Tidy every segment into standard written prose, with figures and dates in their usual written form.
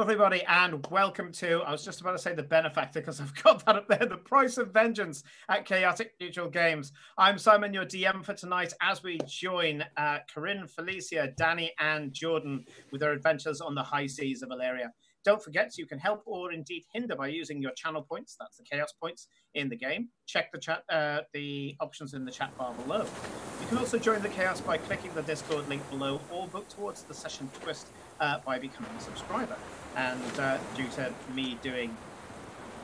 everybody, and welcome to, I was just about to say the benefactor because I've got that up there, the price of vengeance at Chaotic Neutral Games. I'm Simon, your DM for tonight, as we join Corinne, Felicia, Danny, and Jordan with their adventures on the high seas of Valeria. Don't forget, you can help or indeed hinder by using your channel points. That's the chaos points in the game. Check the chat, the options in the chat bar below. You can also join the chaos by clicking the Discord link below, or book towards the session twist by becoming a subscriber. And due to me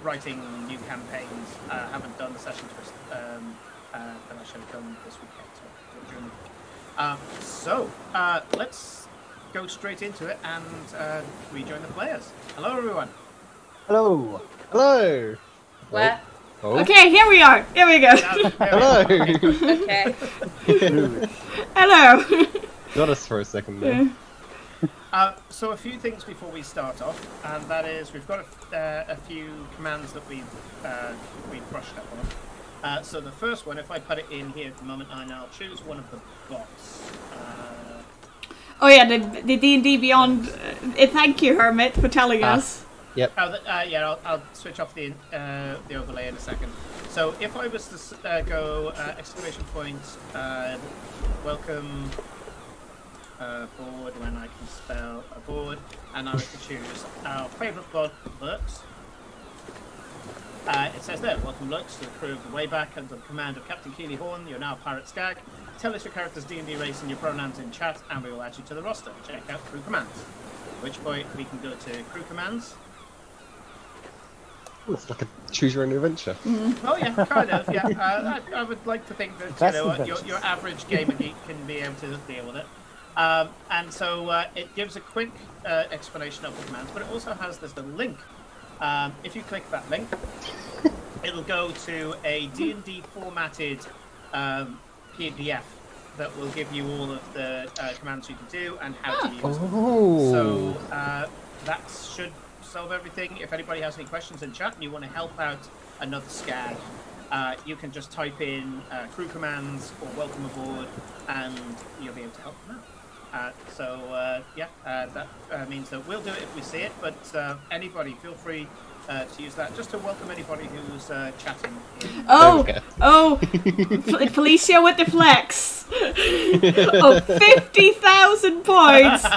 writing new campaigns, I haven't done the session twist that I should have done this weekend. So let's go straight into it and rejoin the players. Hello, everyone. Hello. Hello. What? Oh. Okay, here we are. Here we go. Hello. Okay. Hello. Got us for a second there. So a few things before we start off, and that is we've got a few commands that we've brushed up on. So the first one, if I put it in here at the moment, I'll choose one of the bots. Oh yeah, the D&D Beyond. Thank you, Hermit, for telling us. Yep. Yeah, I'll switch off the overlay in a second. So if I was to go exclamation point, welcome board, when I can spell a board, and I was to choose our favourite bot, Lurks. It says there, welcome Lurks to the crew of the Wayback under the command of Captain Keely Horn. You're now Pirate Skag. Tell us your character's D&D race and your pronouns in chat, and we will add you to the roster. Check out crew commands. At which point we can go to crew commands. It's like a choose your own adventure. Oh yeah, kind of. Yeah, I would like to think that your average gamer geek can be able to deal with it. And so it gives a quick explanation of the commands, but it also has this little link. If you click that link, it'll go to a D&D formatted PDF that will give you all of the commands you can do and how to use them. So that should solve everything. If anybody has any questions in chat and you want to help out another Skag, you can just type in crew commands or welcome aboard, and you'll be able to help them out. That means that we'll do it if we see it, but anybody, feel free to use that just to welcome anybody who's chatting. Felicia with the flex. 50,000 points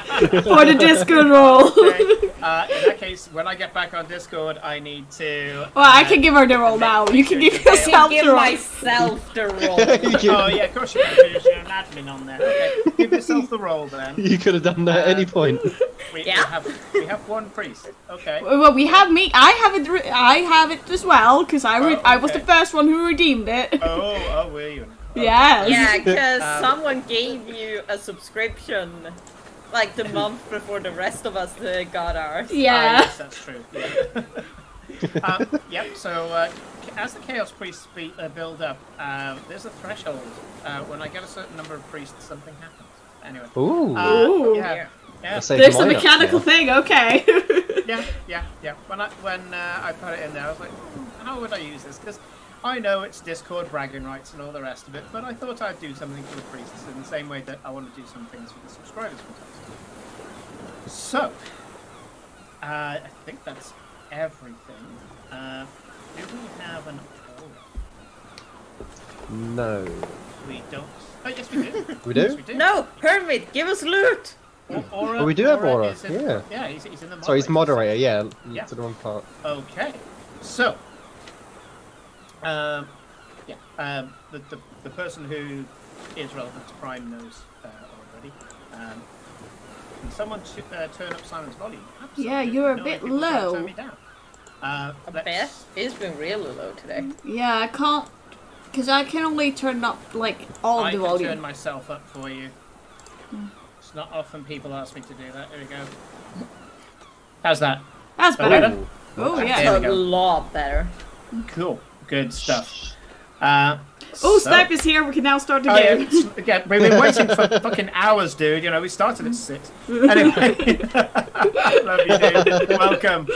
for the Discord roll. Okay. In that case, when I get back on Discord, I need to. Well, I can give her the roll now. You can give yourself the roll. Myself the roll. Oh yeah, of course you can. You're an admin on there. Okay, give yourself the roll then. You could have done that at any point. We have one priest. Okay. Well, we have me. I have it as well because I was the first one who redeemed it. Oh, were you? Yes. Yeah, because someone gave you a subscription like the month before the rest of us got ours. Yeah. Yes, that's true. Yeah. Yep. So as the Chaos Priests build up, there's a threshold. When I get a certain number of priests, something happens. Anyway. Ooh. Yeah. There's a mechanical thing. Okay. Yeah. When I put it in there, I was like, how would I use this? Because I know it's Discord bragging rights and all the rest of it, but I thought I'd do something for the priests in the same way that I want to do some things for the subscribers sometimes. So, I think that's everything. Do we have an aura? No. We don't. Oh, yes, we do. We do? Yes, we do. No, Hermit, give us loot. Aura, Oh, we do have aura. He's in the moderator. Sorry, he's moderator. Yeah. Yeah. To the wrong part. Okay. So. The person who is relevant to Prime knows already. Can someone turn up Simon's volume? Absolutely. Yeah, you're a bit low. Turn me down. I bet it's been really low today. Yeah, I can't, because I can only turn up like all of the volume. I can turn myself up for you. It's not often people ask me to do that. There we go. How's that? That's better. Oh That's yeah. a lot better. Cool. Good stuff. Sniper's here. We can now start the game. Yeah, we've been waiting for fucking hours, dude. You know, we started at 6. Anyway. Love you, dude. Welcome.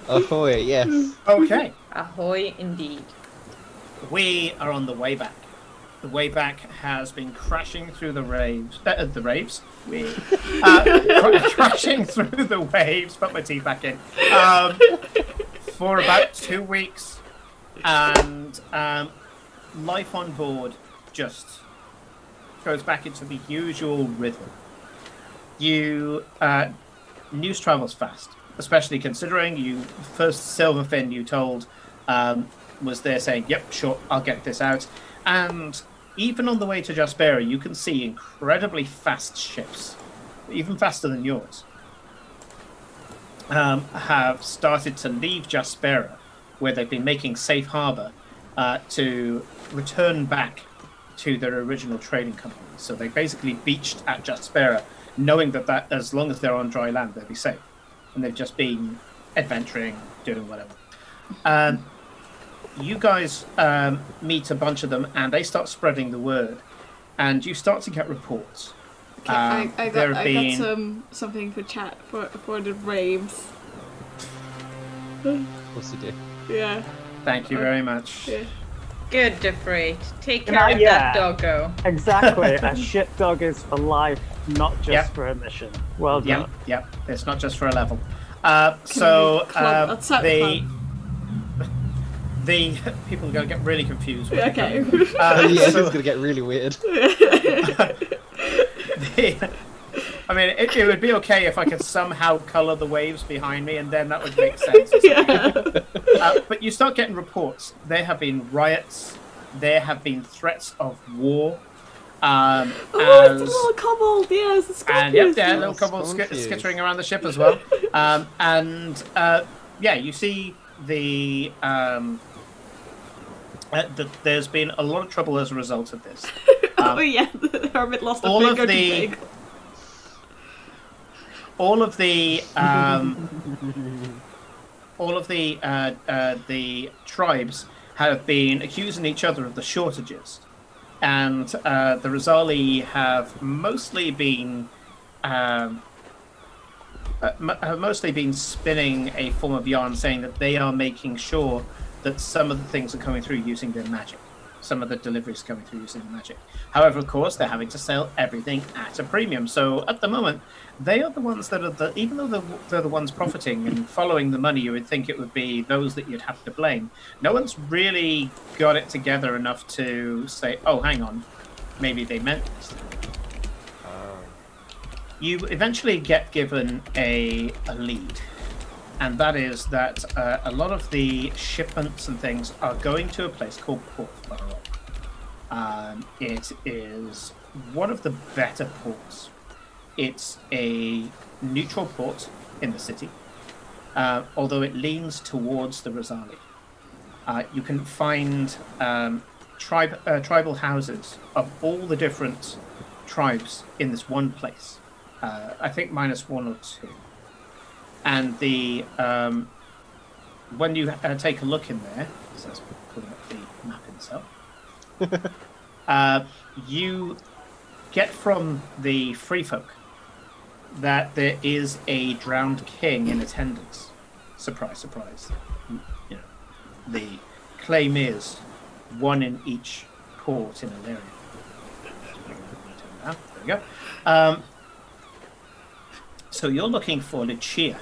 Ahoy, yes. Okay. Ahoy, indeed. We are on the way back. The way back has been crashing through the raves. Crashing through the waves. Put my teeth back in. For about 2 weeks, and life on board just goes back into the usual rhythm. News travels fast, especially considering you first Silverfin you told was there saying, "Yep, sure, I'll get this out." And even on the way to Jaspera, you can see incredibly fast ships, even faster than yours, have started to leave Jaspera, where they've been making safe harbor, to return back to their original trading company. So they basically beached at Jaspera, knowing that as long as they're on dry land, they'll be safe. And they've just been adventuring, doing whatever. You guys meet a bunch of them, and they start spreading the word, and you start to get reports. Okay, I got something for chat for the raves. What's he do? Yeah. Thank you very much. Yeah. Good, Defrate. Take care of that doggo. Exactly. A ship dog is for life, not just for a mission. Well done. Yep. It's not just for a level. The people are going to get really confused. Okay. This is going to get really weird. I mean, it would be okay if I could somehow colour the waves behind me, and then that would make sense. But you start getting reports. There have been riots. There have been threats of war. It's the little kobold. Yes, the and little kobold skittering around the ship as well. You see there's been a lot of trouble as a result of this. The hermit lost a finger too big. All of the tribes have been accusing each other of the shortages, and the Rosali have mostly been spinning a form of yarn, saying that they are making sure that some of the things are coming through using their magic. Some of the deliveries coming through using the magic. However, of course, they're having to sell everything at a premium. So at the moment, they are the ones that are even though they're the ones profiting and following the money, you would think it would be those that you'd have to blame. No one's really got it together enough to say, oh, hang on, maybe they meant this. You eventually get given a lead. And that is that a lot of the shipments and things are going to a place called Port Barrow. It is one of the better ports. It's a neutral port in the city, although it leans towards the Rosali. You can find tribal houses of all the different tribes in this one place. I think minus one or two. And the when you take a look in there, so that's pulling up the map itself, you get from the free folk that there is a drowned king in attendance. Surprise, surprise. You know, the claim is one in each port in Illyria. There we go. So you're looking for Lucia.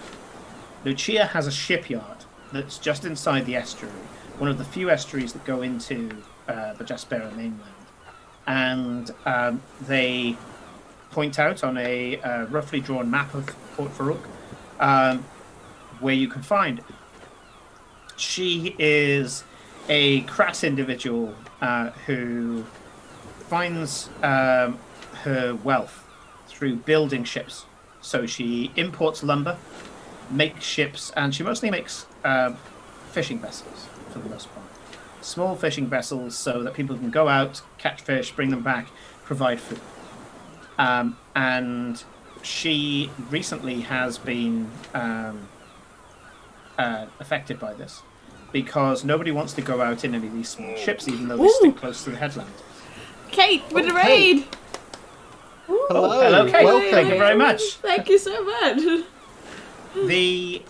Lucia has a shipyard that's just inside the estuary, one of the few estuaries that go into the Jaspera mainland. And they point out on a roughly drawn map of Port Farouk where you can find it. She is a crass individual who finds her wealth through building ships. So she imports lumber, makes ships, and she mostly makes fishing vessels for the most part. Small fishing vessels so that people can go out, catch fish, bring them back, provide food. And she recently has been affected by this because nobody wants to go out in any of these small ships, even though they stick close to the headland. Kate with the raid! Hello. Hello, Kate. Welcome. Thank you very much. Thank you so much. The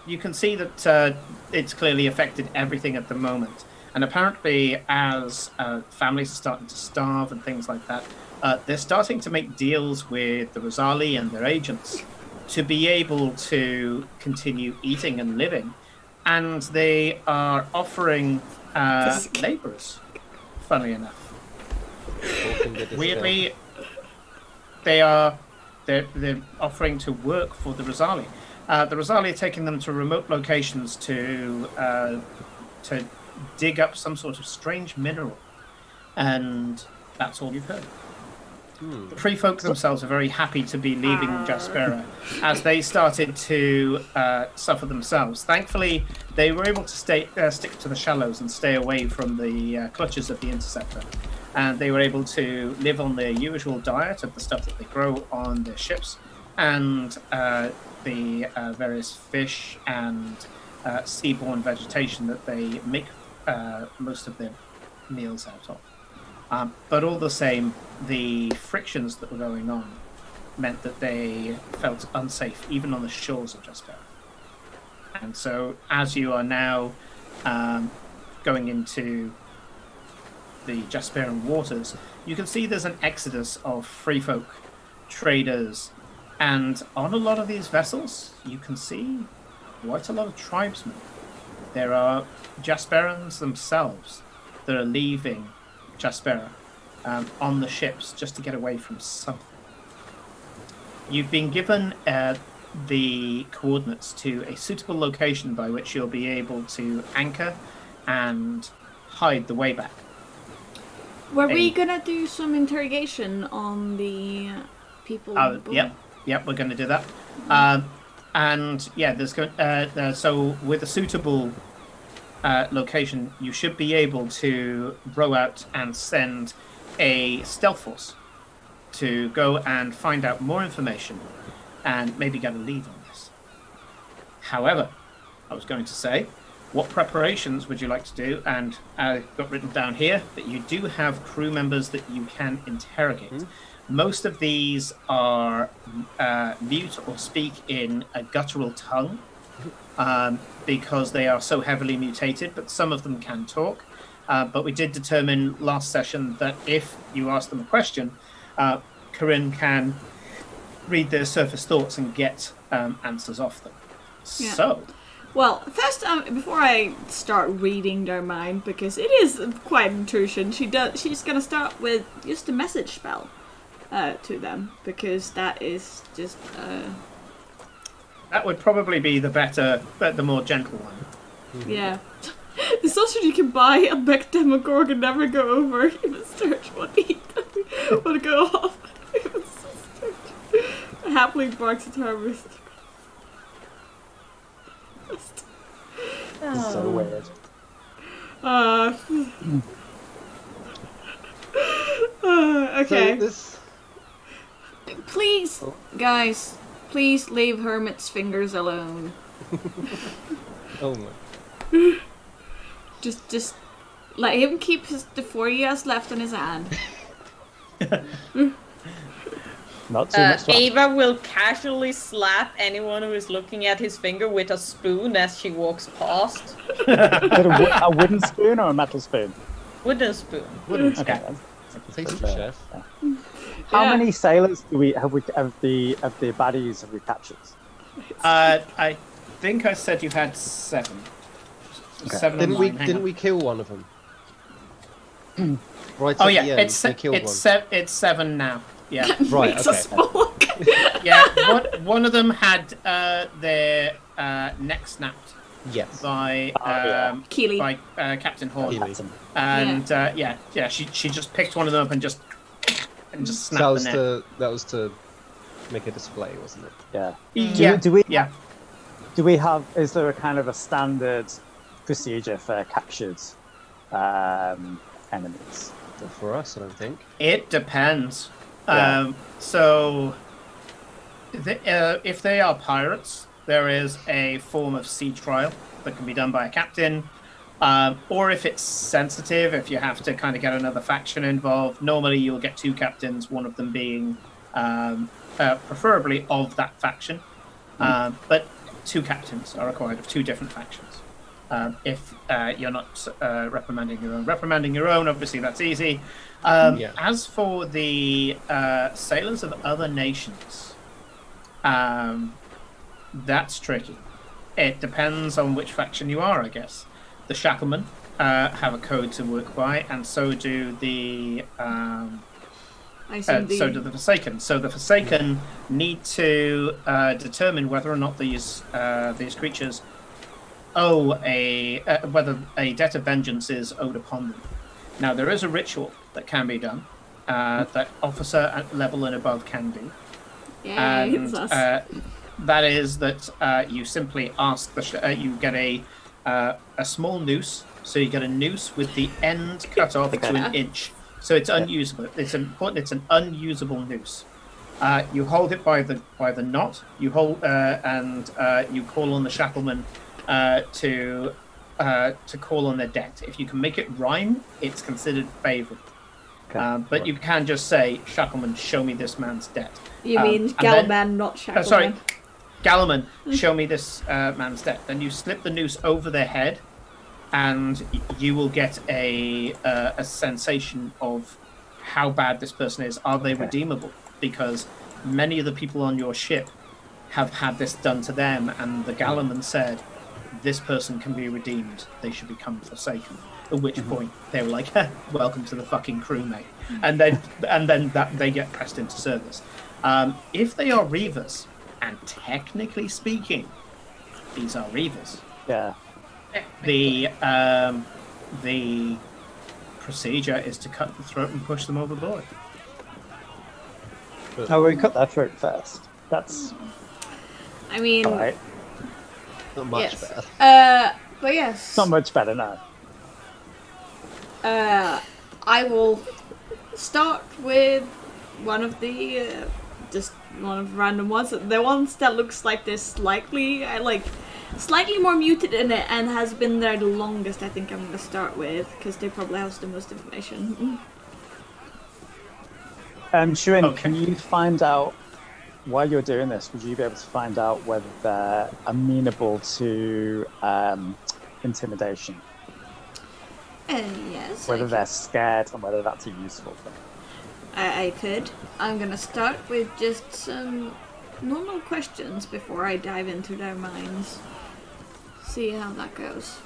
you can see that it's clearly affected everything at the moment, And apparently, as families are starting to starve and things like that, they're starting to make deals with the Rosali and their agents to be able to continue eating and living. And they are offering laborers, funnily enough. Weirdly, they're offering to work for the Rosali. The Rosali are taking them to remote locations to dig up some sort of strange mineral, and that's all you've heard. The free folk themselves are very happy to be leaving Jaspera as they started to suffer themselves. Thankfully, they were able to stick to the shallows and stay away from the clutches of the Interceptor. And they were able to live on their usual diet of the stuff that they grow on their ships and the various fish and seaborne vegetation that they make most of their meals out of. But all the same, the frictions that were going on meant that they felt unsafe, even on the shores of Jaspera. And so, as you are now going into the Jasperan waters, you can see there's an exodus of free folk, traders, and on a lot of these vessels, you can see quite a lot of tribesmen. There are Jasperans themselves that are leaving Jaspera on the ships just to get away from something. You've been given the coordinates to a suitable location by which you'll be able to anchor and hide the way back. Were we gonna do some interrogation on the people? Yep, we're going to do that. And yeah, there's so with a suitable location, you should be able to row out and send a stealth force to go and find out more information and maybe get a lead on this. However, I was going to say, what preparations would you like to do? And I got written down here that you do have crew members that you can interrogate. Most of these are mute or speak in a guttural tongue because they are so heavily mutated, but some of them can talk. But we did determine last session that if you ask them a question, Corinne can read their surface thoughts and get answers off them. Yeah. So... Well, first, before I start reading their mind, because it is quite an intrusion, she's going to start with just a message spell to them, because that is just... That would probably be the better, but the more gentle one. Yeah. The sausage you can buy at Beck Demogorgon never go over. Even Sturge won't eat them. Want to go off. Even Sturge. Happily barks at harvest. This is so weird. Okay. So Please, guys, please leave Hermit's fingers alone. Oh my. Just let him keep the 4 he has left in his hand. Not too much. Ava will casually slap anyone who is looking at his finger with a spoon as she walks past. A wooden spoon or a metal spoon? Wooden spoon. Wooden spoon. Okay. Tasty, chef. Yeah. How many sailors do we have? Of the baddies have we captured? I think I said you had 7. Okay. 7 Didn't we kill one of them? Right. Oh at yeah, the end, it's 7 now. Yeah. Right. Makes Okay. us spook. Yeah. One of them had their neck snapped Yes. by Keely. by Captain Horn, Keely. and she just picked one of them up and just So snapped the neck. that was to make a display, wasn't it? Yeah. Yeah. Do we? Yeah. Do we have? Is there a kind of a standard procedure for captured enemies? Not for us, I don't think. It depends. Yeah. So, if they are pirates, there is a form of sea trial that can be done by a captain. Or if it's sensitive, if you have to kind of get another faction involved, normally you'll get 2 captains, one of them being preferably of that faction. But 2 captains are required of 2 different factions. if you're not reprimanding your own. Reprimanding your own, obviously, that's easy. As for the sailors of other nations, that's tricky. It depends on which faction you are, I guess. The Shacklemen have a code to work by, and so do the so do the Forsaken. So the Forsaken need to determine whether or not these creatures owe whether a debt of vengeance is owed upon them. Now there is a ritual that can be done that officer at level and above can do. Yeah, and that is that you simply ask you get a small noose. So you get a noose with the end cut off to an inch. So it's unusable. It's important. It's an unusable noose. You hold it by the knot. You hold and you call on the Shackleman to call on their debt. If you can make it rhyme, it's considered favourable. Okay. But you can just say, "Shackleman, show me this man's debt." You mean Gallman, not Shackleman? Sorry, Gallman, show me this man's debt. Then you slip the noose over their head, and you will get a sensation of how bad this person is. Are they redeemable? Because many of the people on your ship have had this done to them, and the Gallman said, this person can be redeemed. They should become Forsaken. At which point they were like, welcome to the fucking crew, mate. And then that they get pressed into service. If they are Reavers, and technically speaking, these are Reavers. Yeah. The procedure is to cut the throat and push them overboard. Oh, we cut their throat first. That's. I mean, right. Not much yes. better. But yes. Not much better now. I will start with one of the just one of the random ones. The ones that looks like they're slightly more muted in it and has been there the longest. I think I'm gonna start with because they probably have the most information. Shirin, Okay. Can you find out while you're doing this? Would you be able to find out whether they're amenable to intimidation? Yes. Whether they're scared and whether that's a useful thing. I could. I'm gonna start with just some normal questions before I dive into their minds. See how that goes.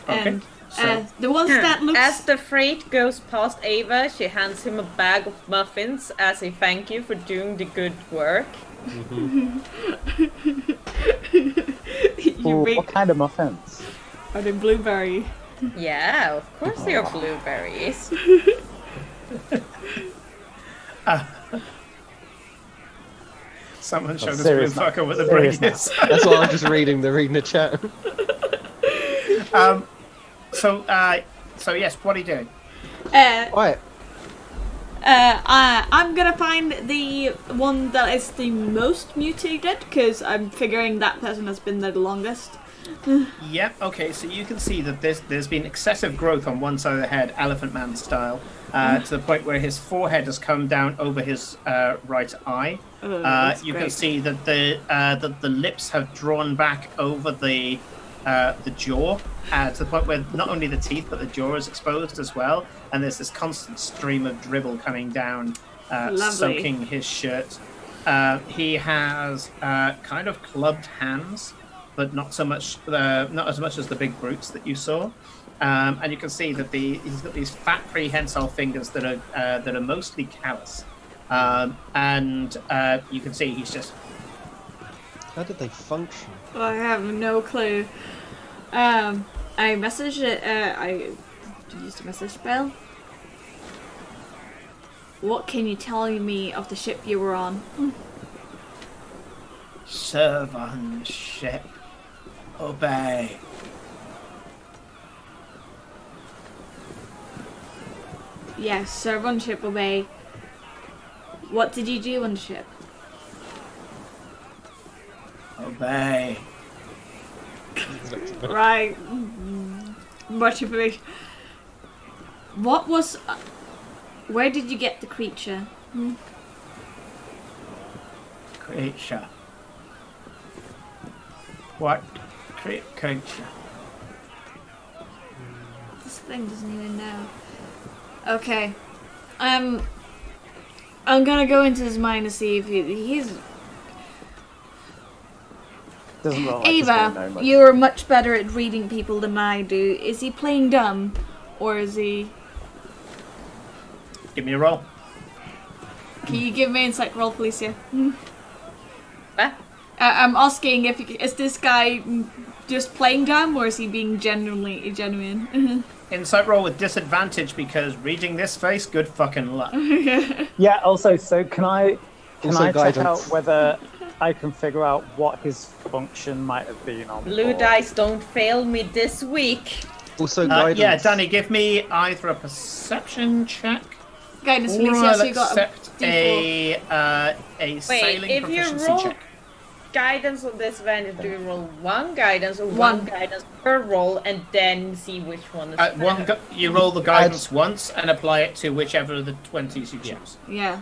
Okay. And the ones that looks... As the freight goes past Ava, she hands him a bag of muffins as a thank you for doing the good work. What kind of muffins? Are they blueberry? Yeah, of course they are blueberries. Someone showed us serious blue fucker what the serious brain is. That's why I'm just reading the chat. So yes, what are you doing? Right. I'm gonna find the one that is the most mutated because I'm figuring that person has been there the longest. Yep. Okay. So you can see that there's been excessive growth on one side of the head, Elephant Man style, to the point where his forehead has come down over his right eye. You can see that the lips have drawn back over the jaw, to the point where not only the teeth but the jaw is exposed as well, and there's this constant stream of dribble coming down, soaking his shirt. He has kind of clubbed hands, but not so much, not as much as the big brutes that you saw. And you can see that he's got these fat, prehensile fingers that are mostly callous. And you can see he's just. How did they function? I have no clue. I messaged it. I used a message spell. What can you tell me of the ship you were on? Serve on ship. Obey. Yes, serve on ship, obey. What did you do on the ship? Obey. Right. Much information. What was... where did you get the creature? Creature. What creature. This thing doesn't even know. Okay. I'm gonna go into his mind to see if he's... Doesn't look like he's gonna know Ava, much. you're much better at reading people than I do. Is he playing dumb? Or is he... Give me a roll. Can you give me an insight roll, Felicia? What? I'm asking if is this guy just playing dumb or is he being genuine? Insight roll with disadvantage because reading this face, good fucking luck. Yeah. Also, so can I check guidance. out whether I can figure out what his function might have been on? Blue board? dice don't fail me this week. Also, guidance. Yeah, Danny, give me either a perception check Guidance, or Felicia, I'll so you got accept a a sailing if you proficiency roll check. guidance on this advantage, do you roll one guidance or One. one guidance per roll and then see which one is better? You roll the guidance once and apply it to whichever of the 20s you choose. Yeah.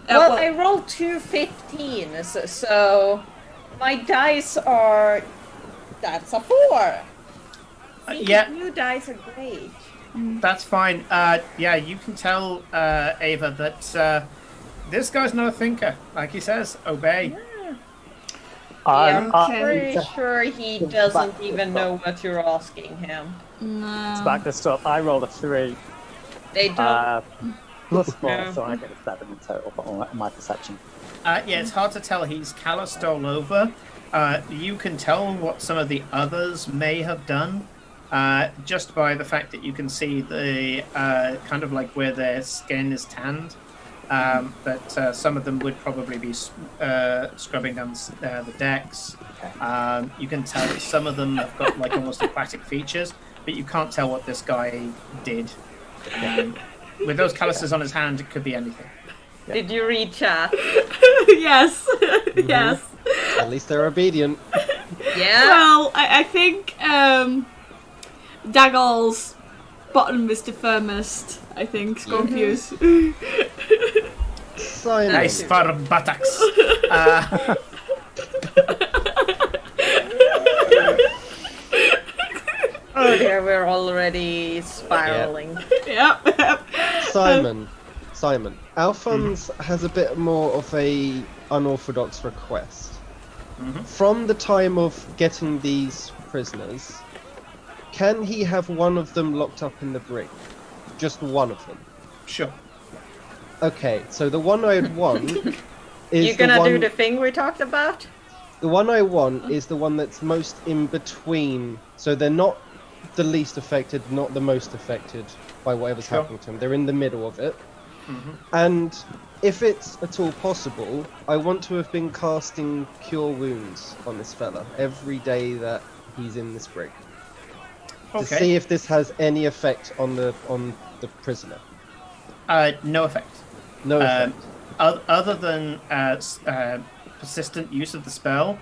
Well, I rolled 2 15s, so my dice are... That's a 4! See, Yeah. New dice are great. That's fine. Yeah, you can tell, Ava, that this guy's not a thinker. Like he says, obey. I'm Okay. pretty sure he doesn't even know what you're asking him. No. To back this up, I rolled a 3 They don't. plus 4, Yeah. so I get a 7 in total on my perception. Yeah, it's hard to tell. He's calloused all over. You can tell what some of the others may have done just by the fact that you can see the kind of like where their skin is tanned. But some of them would probably be scrubbing down the decks. You can tell that some of them have got like almost aquatic features, but you can't tell what this guy did. With those calluses on his hand, it could be anything. Did you read chat? Yes. Yes. At least they're obedient. Yeah. Well, I think Daggle's bottom is the firmest. I think Scorpius. Simon. Nice for buttocks. Oh dear, we're already spiraling. Yep. Simon. Alphonse has a bit more of a unorthodox request. From the time of getting these prisoners, can he have one of them locked up in the brig? Just one of them. Sure. Okay, so the one I'd want is You gonna the one, do the thing we talked about? The one I want is the one that's most in between. So they're not the least affected, not the most affected by whatever's Sure. happening to them. They're in the middle of it. And if it's at all possible, I want to have been casting Cure Wounds on this fella every day that he's in this brig. To see if this has any effect on the prisoner. No effect. No effect. Other than persistent use of the spell,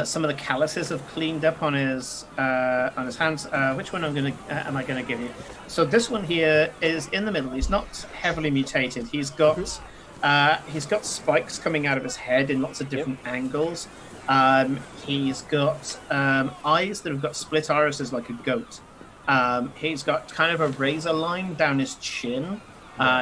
some of the calluses have cleaned up on his hands. Which one am I gonna give you? So this one here is in the middle. He's not heavily mutated. He's got spikes coming out of his head in lots of different angles. He's got eyes that have got split irises like a goat. He's got kind of a razor line down his chin.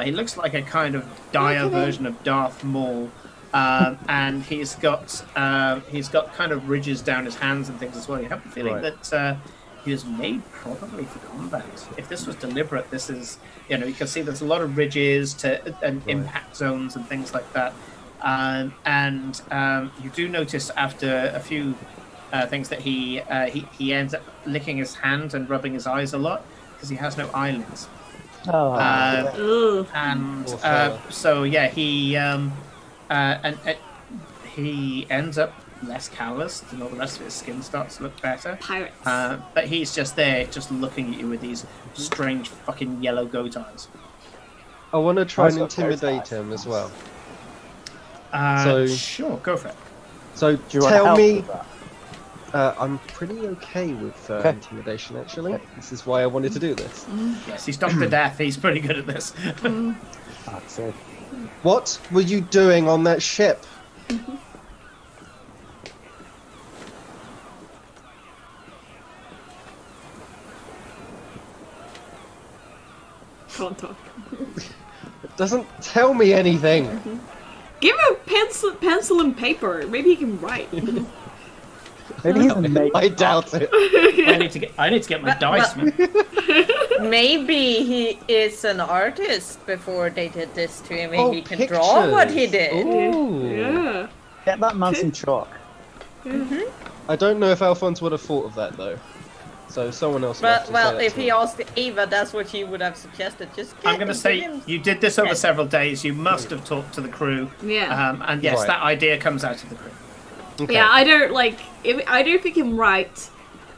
He looks like a kind of dire version of Darth Maul. And he's got kind of ridges down his hands and things as well. You have the feeling that he was made probably for combat. If this was deliberate, this is, you can see there's a lot of ridges and impact zones and things like that. And you do notice after a few things that he ends up licking his hand and rubbing his eyes a lot because he has no eyelids. So yeah, he ends up less calloused and all the rest of his skin starts to look better. Pirates. But he's just there, just looking at you with these strange fucking yellow goat eyes. I want to try and That's what intimidate goes him as well. Sure, go for it. So Do you want tell help me, with that? I'm pretty okay with intimidation actually. This is why I wanted to do this. Yes, he's Dr. Death. He's pretty good at this. That's it. What were you doing on that ship? Can't talk. It doesn't tell me anything. Give him a pencil and paper. Maybe he can write. Maybe he's a mate. I doubt it. I need to get my dice, man. Maybe he is an artist before they did this to him and Oh, he can draw what he did. Ooh. Yeah. Get that man some chalk. I don't know if Alphonse would have thought of that though. So someone else. will have But to well, say that if to he him. asked Eva, that's what she would have suggested. Just I'm going to give say him- you did this over several days. You must have talked to the crew. Yeah. And yes, Right. that idea comes out of the crew. Okay. Yeah, I don't like. I don't think he can write,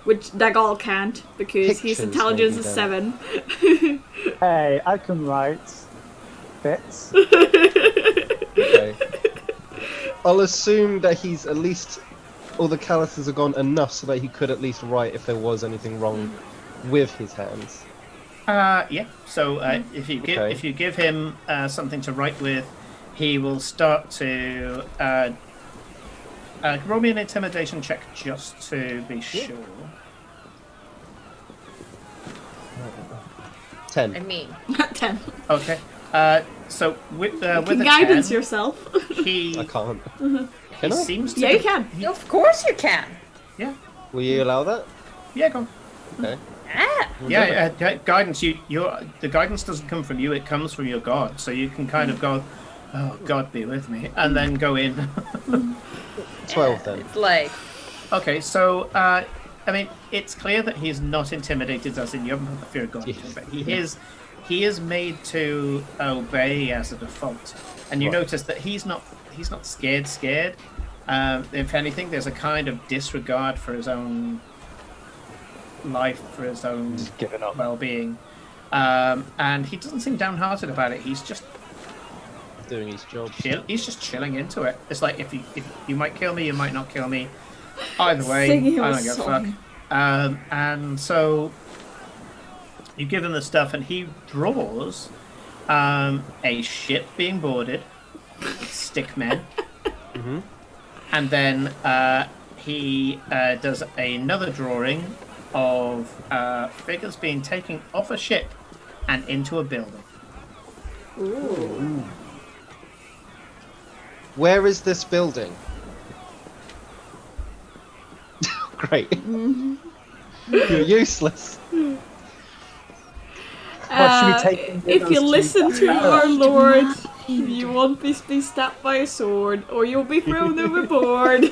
which Dagal can't because his Pictures intelligence maybe is then. 7. Hey, I can write bits. Okay. I'll assume that he's at least all the calluses are gone enough so that he could at least write if there was anything wrong with his hands. Yeah. So if Okay. you give him something to write with, he will start to roll me an intimidation check just to be sure. 10. I mean, 10. Okay. So with You with can the guidance 10, yourself. he I can't. he Can I? seems to Yeah, you can. of course you can. Yeah. Will you allow that? Yeah. Go on. Okay. Ah, Yeah, guidance. The guidance doesn't come from you; it comes from your god. So you can kind of go, "Oh, God, be with me," and then go in. 12 then. it's like Okay, so I mean, it's clear that he's not intimidated, as in you haven't put the fear of God into him, but he is made to obey as a default, and you Right. notice that he's not scared. If anything, there's a kind of disregard for his own life, for his own Just giving up. well-being, and he doesn't seem downhearted about it. He's just Doing his job. He's just chilling into it. It's like if you might kill me, you might not kill me. Either way, Singing I a don't give a fuck. song. And so you give him the stuff, and he draws a ship being boarded, with stick men, Mhm. and then he does another drawing of figures being taken off a ship and into a building. Ooh. Where is this building? Great. You're useless. What should we take him with If us you to listen to battle? our Lord, you won't be stabbed by a sword, or you'll be thrown overboard.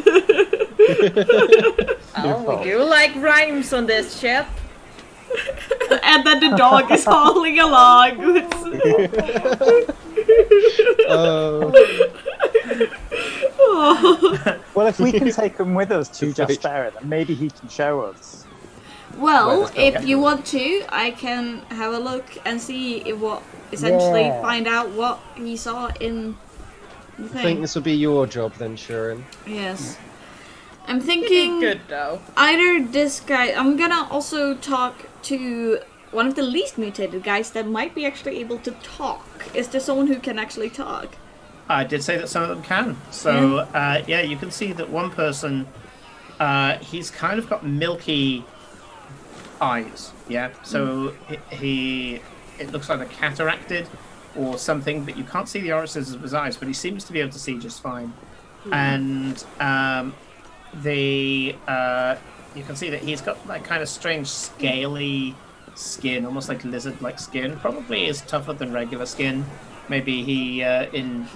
oh, we do like rhymes on this ship. And then the dog is hauling along. Oh. Well, if we can take him with us to Jaspera, then maybe he can show us. Well, let's go. if you want to, I can have a look and see if what essentially Yeah. find out what he saw in the I think thing. this will be your job then, Sharon. Yes. I'm Pretty thinking good though. either this guy. I'm gonna also talk to one of the least mutated guys that might be actually able to talk. Is there someone who can actually talk? I did say that some of them can. So, yeah, you can see that one person, he's kind of got milky eyes. Yeah, so it looks like they're cataracted or something, but you can't see the orifices of his eyes, but he seems to be able to see just fine. And you can see that he's got like kind of strange scaly skin, almost like lizard-like skin. Probably is tougher than regular skin. Maybe he, in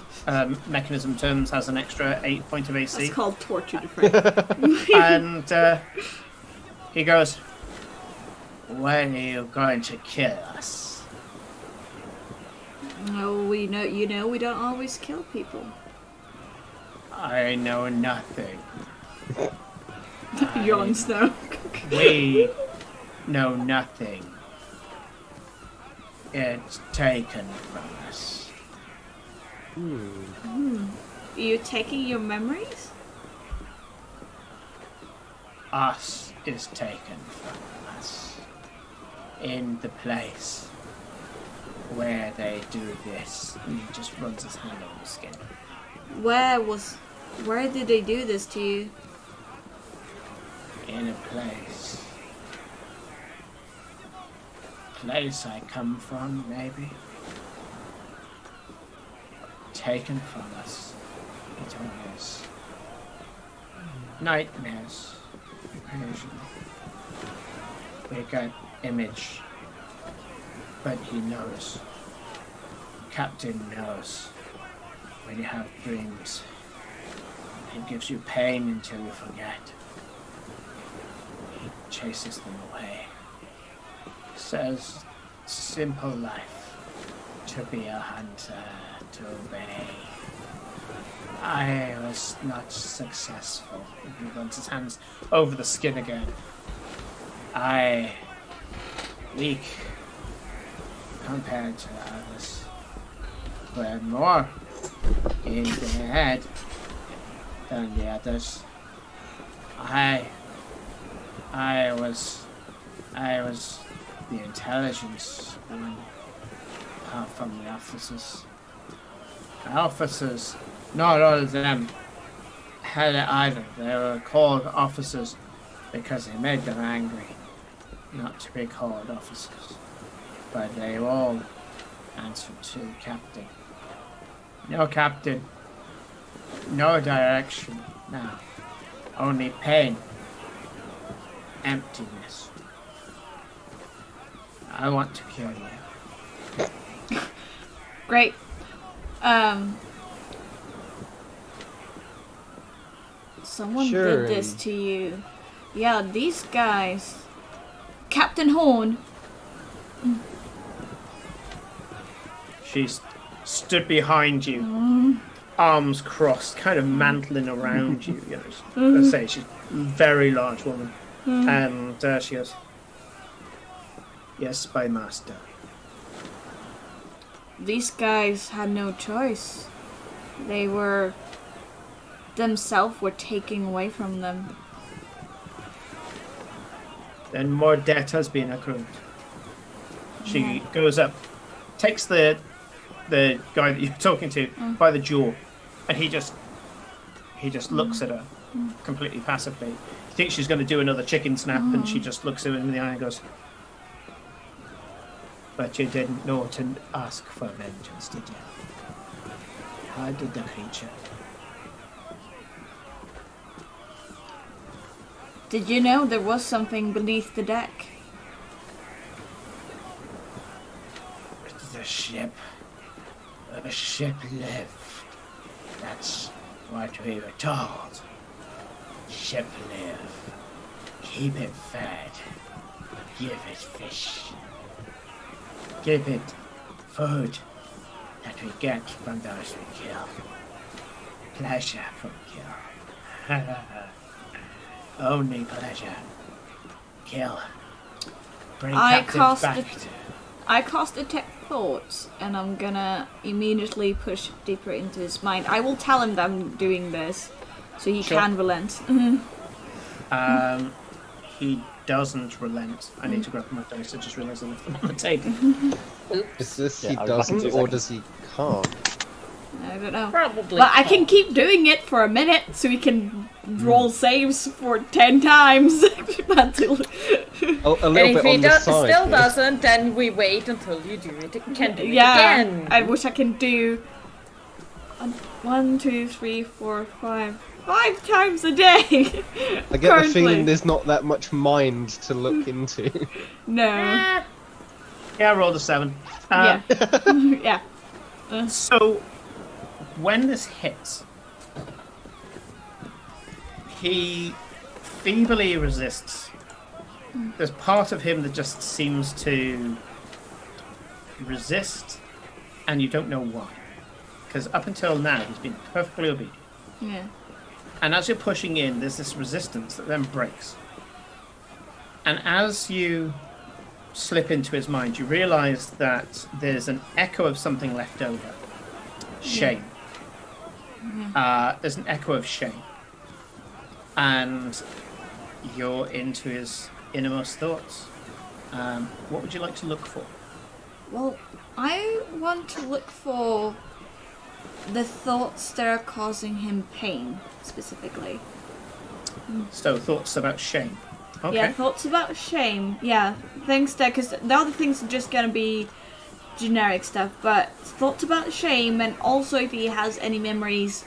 mechanism terms, has an extra 8 point of AC. That's called torture defense. And he goes, "When are you going to kill us?" No, we know. You know, we don't always kill people. "I know nothing. Jon Snow. We know nothing. It's taken from us." Are you taking your memories? Us is taken from us. In the place where they do this. And he just runs his hand over the skin. Where did they do this to you? In a place place I come from, maybe. Taken from us. It always nightmares. Occasionally. We got Image. But he knows. Captain knows. When you have dreams, it gives you pain until you forget. He chases them away. Says, simple life. To be a hunter, to obey. I was not successful. He runs his hands over the skin again. Weak compared to the others. But more in the head than the others. I was the intelligence one, apart from the officers. The officers, not all of them had it either. They were called officers because they made them angry, not to be called officers. But they all answered to the captain. No captain, no direction now, only pain, emptiness. I want to kill you. Great. Someone Sure. did this to you. Yeah, these guys. Captain Horn. She's stood behind you, arms crossed, kind of mantling around you. You know, let's say she's a very large woman, and she goes, "Yes, spy master." These guys had no choice. They were themselves were taking away from them. Then more debt has been accrued. She goes up, takes the guy that you're talking to by the jaw, and he just looks at her completely passively. He thinks she's going to do another chicken snap, and she just looks him in the eye and goes, "But you didn't know to ask for vengeance, did you? How did the creature?" Did you know there was something beneath the deck? The ship. The ship lived. That's what we were told. Ship live. Keep it fed. Give it fish. Give it food that we get from those we kill. Pleasure from kill. Only pleasure. Kill. Bring captives back. I cast Detect Thoughts, and I'm gonna immediately push deeper into his mind. I will tell him that I'm doing this, so he can relent. He doesn't relent. I need to grab my dice. I just realised I left them on the table. Is this Yeah, he I'll be back in doesn't, 2 or seconds. does he can't? I don't know. Probably. But I can keep doing it for a minute, so he can roll saves for 10 times until. A little And if bit he on the side. still here. doesn't, then we wait until you do it. Can do it Yeah, again. I wish I can do 1, 2, 3, 4, 5 times a day. I get the feeling there's not that much mind to look into. No. Yeah, I rolled a 7. Yeah. Yeah. So, when this hits, he feebly resists. There's part of him that just seems to resist, and you don't know why. Because up until now, he's been perfectly obedient. Yeah. And as you're pushing in, there's this resistance that then breaks. And as you slip into his mind, you realise that there's an echo of something left over. Shame. There's an echo of shame. And you're into his innermost thoughts. What would you like to look for? Well, I want to look for the thoughts that are causing him pain, specifically. So, thoughts about shame. Okay. Yeah, thoughts about shame. Yeah, things that, because the other things are just gonna be generic stuff, but thoughts about shame, and also if he has any memories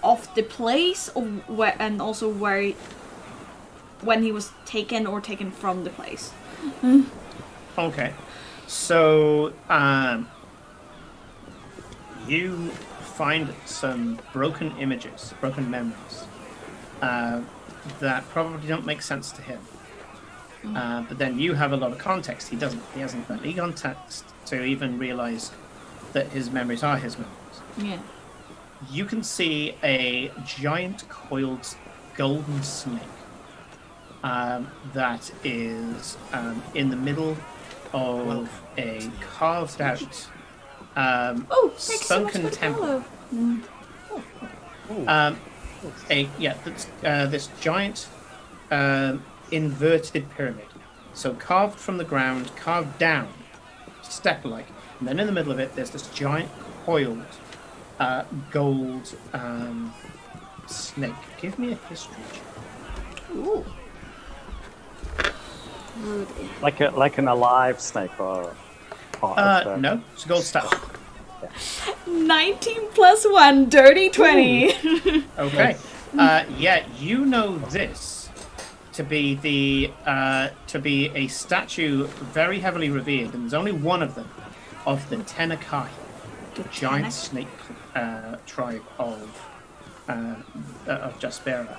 of the place, or where, and also where, when he was taken or taken from the place. Okay. So, you find some broken images, broken memories, that probably don't make sense to him. But then you have a lot of context. He doesn't. He hasn't got any context to even realize that his memories are his memories. Yeah. You can see a giant coiled golden snake that is in the middle of a carved out sunken temple. This giant inverted pyramid. So carved from the ground, carved down, step-like, and then in the middle of it, there's this giant coiled gold snake. Give me a history check. Ooh. Like an alive snake or part of the... No, it's a gold statue. 19 plus 1, dirty 20. Okay. Yeah, you know this to be a statue very heavily revered, and there's only one of them, of the Tenakahi, the giant snake tribe of Jaspera.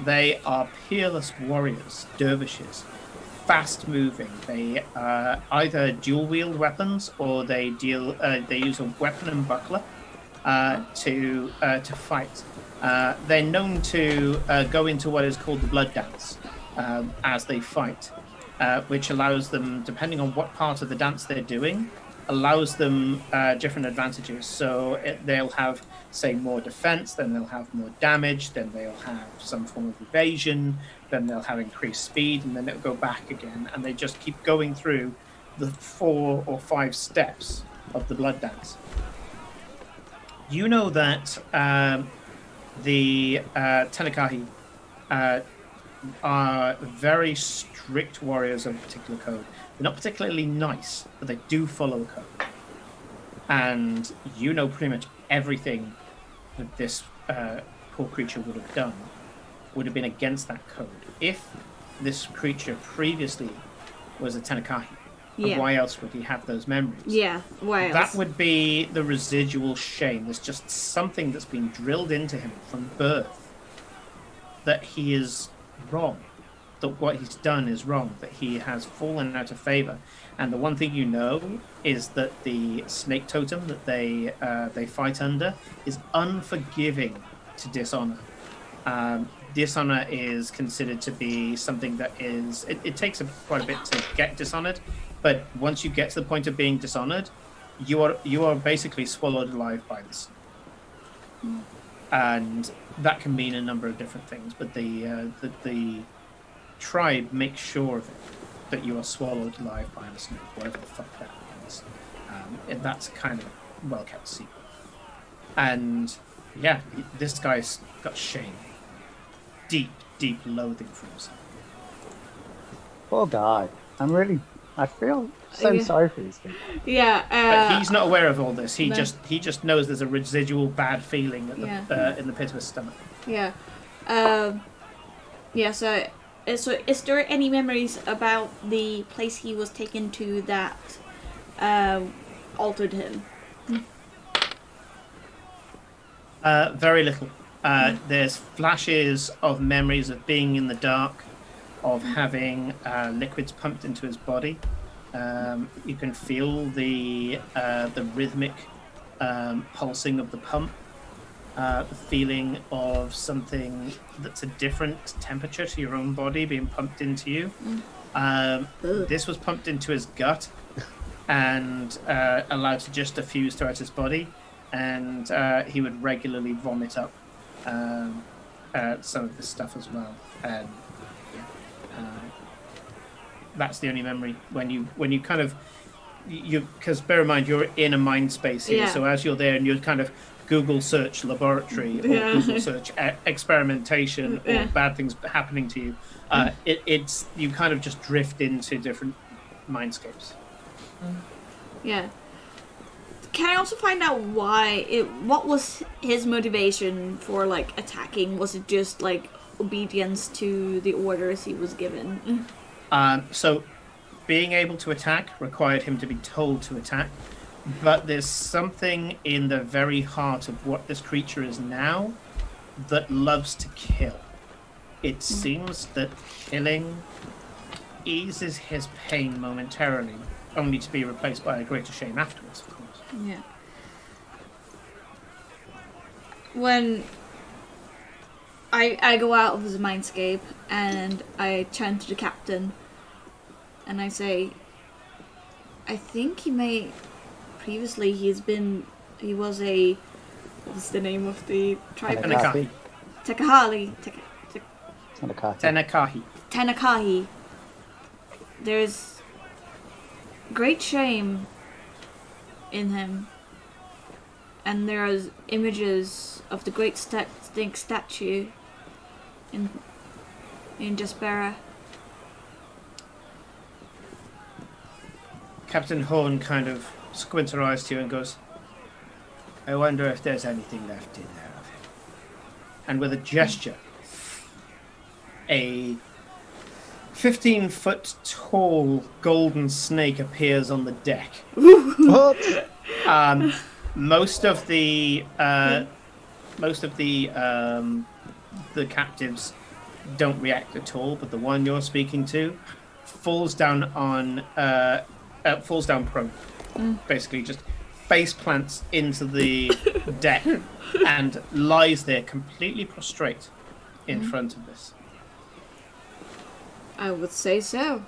They are peerless warriors, dervishes, fast-moving. They either dual-wield weapons or they use a weapon and buckler to fight. They're known to go into what is called the blood dance as they fight, which allows them, depending on what part of the dance they're doing, allows them different advantages. So they'll have, say, more defense, then they'll have more damage, then they'll have some form of evasion, then they'll have increased speed, and then it'll go back again. And they just keep going through the 4 or 5 steps of the blood dance. You know that the Tenakahi are very strict warriors of a particular code. They're not particularly nice, but they do follow a code. And you know pretty much everything that this poor creature would have done would have been against that code. If this creature previously was a Tenakahi, why else would he have those memories? Yeah, why else? That would be the residual shame. There's just something that's been drilled into him from birth that he is wrong, that what he's done is wrong, that he has fallen out of favor. And the one thing you know is that the snake totem that they fight under is unforgiving to dishonor. Dishonor is considered to be something that is... It takes quite a bit to get dishonored, but once you get to the point of being dishonored, you are basically swallowed alive by the snake. And that can mean a number of different things, but the tribe makes sure of it, that you are swallowed alive by the snake, whatever the fuck that means. And that's a kind of well-kept secret. And yeah, this guy's got shame. Deep, deep loathing for himself. Poor guy. I feel so sorry for these people. Yeah, but he's not aware of all this. He just knows there's a residual bad feeling at in the pit of his stomach. Yeah. So is there any memories about the place he was taken to that altered him? Very little. There's flashes of memories of being in the dark, of having liquids pumped into his body. You can feel the rhythmic pulsing of the pump, the feeling of something that's a different temperature to your own body being pumped into you. This was pumped into his gut and allowed to just diffuse throughout his body, and he would regularly vomit up some of this stuff as well. And that's the only memory when you kind of because bear in mind you're in a mind space here, so as you're there and you're kind of Google search laboratory or Google search experimentation or bad things happening to you. It's you kind of just drift into different mindscapes. Yeah. Can I also find out what was his motivation for like attacking? Was it just like obedience to the orders he was given? So being able to attack required him to be told to attack, but there's something in the very heart of what this creature is now that loves to kill. It seems that killing eases his pain momentarily, only to be replaced by a greater shame afterwards, of course. Yeah. When I go out of his mindscape and I turn to the captain and I say, I think previously he was a, what's the name of the tribe? Tanakahi. There's great shame in him, and there are images of the great stink statue in Jaspera. Captain Horn kind of squints her eyes to you and goes, I wonder if there's anything left in there of him. And with a gesture, a 15-foot tall golden snake appears on the deck. What? Most of the captives don't react at all, but the one you're speaking to falls down prone. Basically, just face plants into the deck and lies there completely prostrate in front of this. I would say so.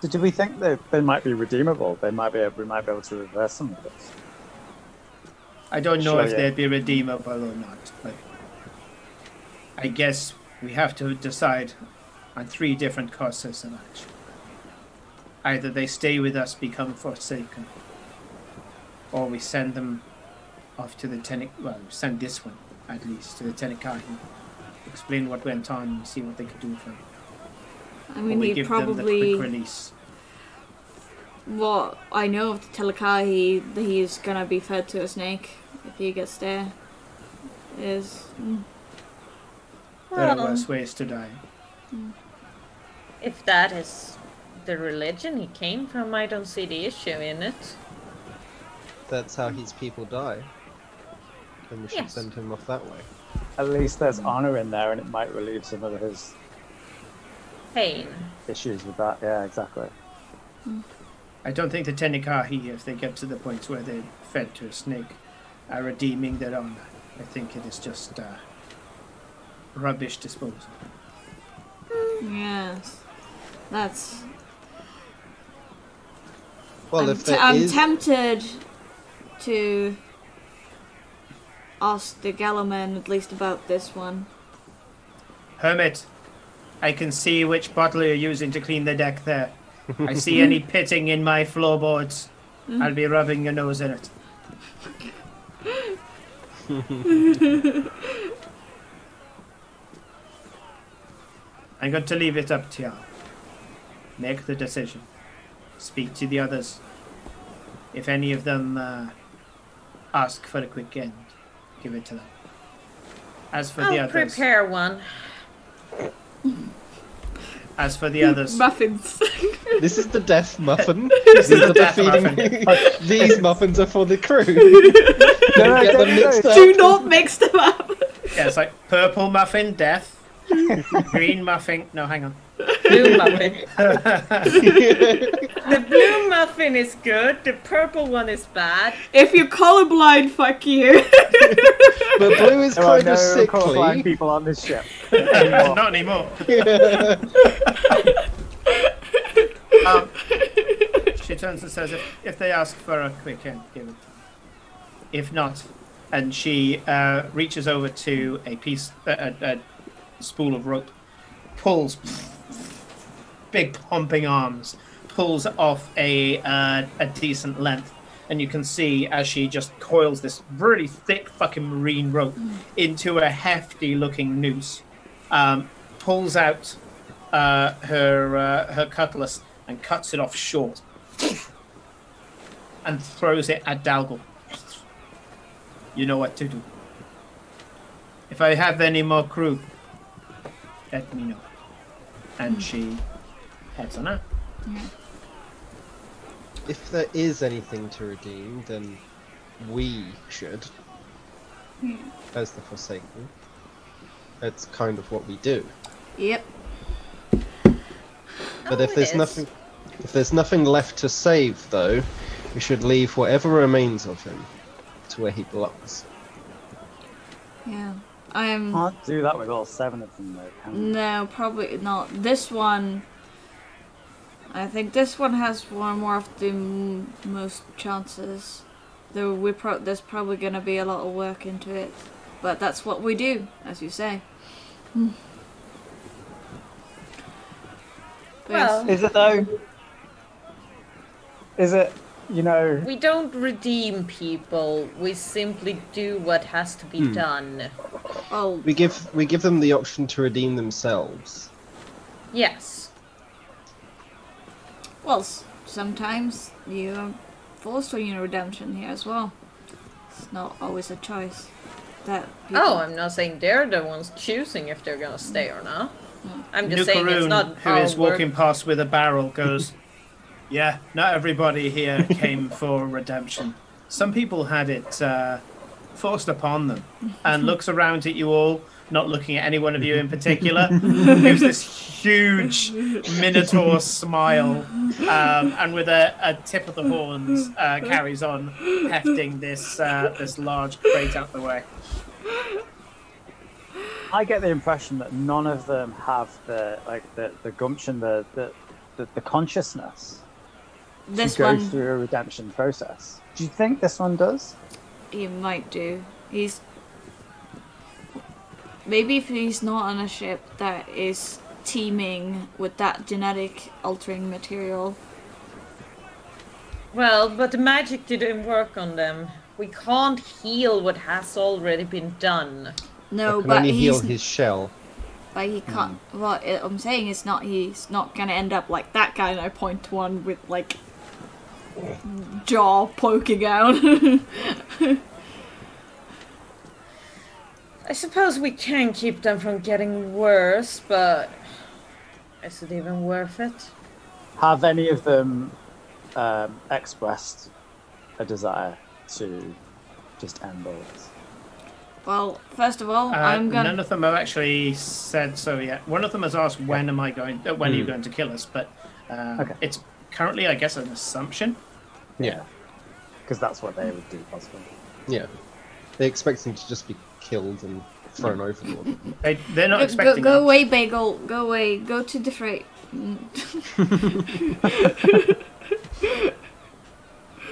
Do we think that they might be redeemable? We might be able to reverse some of this. I don't know if they'd be redeemable or not, but I guess we have to decide on 3 different courses of action. Either they stay with us, become forsaken, or we send them off to the send this one, at least, to the Tenakahi. Explain what went on and see what they could do for him. I mean, or we he'd give probably... them the quick release. Well, I know of the Telekahi, he's gonna be fed to a snake if he gets there. There are worse ways to die. If that is the religion he came from, I don't see the issue in it. That's how his people die. Then we should send him off that way. At least there's honor in there, and it might relieve some of his pain issues with that. Yeah, exactly. I don't think the Tenakahi, if they get to the point where they're fed to a snake, are redeeming their honor. I think it is just rubbish disposal. Yes, that's. Well, I'm tempted to ask the Gallowman at least about this one. Hermit, I can see which bottle you're using to clean the deck there. I see any pitting in my floorboards. I'll be rubbing your nose in it. I'm going to leave it up to you. Make the decision. Speak to the others. If any of them ask for a quick end, give it to them. As for the I'll others, prepare one. As for the others, Muffins. This is the death muffin. This is the death muffin. These muffins are for the crew. No, Get them mixed up. Do not mix them up. Yeah, it's like purple muffin, death. Green muffin. No, hang on. Blue muffin. The blue muffin is good. The purple one is bad. If you're colorblind, fuck you. But blue is There are kind of no colorblind sickly. people on this ship. Not anymore. She turns and says, if they ask for a quick end, give it to them. If not, and she reaches over to a spool of rope, pulls, big pumping arms, pulls off a decent length, and you can see as she just coils this really thick fucking marine rope into a hefty looking noose, pulls out her cutlass and cuts it off short and throws it at Dalgal. You know what to do. If I have any more crew, let me know. And she heads on out. If there is anything to redeem, then we should, as the Forsaken. That's kind of what we do. Yep. But if there's nothing left to save, though, we should leave whatever remains of him to where he belongs. Yeah. Can't do that with all 7 of them, though, can we? No, probably not. This one... I think this one has one more of the most chances. Though there's probably going to be a lot of work into it. But that's what we do, as you say. Well, Is it, though? Is it, you know... we don't redeem people. We simply do what has to be done. Oh, We give them the option to redeem themselves. Yes. well, sometimes you're forced on your redemption here as well. It's not always a choice. Oh, I'm not saying they're the ones choosing if they're gonna stay or not. I'm just saying it's Nukaroon, not who our is work. walking past with a barrel, goes, yeah, not everybody here came for redemption. Some people had it forced upon them. And looks around at you all, not looking at any one of you in particular, gives this huge minotaur smile, and with a tip of the horns carries on hefting this large crate out the way. I get the impression that none of them have the gumption, the consciousness This to go one, through a redemption process. Do you think this one does? he might do. Maybe if he's not on a ship that is teeming with that genetic altering material. Well, but the magic didn't work on them. We can't heal what has already been done. No, I can but only heal he's his shell. but he can't. Well, I'm saying it's not. He's not gonna end up like that guy. And I point to one with like jaw poking out. I suppose we can keep them from getting worse, but is it even worth it? Have any of them expressed a desire to just end all this? Well, first of all, I'm gonna. None of them have actually said so yet. One of them has asked, when are you going to kill us? But Okay. it's currently, I guess, an assumption. Yeah. Because that's what they would do, possibly. Yeah. They expect him to just be killed and thrown overboard. They're not Go, expecting go that. away, Bagel. Go away. Go to the freight.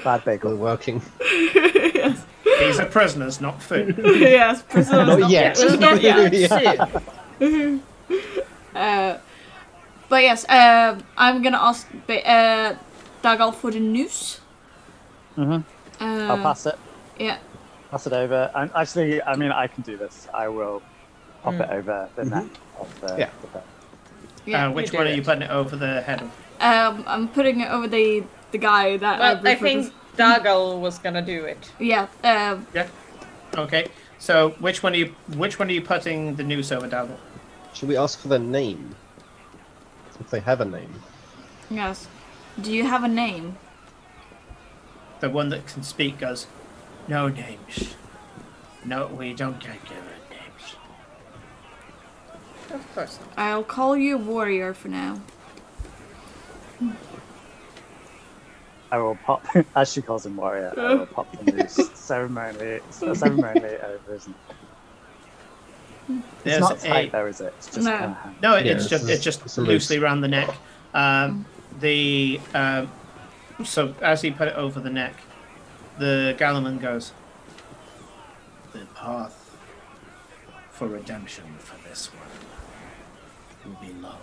Bad We're bagel. working. These are prisoners, not food. Yes, prisoners. Not yet. We'll get that Yeah. soon. But yes, I'm gonna ask Dagal for the noose. I'll pass it. Yeah. Pass it over. And actually, I mean, I can do this. I will pop it over the neck of the Yeah. bird. Yeah. Which do one are it. you putting it over the head of? I'm putting it over the guy that. Well, I referred think Dagal was gonna do it. to- Yeah. Yeah. Okay. So which one are you putting the noose over, Dalgal? Should we ask for their name? If they have a name. Yes. Do you have a name? The one that can speak goes, no names. No, we don't get given names. Of course not. I'll call you Warrior for now. I will pop, as she calls him warrior, I will pop the noose ceremonially over his neck. It's There's not tight though, is it? It's just No. kind of hanging. No, Yeah, it's just it's a loose. loosely around the neck. So as he put it over the neck, the Galliman goes, the path for redemption for this one will be long,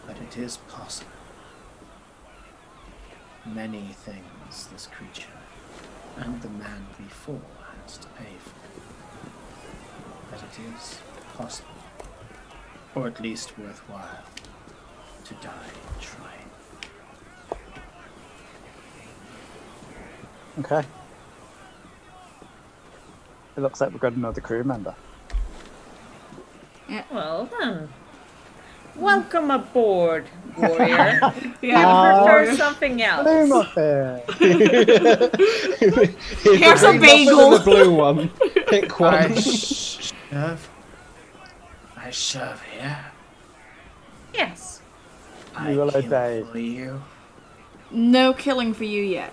but it is possible. many things this creature and the man before has to pay for. But it is possible, or at least worthwhile, to die trying. Okay. It looks like we've got another crew member. Well then. Welcome aboard, warrior. Yeah. Prefer something else. Blue muffin! Here's a Green muffin bagel. and a blue one. Pick one. I serve here. Yes. I You will kill obey. for you. No killing for you yet.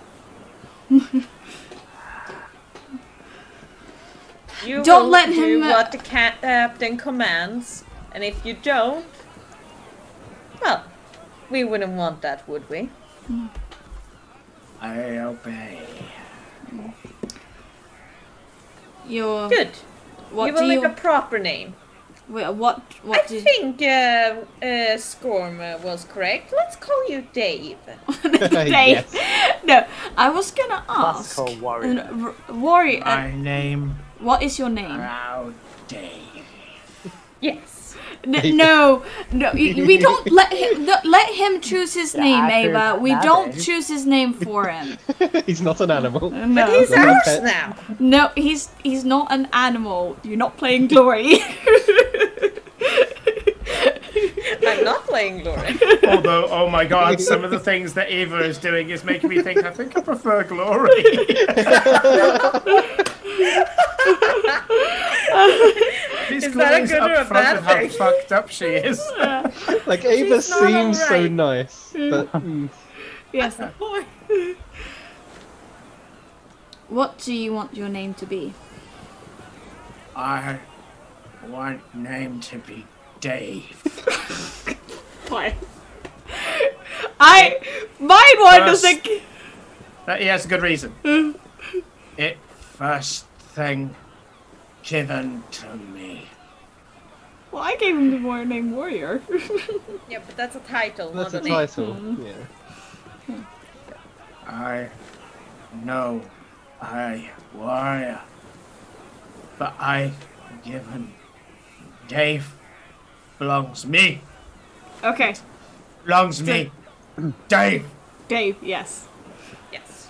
You Don't will let do him, what the captain commands, and if you don't, well, we wouldn't want that, would we? I obey. You're Good. What you will do make you? a proper name. Wait, what? I What do? think Scorm was correct. Let's call you Dave. Dave. No, I was gonna ask. Classical warrior. Warrior. My name, What is your name? Proud Dave. Yes. No, we don't let him choose his name, I could Ava. We have don't it. choose his name for him. He's not an animal. But he's Not a ours pet. now. No, he's not an animal. You're not playing Glory. I'm not playing Glory. Although, oh my god, some of the things that Ava is doing is making me think I prefer Glory. She's Is that a always good or a upfront bad with how thing? fucked up she is. Like Ava She's not seems so alright. nice, but Yes. What do you want your name to be? I want name to be Dave. Why? Mine one doesn't. He has a good reason. It first thing given to me. Well, I gave him the name Warrior. Yeah, but that's a title, that's a not a name. title. Yeah. I know I warrior, but I given Dave belongs me. Okay, Belongs me. Dave. Dave. Yes. Yes.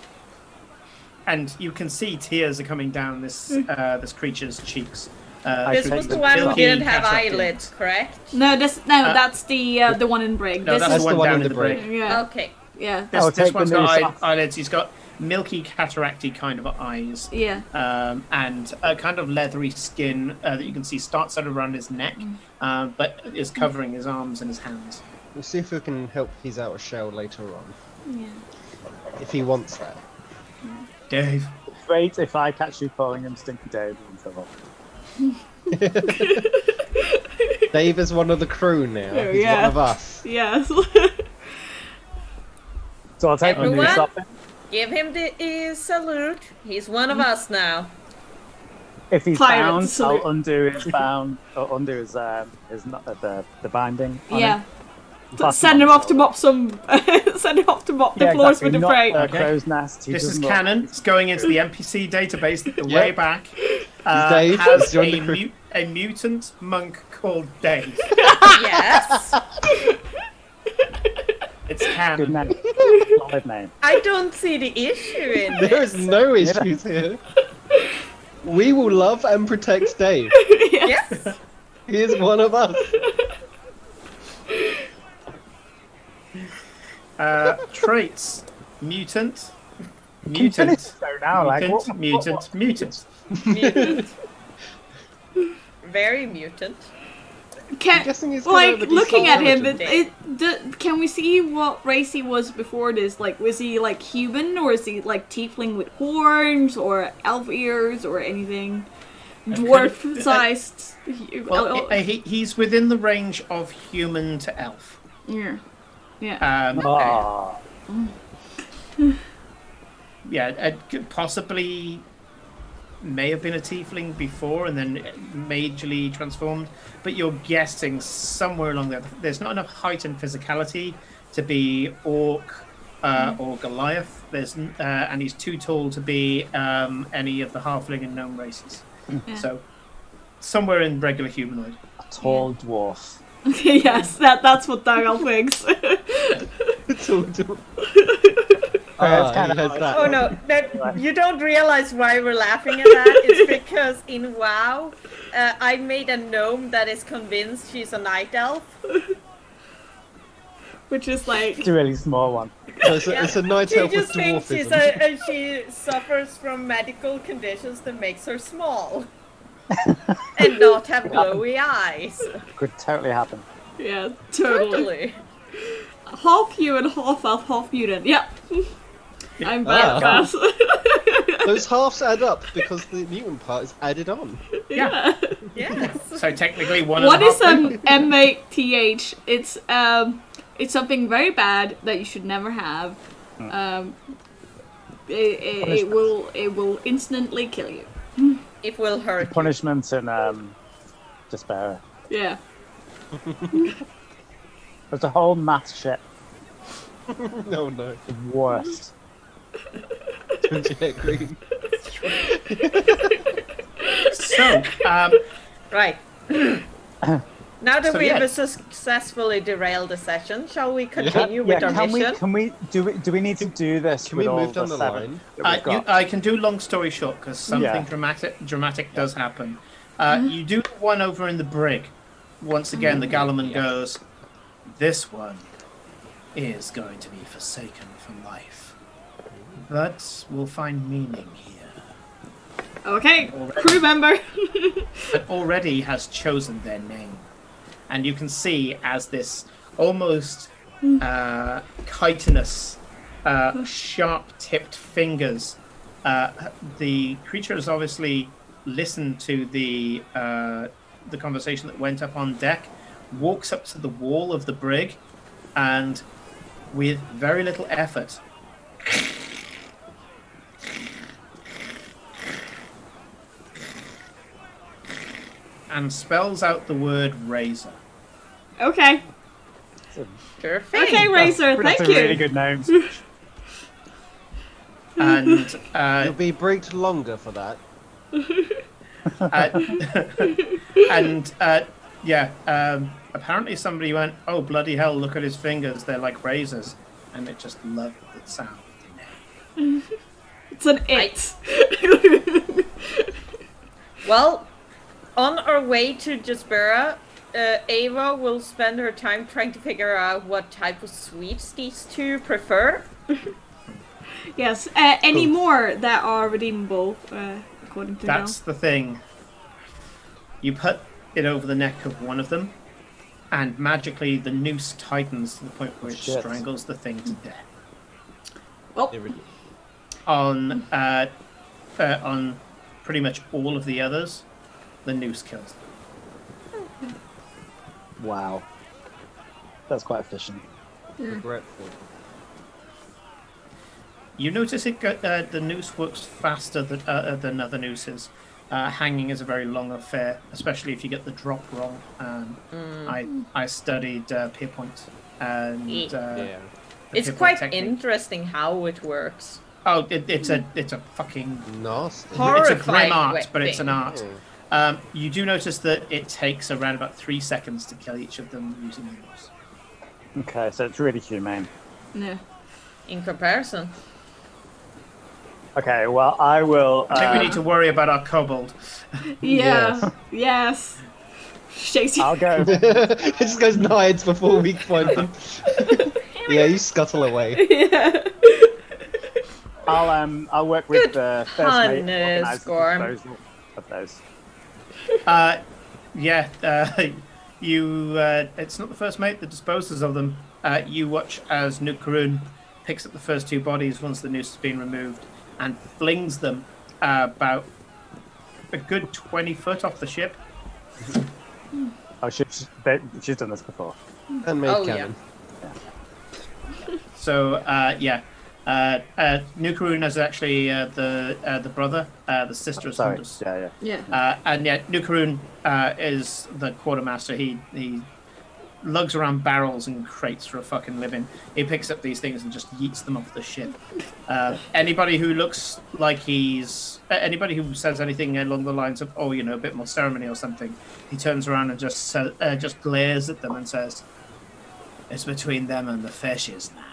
And you can see tears are coming down this this creature's cheeks. This should was take the one who milky didn't have cataract eyelids, correct? No, that's the one in Brig. No, This that's is the one down in the brig. yeah, Okay. yeah, This, Oh, this take the one's noose got off. eyelids. He's got milky cataracty kind of eyes. yeah. And a kind of leathery skin that you can see starts out around his neck, but is covering his arms and his hands. We'll see if we can help his outer shell later on, Yeah. if he wants that. Dave. Great if I catch you calling him Stinky Dave in trouble. Dave is one of the crew now. Oh, He's yeah. one of us. Yes. So I'll take the Everyone? noose off him. Give him the salute. He's one of us now. If he's Pirate bound, salute. I'll undo his bound, or undo his the binding. on Yeah. him. Pass Send him on off to shoulder. mop some. Send him off to mop the Yeah, floors exactly. with the Not freight. a Okay. crow's nest. He This is doesn't look- canon. It's going into the NPC database way Yep. back. Dave Has has joined the crew. a mutant monk called Dave. Yes. It's Good canon. name. Solid name. I don't see the issue in There is this. no issues here. We will love and protect Dave. Yes. He is one of us. Traits: mutant, Continue mutant, to go now, like, mutant, what- mutant, mutant. Mutant. Very mutant. Can, guessing he's gonna like have a looking decent at him, intelligence. can we see what race he was before this? Like, was he like human, or is he like tiefling with horns, or elf ears, or anything? Dwarf-sized. Well, he's within the range of human to elf. Yeah. Yeah. Ah, Yeah, possibly may have been a tiefling before and then majorly transformed, but you're guessing somewhere along there. There's not enough height and physicality to be orc or Goliath. And he's too tall to be any of the halfling and gnome races. So somewhere in regular humanoid. A tall dwarf. Yes, that's what Daryl thinks. Oh no, you don't realize why we're laughing at that. It's because in WoW, I made a gnome that is convinced she's a night elf. Which is like... It's a really small one. It's a night elf with She just thinks dwarfism. she suffers from medical conditions that makes her small. And not have glowy eyes. Could totally happen. Yeah, totally. Totally. Half human, half elf, half mutant. Yep. I'm bad at that. Those halves add up because the mutant part is added on. Yeah. Yes. So technically What and a is half. an MATH? It's something very bad that you should never have. It will instantly kill you. It will hurt. Punishment and despair. Yeah. There's a whole math shit. No. The worst. Don't you agree? So, Right. Now that So, we've yeah. successfully derailed the session, shall we continue with our mission? Do we need to do this? Can with we all move down the seven line? that we've got? I can do long story short because something Yeah. dramatic does happen. You do one over in the brig. Once again, the Gallerman goes, "This one is going to be forsaken from life, but we'll find meaning here." Okay, crew member. But already has chosen their name. And you can see as this almost chitinous, sharp-tipped fingers, the creature has obviously listened to the conversation that went up on deck, walks up to the wall of the brig, and with very little effort, and spells out the word razor. Okay. Sure thing. Okay, Razor, That's thank a you. really good name. And You'll be bricked longer for that. Apparently somebody went, "Oh bloody hell! Look at his fingers; they're like razors," and it just loved the sound of the name. It's an it. Well, on our way to Jaspera, Ava will spend her time trying to figure out what type of sweets these two prefer. Yes. Any more that are redeemable, according to That's the thing. You put it over the neck of one of them, and magically the noose tightens to the point where it Shit. strangles the thing to death. Well, On pretty much all of the others, the noose kills them. Wow. That's quite efficient. Regretful. You notice the noose works faster than other nooses. Hanging is a very long affair, especially if you get the drop wrong. I studied Pierpoint, and Yeah. the It's Pierpoint quite technique. interesting how it works. Oh, it's a fucking Nasty. it's a Horrifying grim art, but it's an thing. art. You do notice that it takes around about 3 seconds to kill each of them using the noose. Okay, so it's really humane. no. In comparison. Okay, well, I will. I think we need to worry about our kobold. Yeah. Yes. Shakes I'll go. It just goes nights before we find them. Yeah, you scuttle away. Yeah. I'll work with Good the first pun, mate. Organize the Scorn. disposal of those. It's not the first mate that disposes of them. You watch as Nuk Karun picks up the first two bodies once the noose has been removed and flings them about a good 20 foot off the ship. Oh, she's done this before. And made Oh, cannon. So, Nukarun is actually the brother, the sister of Sorry. Sandus. Yeah. Yeah. Nukarun is the quartermaster. He lugs around barrels and crates for a fucking living. He picks up these things and just yeets them off the ship. Anybody who looks like anybody who says anything along the lines of, oh, a bit more ceremony or something, he turns around and just glares at them and says, "It's between them and the fishes now."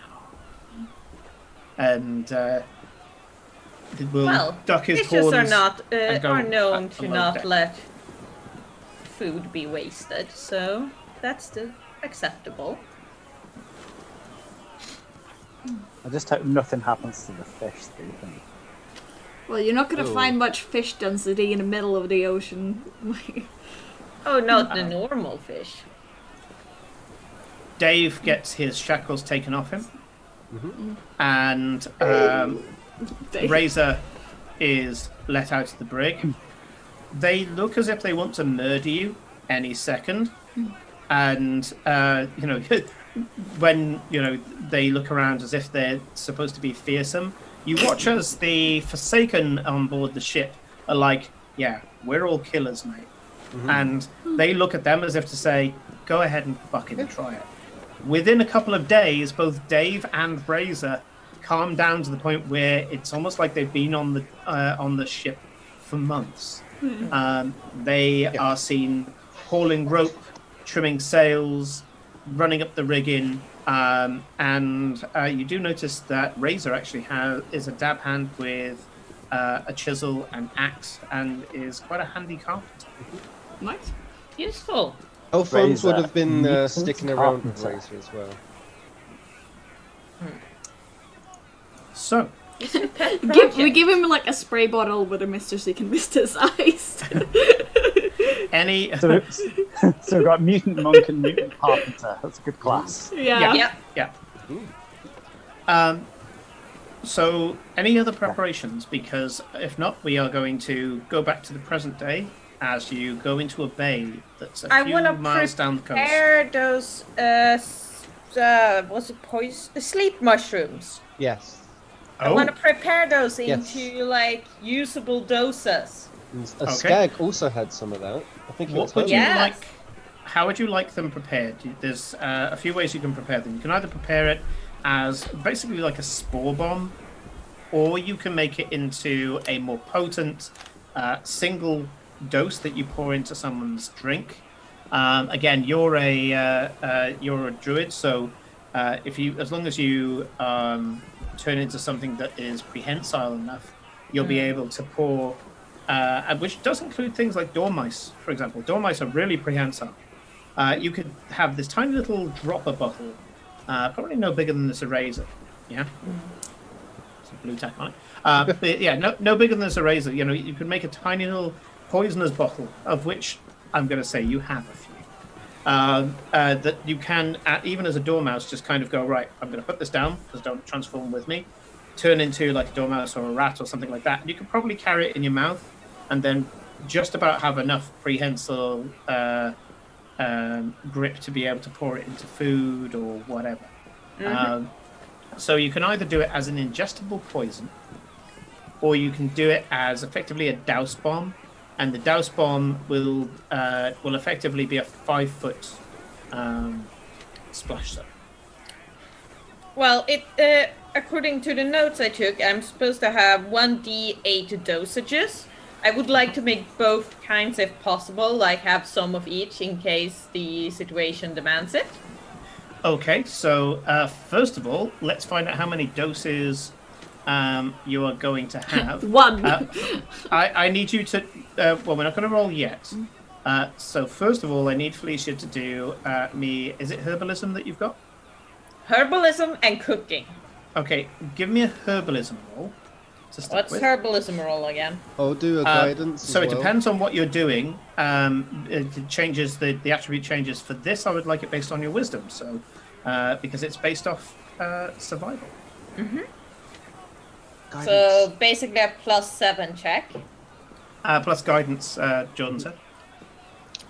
And will duck his fishes horns are known to not let food be wasted, so that's acceptable. I just hope nothing happens to the fish, Stephen. Well, you're not going to find much fish density in the middle of the ocean. Oh, not the normal fish. Dave gets his shackles taken off him, and Razor is let out of the brig. They look as if they want to murder you any second, and when they look around as if they're supposed to be fearsome, you watch as the Forsaken on board the ship are like, "Yeah, we're all killers, mate," and they look at them as if to say, "Go ahead and fucking try it." Within a couple of days, both Dave and Razor calm down to the point where it's almost like they've been on the ship for months. They are seen hauling rope, trimming sails, running up the rigging, and you do notice that Razor actually is a dab hand with a chisel and axe, and is quite a handy carpenter. Nice. Useful. Alphonse Razor. would have been Mutant sticking around with carpenter. Razor as well. So, We give him like a spray bottle with a Mr. Seek and Mr. Ice. any So we've got mutant monk and mutant carpenter. That's a good class. Yeah. So, any other preparations? Because if not, we are going to go back to the present day as you go into a bay that's a few miles down the coast. Prepare those what's it, poison? Sleep mushrooms. Yes. I want to prepare those Yes. into like usable doses. And a stag also had some of that. I think it was What would you Yes. like? How would you like them prepared? There's a few ways you can prepare them. You can either prepare it as basically like a spore bomb, or you can make it into a more potent single dose that you pour into someone's drink. Again, you're a druid, so as long as you turn into something that is prehensile enough, you'll be able to pour, which does include things like dormice, for example. Dormice are really prehensile. You could have this tiny little dropper bottle, probably no bigger than this eraser. Yeah, it's a blue tack on it. But yeah, no bigger than this eraser. You could make a tiny little poisonous bottle, of which I'm going to say you have a few. That you can, even as a dormouse, just kind of go, right, I'm going to put this down, because don't transform with me, turn into like a dormouse or a rat or something like that. And you can probably carry it in your mouth, and then just about have enough prehensile grip to be able to pour it into food or whatever. So you can either do it as an ingestible poison, or you can do it as effectively a douse bomb. And the douse bomb will effectively be a 5-foot splash zone. Well, according to the notes I took, I'm supposed to have 1d8 dosages. I would like to make both kinds if possible, like have some of each in case the situation demands it. Okay, so first of all, let's find out how many doses you are going to have. One. I need you to... well, we're not going to roll yet. So first of all, I need Felicia to do me... Is it herbalism that you've got? Herbalism and cooking. Okay, give me a herbalism roll to start What's with. herbalism roll again? I'll do a guidance. So as it well. depends on what you're doing. It changes the attribute changes. For this, I would like it based on your wisdom. So because it's based off survival. Guidance. So basically a +7 check. Plus guidance, Jordan said.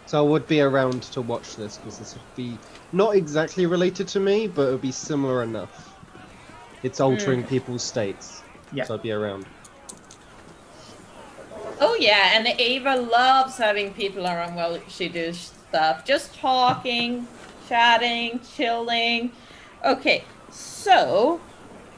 So I would be around to watch this, because this would be not exactly related to me, but it would be similar enough. It's altering people's states. Yeah. So I'd be around. Oh yeah, and Ava loves having people around while she does stuff. Just talking, chatting, chilling. Okay, so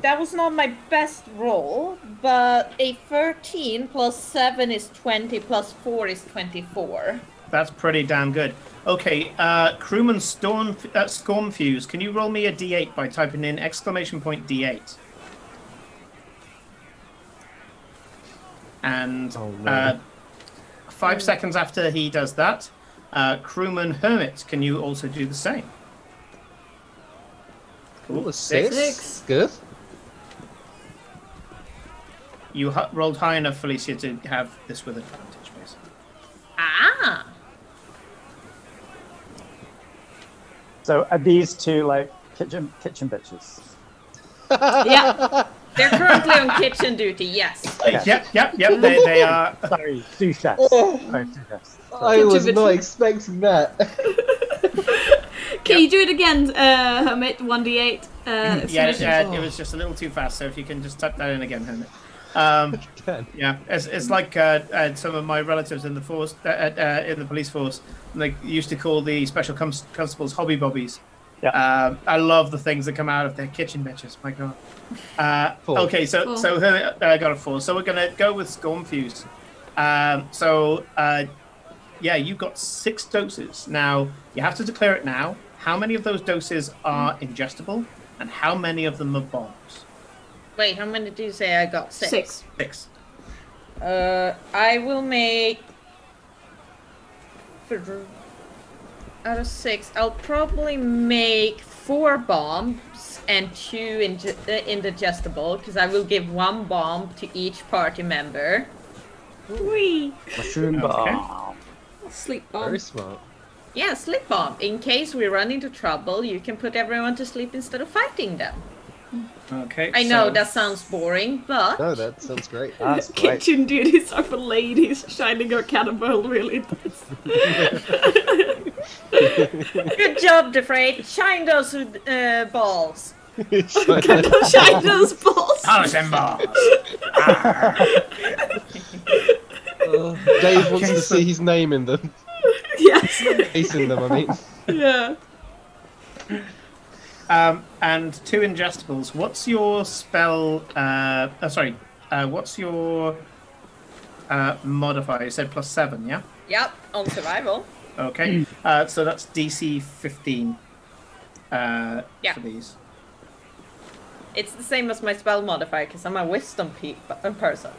that was not my best roll, but a 13 plus 7 is 20 plus 4 is 24. That's pretty damn good. Okay, crewman Scornfuse, can you roll me a d8 by typing in !D8? And Oh, no. 5 seconds after he does that, crewman Hermit, can you also do the same? Ooh, a 6. 6. Good. You rolled high enough, Felicia, to have this with advantage, basically. Ah! So are these two like kitchen bitches? Yeah. They're currently on kitchen duty, yes. Yep. They are. Sorry, sous chefs. Oh. Sorry, sous chefs. I was not expecting that. Can you do it again, Hermit? 1d8. It was just a little too fast. So if you can just type that in again, Hermit. Yeah, it's like some of my relatives in the force, in the police force, they used to call the special constables hobby bobbies. Yeah. I love the things that come out of their kitchen bitches. My God. 4. Okay, so Hermit got a 4. So we're gonna go with Scornfuse. Yeah, you got 6 doses. Now you have to declare it now. How many of those doses are ingestible, and how many of them are bombs? Wait, how many did you say I got? 6. 6. I will make... Out of 6, I'll probably make 4 bombs and 2 indigestible, because I will give 1 bomb to each party member. Whee! Mushroom Okay. bomb. Sleep bomb. Very smart. Yeah, sleep bomb. In case we run into trouble, you can put everyone to sleep instead of fighting them. Okay. I know so- that sounds boring, but No, that sounds great. That's great. Kitchen duties are for ladies. Shining your cannonball really does. good job, Defrayed. Shine those balls. Shine those balls. Polish and balls. Dave wants Okay, to so- see his name in them. Yes. Face in them, I mean. Yeah. And 2 ingestibles. What's your spell? What's your modifier? You said +7, yeah? Yep, on survival. Okay. So that's DC 15 Yeah. for these. It's the same as my spell modifier because I'm a wisdom person.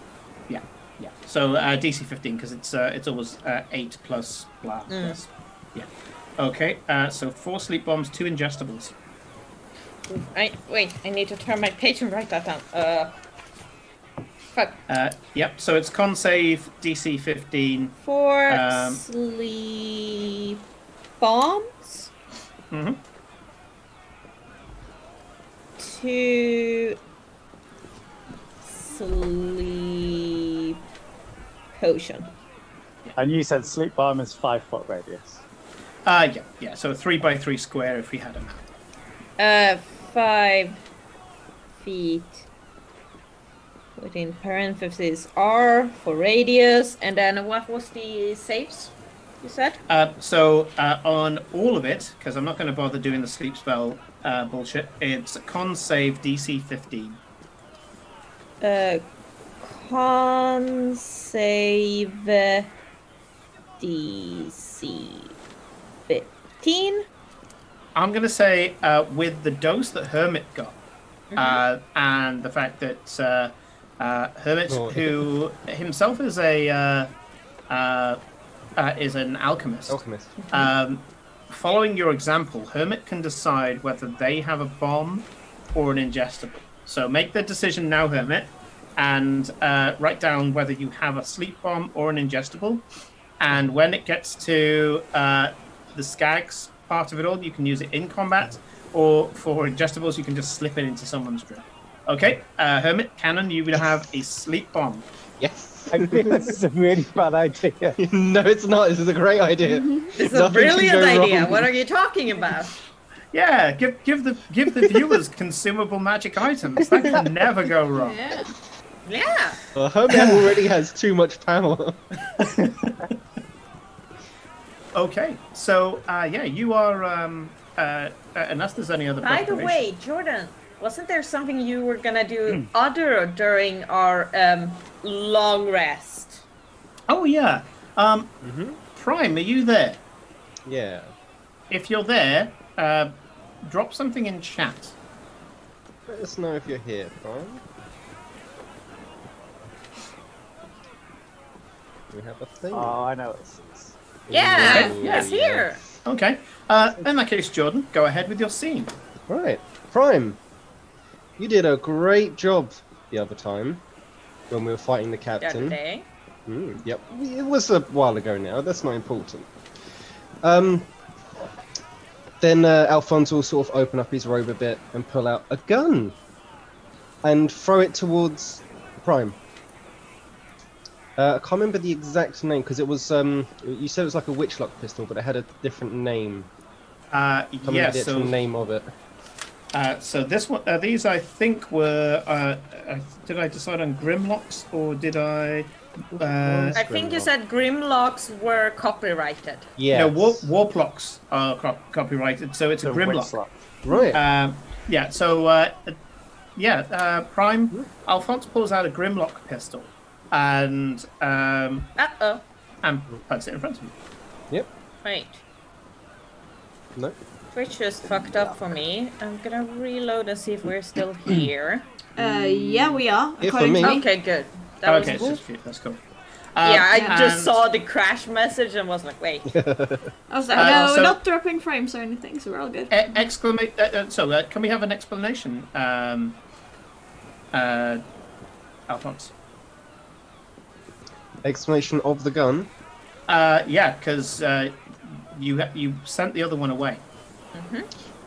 Yeah. So DC 15 because it's always 8 plus blah. Plus. Yeah. Okay. So 4 sleep bombs, 2 ingestibles. Wait, I need to turn my page and write that down. Fuck. Yep. So it's con save DC 15. 4 sleep bombs. Mm-hmm. 2 sleep potion. And you said sleep bomb is 5-foot radius. Yeah. So a 3x3 square if we had a map. 5 feet. Within parentheses R for radius, and then what was the saves? You said? So on all of it, because I'm not going to bother doing the sleep spell bullshit, it's a con save DC 15. Con save DC 15. I'm going to say with the dose that Hermit got, and the fact that Hermit, who himself is an alchemist. Following your example, Hermit can decide whether they have a bomb or an ingestible. So make the decision now, Hermit, and write down whether you have a sleep bomb or an ingestible. And when it gets to the skags part of it all, you can use it in combat, or for ingestibles, you can just slip it into someone's drink. Okay, Hermit, Cannon, you will have a sleep bomb. Yes. I think this is a really bad idea. No, it's not. This is a great idea. This is a Nothing can brilliant go idea. wrong. What are you talking about? Yeah, give the viewers consumable magic items. That can never go wrong. Yeah. Yeah. Well, Hermit already has too much power. Okay, so yeah, you are unless there's any other. By the way, Jordan, wasn't there something you were gonna do other during our long rest? Oh yeah. Prime, are you there? Yeah. If you're there, drop something in chat. Let us know if you're here, Prime. We have a thing. Oh, I know what this is. Yeah, Okay, it's here. Okay. In that case, Jordan, go ahead with your scene. Right. Prime, you did a great job the other time when we were fighting the The other captain. day. Yep. It was a while ago now. That's not important. Then Alphonse will sort of open up his robe a bit and pull out a gun and throw it towards Prime. I can't remember the exact name because it was you said it was like a witchlock pistol, but it had a different name. Yes. The actual name of it. So this one, these I think were. Did I decide on Grimlocks or did I? I think you said Grimlocks were copyrighted. Yeah. No, Warplocks are copyrighted, so it's a Grimlock. Right. Yeah. So Prime Alphonse pulls out a Grimlock pistol, and puts it in front of you. Yep. Wait. No. Twitch just fucked up for me. I'm gonna reload and see if we're still here. Yeah, we are. Here for according me. to me. Okay, good. That Okay, was... it's just you. That's cool. Yeah, I just and- saw the crash message and was like, wait. I was like, no, so- we're not dropping frames or anything, so we're all good. Can we have an explanation, Alphonse? Explanation of the gun. Yeah, because you sent the other one away.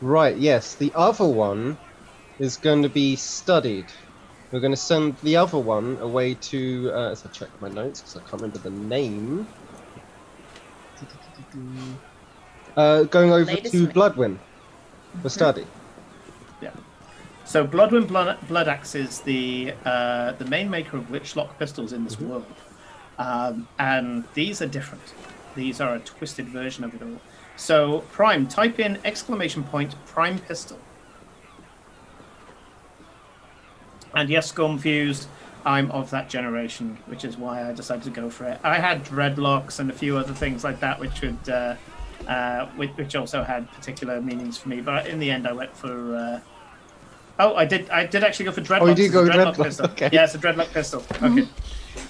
Right. Yes. The other one is going to be studied. We're going to send the other one away to. As I check my notes because I can't remember the name. Going over Latest to name. Bloodwind for study. Yeah. So Bloodwind Bloodaxe is the main maker of witchlock pistols in this world, and these are different. These are a twisted version of it all. So Prime, type in ! Prime pistol. And yes, Confused, I'm of that generation, which is why I decided to go for it. I had dreadlocks and a few other things like that, which which also had particular meanings for me. But in the end, I went for. I did actually go for dreadlocks. Oh, you did go It's a dreadlock, pistol. okay. Yeah, it's a dreadlock pistol. Okay.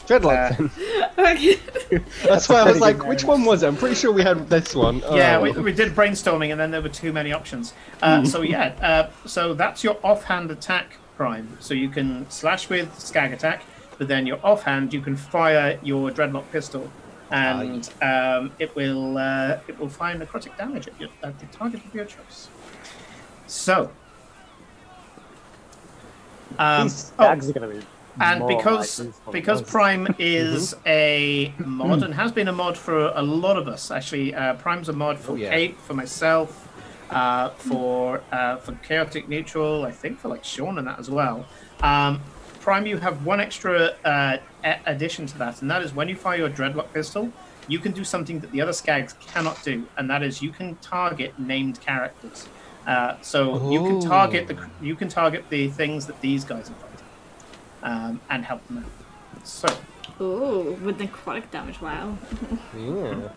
Dreadlock. Then. Okay. That's why I was like, which one was it? I'm pretty sure we had this one. Yeah, Oh. we did brainstorming, and then there were too many options. So that's your offhand attack, Prime. So you can slash with Skag attack, but then your offhand you can fire your dreadlock pistol, and it will fire necrotic damage at the target of your choice. So. These Skags are going to be. And more because like these because ones. Prime is a mod and has been a mod for a lot of us. Actually, Prime's a mod for Kate, for myself, for Chaotic Neutral. I think for like Sean and that as well. Prime, you have one extra addition to that, and that is when you fire your dreadlock pistol, you can do something that the other Skags cannot do, and that is you can target named characters. So you can target the things that these guys are fighting. And help them out. So. Ooh, with necrotic damage, wow. Yeah.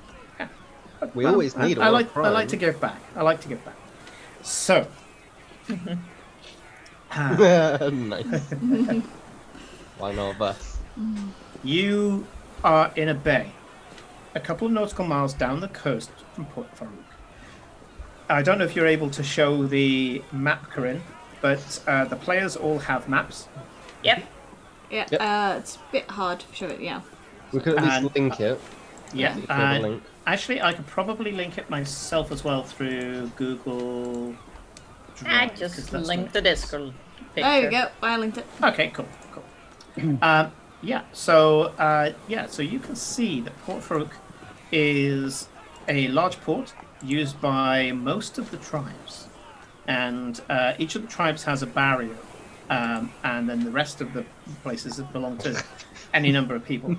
We always need. I like to give back. So. Nice. One of us. You are in a bay, a couple of nautical miles down the coast from Port Farouk. I don't know if you're able to show the map, Corinne, but the players all have maps. Yep. Yeah, Yep. it's a bit hard to show it, yeah. We could at least link it. Yeah. If we have a link. Actually, I could probably link it myself as well through Google Drive. I 'cause just that's linked the Discord picture. There you go, I linked it. Okay, cool. So you can see that Port Farouk is a large port used by most of the tribes, and each of the tribes has a barrier, and then the rest of the places that belong to any number of people.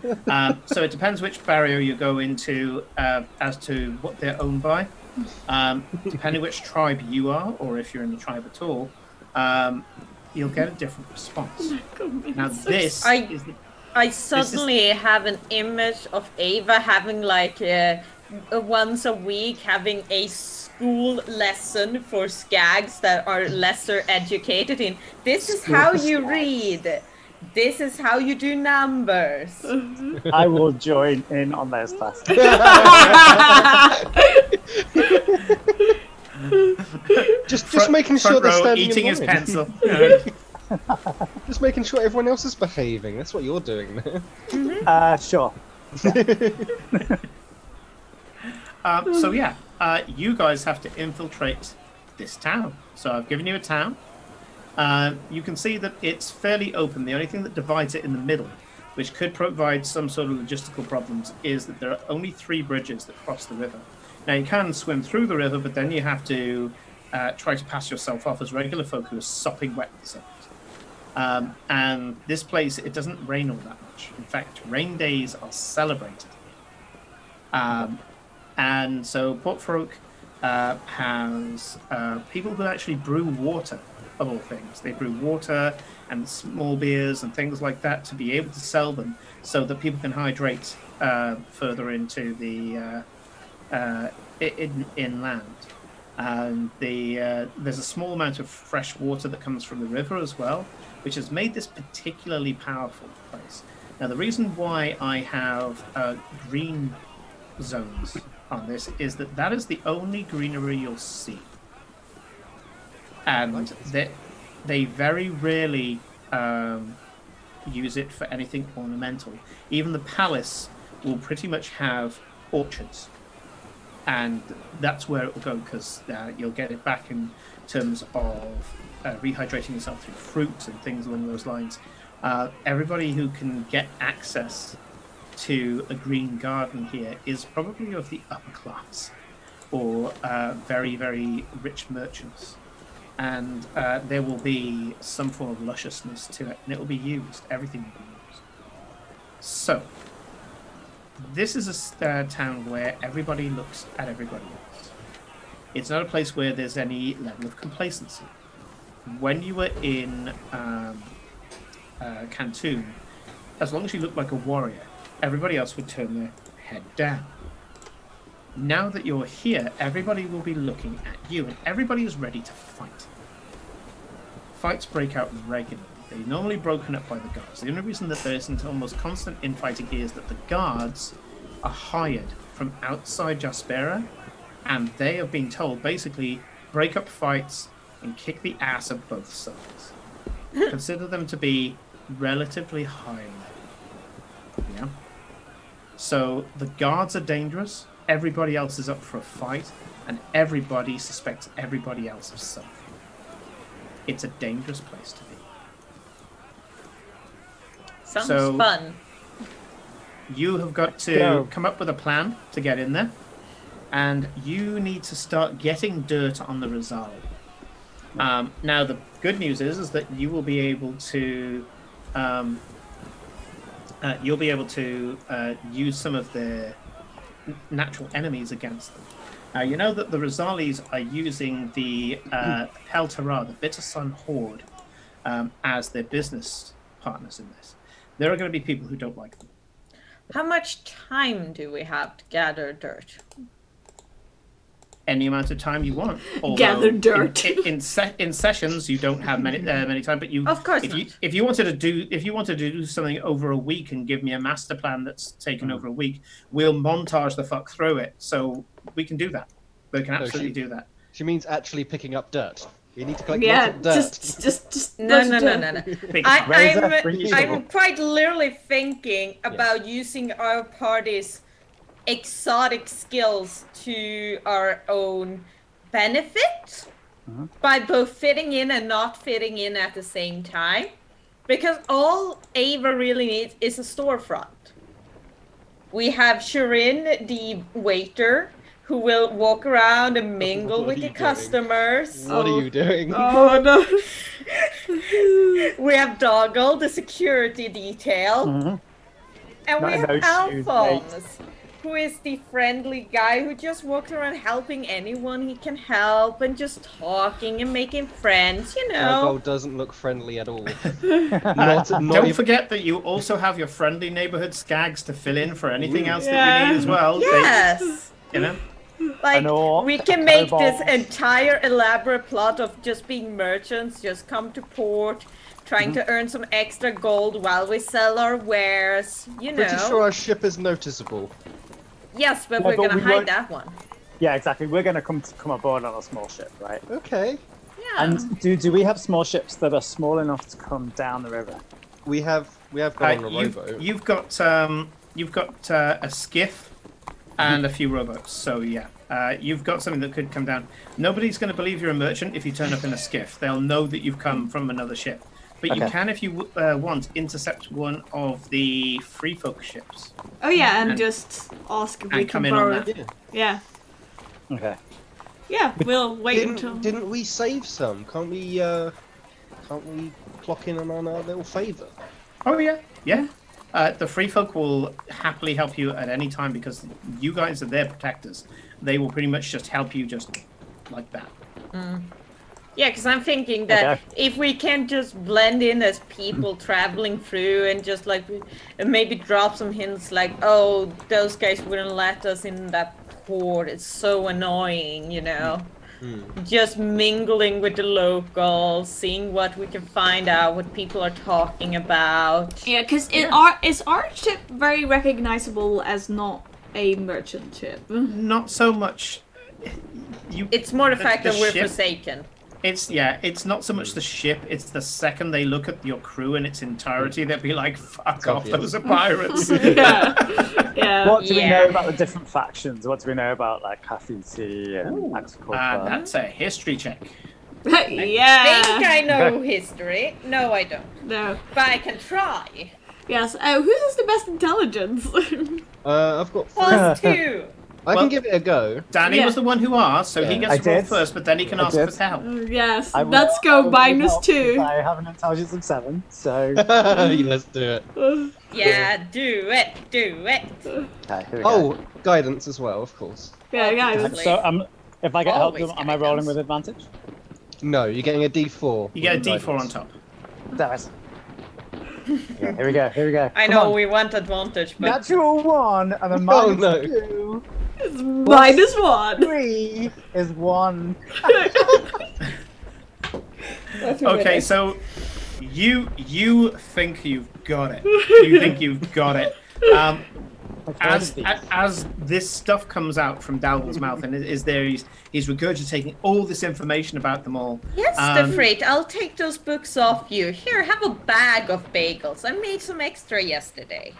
So it depends which barrier you go into as to what they're owned by. Depending which tribe you are, or if you're in the tribe at all, you'll get a different response. Now, this is the... I suddenly have an image of Ava having like once a week having a school lesson for skags that are lesser educated in. This is how you read. This is how you do numbers. I will join in on those classes. just making sure they're standing eating in his line. pencil. Just making sure everyone else is behaving. That's what you're doing there. Sure. So yeah, you guys have to infiltrate this town. So I've given you a town. You can see that it's fairly open. The only thing that divides it in the middle, which could provide some sort of logistical problems, is that there are only 3 bridges that cross the river. Now, you can swim through the river, but then you have to try to pass yourself off as regular folk who are sopping wet themselves. And this place, it doesn't rain all that much. In fact, rain days are celebrated. And so Port Farouk has people who actually brew water, of all things. They brew water and small beers and things like that to be able to sell them so that people can hydrate further into the inland. And there's a small amount of fresh water that comes from the river as well, which has made this particularly powerful place. Now, the reason why I have green zones on this is that is the only greenery you'll see. And they very rarely use it for anything ornamental. Even the palace will pretty much have orchards. And that's where it will go, because you'll get it back in terms of rehydrating yourself through fruits and things along those lines. Everybody who can get access to a green garden here is probably of the upper class or very, very rich merchants. And there will be some form of lusciousness to it, and it will be used. Everything will be used. So, this is a town where everybody looks at everybody else. It's not a place where there's any level of complacency. When you were in Khantoum, as long as you looked like a warrior, everybody else would turn their head down. Now that you're here, everybody will be looking at you, and everybody is ready to fight. Fights break out regularly. They're normally broken up by the guards. The only reason that there isn't almost constant infighting here is that the guards are hired from outside Jaspera, and they have been told, basically, break up fights and kick the ass of both sides. Consider them to be relatively high level. Yeah? So the guards are dangerous, everybody else is up for a fight, and everybody suspects everybody else of something. It's a dangerous place to be. Sounds fun. You have got to come up with a plan to get in there, and you need to start getting dirt on the Rizal. Now, the good news is that you will be able to use some of their natural enemies against them. Now, you know that the Rizalis are using the Pel Tara, the Bitter Sun Horde, as their business partners in this. There are going to be people who don't like them. How much time do we have to gather dirt? Any amount of time you want. Gather dirt. In sessions, you don't have many time, but you. Of course if you wanted to do something over a week and give me a master plan that's taken over a week, we'll montage the fuck through it. So we can do that. We can absolutely do that. She means actually picking up dirt. You need to collect lots of dirt. Just no. I'm quite literally thinking about using our party's exotic skills to our own benefit by both fitting in and not fitting in at the same time. Because all Ava really needs is a storefront. We have Shirin, the waiter, who will walk around and mingle with the customers. What are you doing? Oh no. We have Doggle, the security detail. And we have Alphonse, who is the friendly guy who just walks around helping anyone he can help and just talking and making friends, you know. Dalgol doesn't look friendly at all. Don't forget that you also have your friendly neighborhood skags to fill in for anything else that you need as well. Yes. You know? Like, we can make this entire elaborate plot of just being merchants, just come to port, trying to earn some extra gold while we sell our wares, you know. Pretty sure our ship is noticeable. Yes, but we're gonna hide that one. Yeah, exactly. We're gonna come aboard on a small ship, right? Okay. Yeah. And do we have small ships that are small enough to come down the river? We have gone on a rowboat. You've got a skiff and a few rowboats. So yeah, you've got something that could come down. Nobody's going to believe you're a merchant if you turn up in a skiff. They'll know that you've come from another ship. But you can, if you want, intercept one of the free folk ships. Oh yeah, and just ask if we can borrow it. Yeah. Okay. Yeah, we'll wait until. Didn't we save some? Can't we clock in on our little favour? Oh yeah, yeah. The free folk will happily help you at any time because you guys are their protectors. They will pretty much just help you just like that. Yeah, because I'm thinking that if we can just blend in as people traveling through and just like maybe drop some hints like, oh, those guys wouldn't let us in that port. It's so annoying, you know. Just mingling with the locals, seeing what we can find out, what people are talking about. Yeah, because is our ship very recognizable as not a merchant ship? Not so much. It's more the fact that we're forsaken. It's not so much the ship, it's the second they look at your crew in its entirety, they'll be like, fuck off, those are pirates. Yeah. What do we know about the different factions? What do we know about like Cafiti and Axiculpa? That's a history check. Yeah. I think I know history. No, I don't. No. But I can try. Yes. Oh, who has the best intelligence? I've got +2. I can give it a go. Danny was the one who asked, so he gets to roll did. first, but then he can ask for help. Yes. Let's go -2. I have an intelligence of 7, so. Let's do it. Yeah, do it. Okay, here we go. Guidance as well, of course. Yeah, guidance. So if I get help, Always am I rolling with advantage? No, you're getting a D4. You get a D4 on top. Damn it. Yeah, here we go. I know we want advantage, but Natural 1 and a -2. It's -1. 3 is 1. Okay, so you think you've got it. You think you've got it. As this stuff comes out from Dalgol's mouth, and he's regurgitating all this information about them all. yes, the freight. I'll take those books off you. Here, have a bag of bagels. I made some extra yesterday.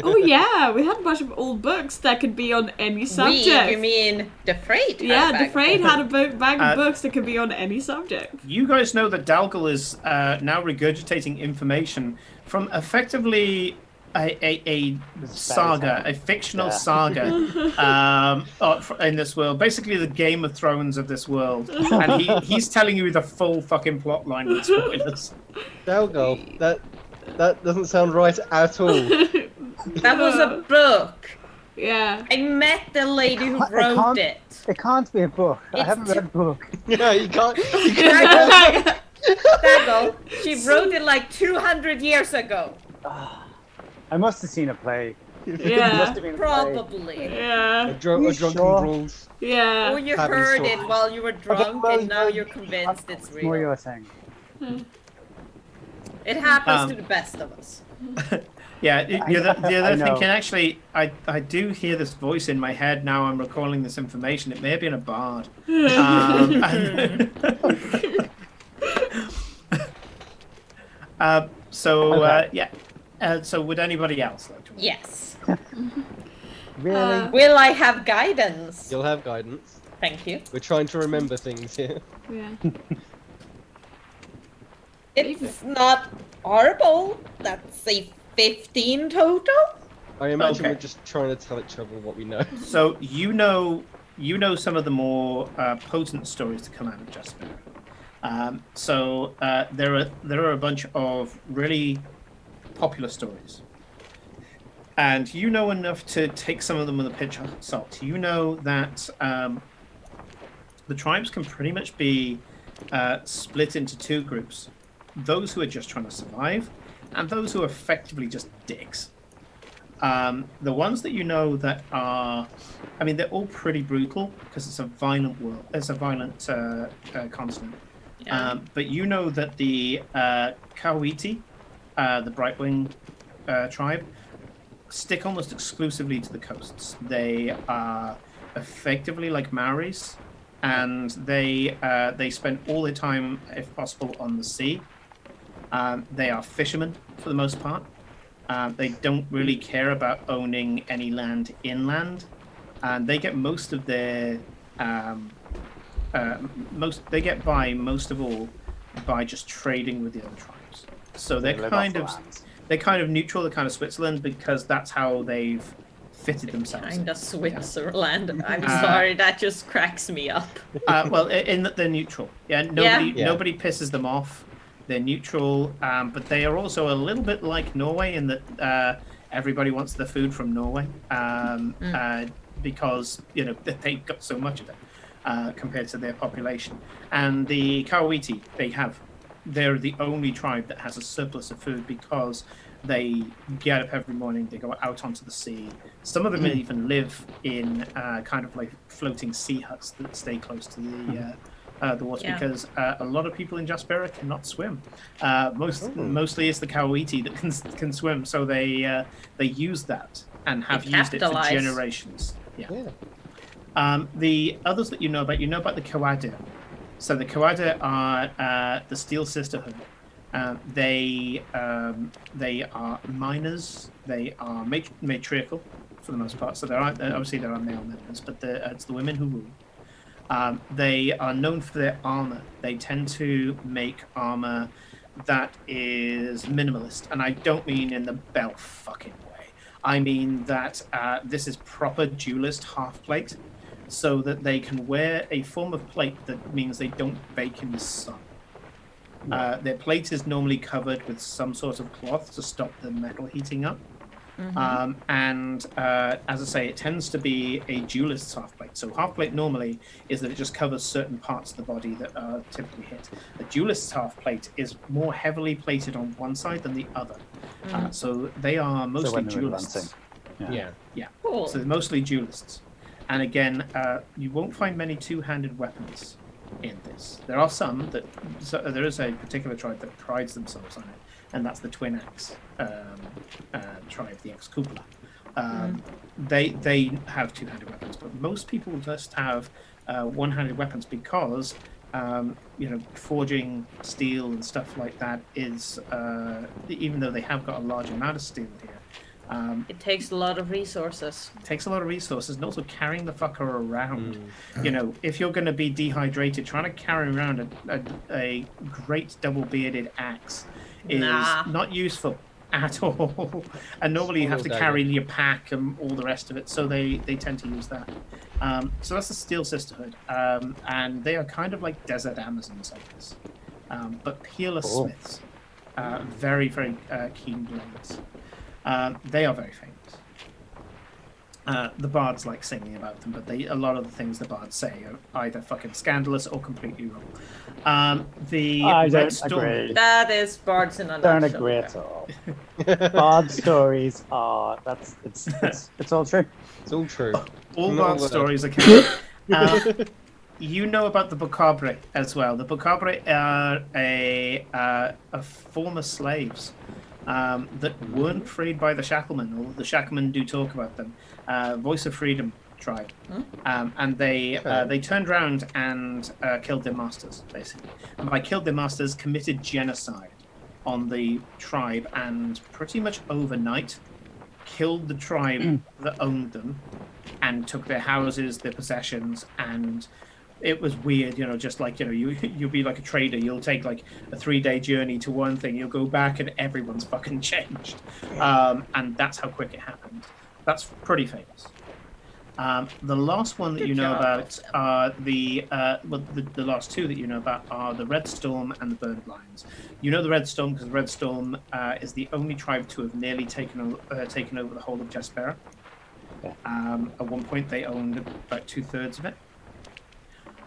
Oh yeah, we had a bunch of old books that could be on any subject. You mean the freight? Yeah, the freight had a bag of books that could be on any subject. You guys know that Dalgol is now regurgitating information from effectively a saga, a fictional saga in this world. Basically the Game of Thrones of this world. And he's telling you the full fucking plot line with spoilers. Dalgol, that doesn't sound right at all. That was a book. Yeah. I met the lady who wrote it. It can't be a book. I haven't read a book. Yeah, you can't. Dalgol, she wrote it like 200 years ago. I must have seen a play. Yeah. Probably. Yeah. A drunken rules. Yeah. Or you heard it while you were drunk and now you're convinced it's real. More you're saying. It happens to the best of us. Yeah, the other thing, actually, I do hear this voice in my head now. I'm recalling this information. It may have been a bard. So would anybody else like to? Yes. Really? Will I have guidance? You'll have guidance. Thank you. We're trying to remember things here. Yeah. It's not horrible. That's a 15 total. I imagine we're just trying to tell each other what we know. So you know some of the more potent stories to come out of Just Sparrow. There are a bunch of really popular stories. And you know enough to take some of them with a pinch of salt. You know that the tribes can pretty much be split into two groups. Those who are just trying to survive, and those who are effectively just dicks. The ones that you know that are, I mean, they're all pretty brutal because it's a violent world. It's a violent continent. Yeah. But you know that the Kawiti, the Brightwing tribe, stick almost exclusively to the coasts. They are effectively like Maoris, and they spend all their time, if possible, on the sea. They are fishermen for the most part. They don't really care about owning any land inland, and they get most of their they get by most of all by just trading with the other tribes. So they're kind of neutral. They're kind of Switzerland because that's how they've fitted themselves. Kind of Switzerland. I'm sorry, that just cracks me up. Well, in that they're neutral. Yeah, nobody pisses them off. They're neutral, but they are also a little bit like Norway in that everybody wants the food from Norway because they've got so much of it compared to their population. And the Kawiti, they're the only tribe that has a surplus of food because they get up every morning, they go out onto the sea. Some of them even live in kind of like floating sea huts that stay close to the water because a lot of people in Jaspera cannot swim. Mostly it's the Kawiti that can swim, so they use that and have used it for generations. The others that you know about the Kawadir. So the Kawadir are the Steel Sisterhood. They are miners. They are matriarchal for the most part. So there are male members, but it's the women who rule. They are known for their armor. They tend to make armor that is minimalist, and I don't mean in the bell fucking way. I mean that this is proper duelist half plate, so that they can wear a form of plate that means they don't bake in the sun. Their plate is normally covered with some sort of cloth to stop the metal heating up. And as I say, it tends to be a duelist's half plate. So half plate normally is that it just covers certain parts of the body that are typically hit. A duelist's half plate is more heavily plated on one side than the other. So they are mostly duelists. Yeah. Cool. So they're mostly duelists. And again, you won't find many two-handed weapons in this. There are some that there is a particular tribe that prides themselves on it, and that's the Twin Axe tribe, the Axe Kupla. They have two-handed weapons, but most people just have one-handed weapons because forging steel and stuff like that is even though they have got a large amount of steel here. It takes a lot of resources. And also carrying the fucker around. If you're going to be dehydrated, trying to carry around a great double-bearded axe is not useful at all. And normally you have to carry your pack and all the rest of it, so they tend to use that. So that's the Steel Sisterhood. And they are kind of like desert Amazons, I guess. But peerless smiths. Very, very keen blades. They are very famous. The bards like singing about them, but a lot of the things the bards say are either fucking scandalous or completely wrong. I don't agree. That is bards in a nutshell. Don't agree at all. Bard stories are it's all true. It's all true. All bard stories are canon. You know about the Bocabre as well. The Bocabre are a former slaves. That weren't freed by the Shacklemen, although the Shacklemen do talk about them. Voice of Freedom tribe. And they turned around and killed their masters, basically. And by killed their masters, committed genocide on the tribe and pretty much overnight killed the tribe that owned them and took their houses, their possessions, and it was weird, just like, you'll be like a trader. You'll take like a 3-day journey to one thing. You'll go back and everyone's fucking changed. And that's how quick it happened. That's pretty famous. The last one that Good you know job. about are the last two that you know about are the Red Storm and the Burned Lions. You know the Red Storm because the Red Storm is the only tribe to have nearly taken over the whole of Jespera. At one point, they owned about 2/3 of it.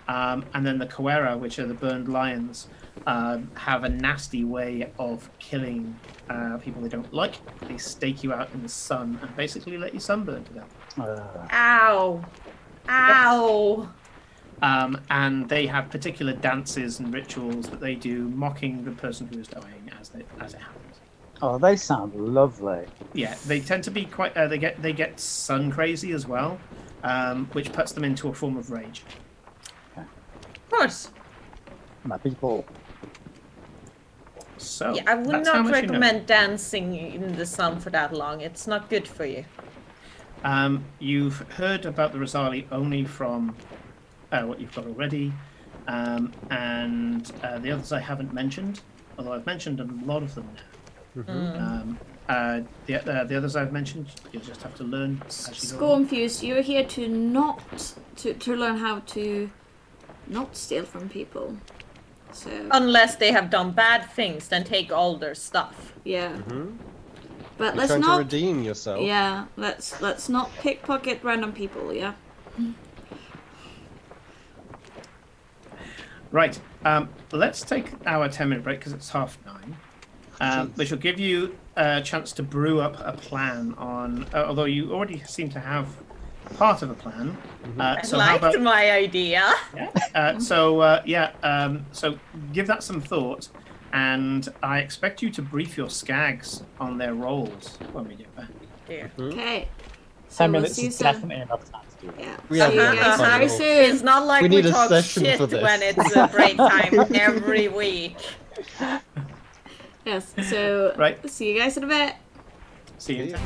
And then the Coera, which are the Burned Lions, have a nasty way of killing people they don't like. They stake you out in the sun and basically let you sunburn to death. Ow. Ow. And they have particular dances and rituals that they do, mocking the person who is dying as it happens. Oh, they sound lovely. Yeah, they tend to be quite. They get sun crazy as well, which puts them into a form of rage. Of course. My people. So Yeah, I would that's how not much you know. recommend dancing in the sun for that long. It's not good for you. You've heard about the Rosali only from what you've got already, and the others I haven't mentioned, although I've mentioned a lot of them now. The others I've mentioned, you'll just have to learn as you go. Scornfuse, you're here to to learn how to not steal from people. So Unless they have done bad things, then take all their stuff. yeah. But You're let's trying not. to redeem yourself. Yeah, let's not pickpocket random people. Yeah. Right. Let's take our 10-minute break because it's 9:30, which will give you a chance to brew up a plan on. Although you already seem to have part of a plan. I So how liked about? my idea. So give that some thought, and I expect you to brief your skags on their roles when we get back. Yeah. Okay. 10 we'll minutes see you is soon. definitely enough time to do that. Yeah. We See have you a guys fun very little- soon. It's not like We we, need a talk session shit for this. when it's a break time every week. Yes. So Right. see you guys in a bit. See you. See ya.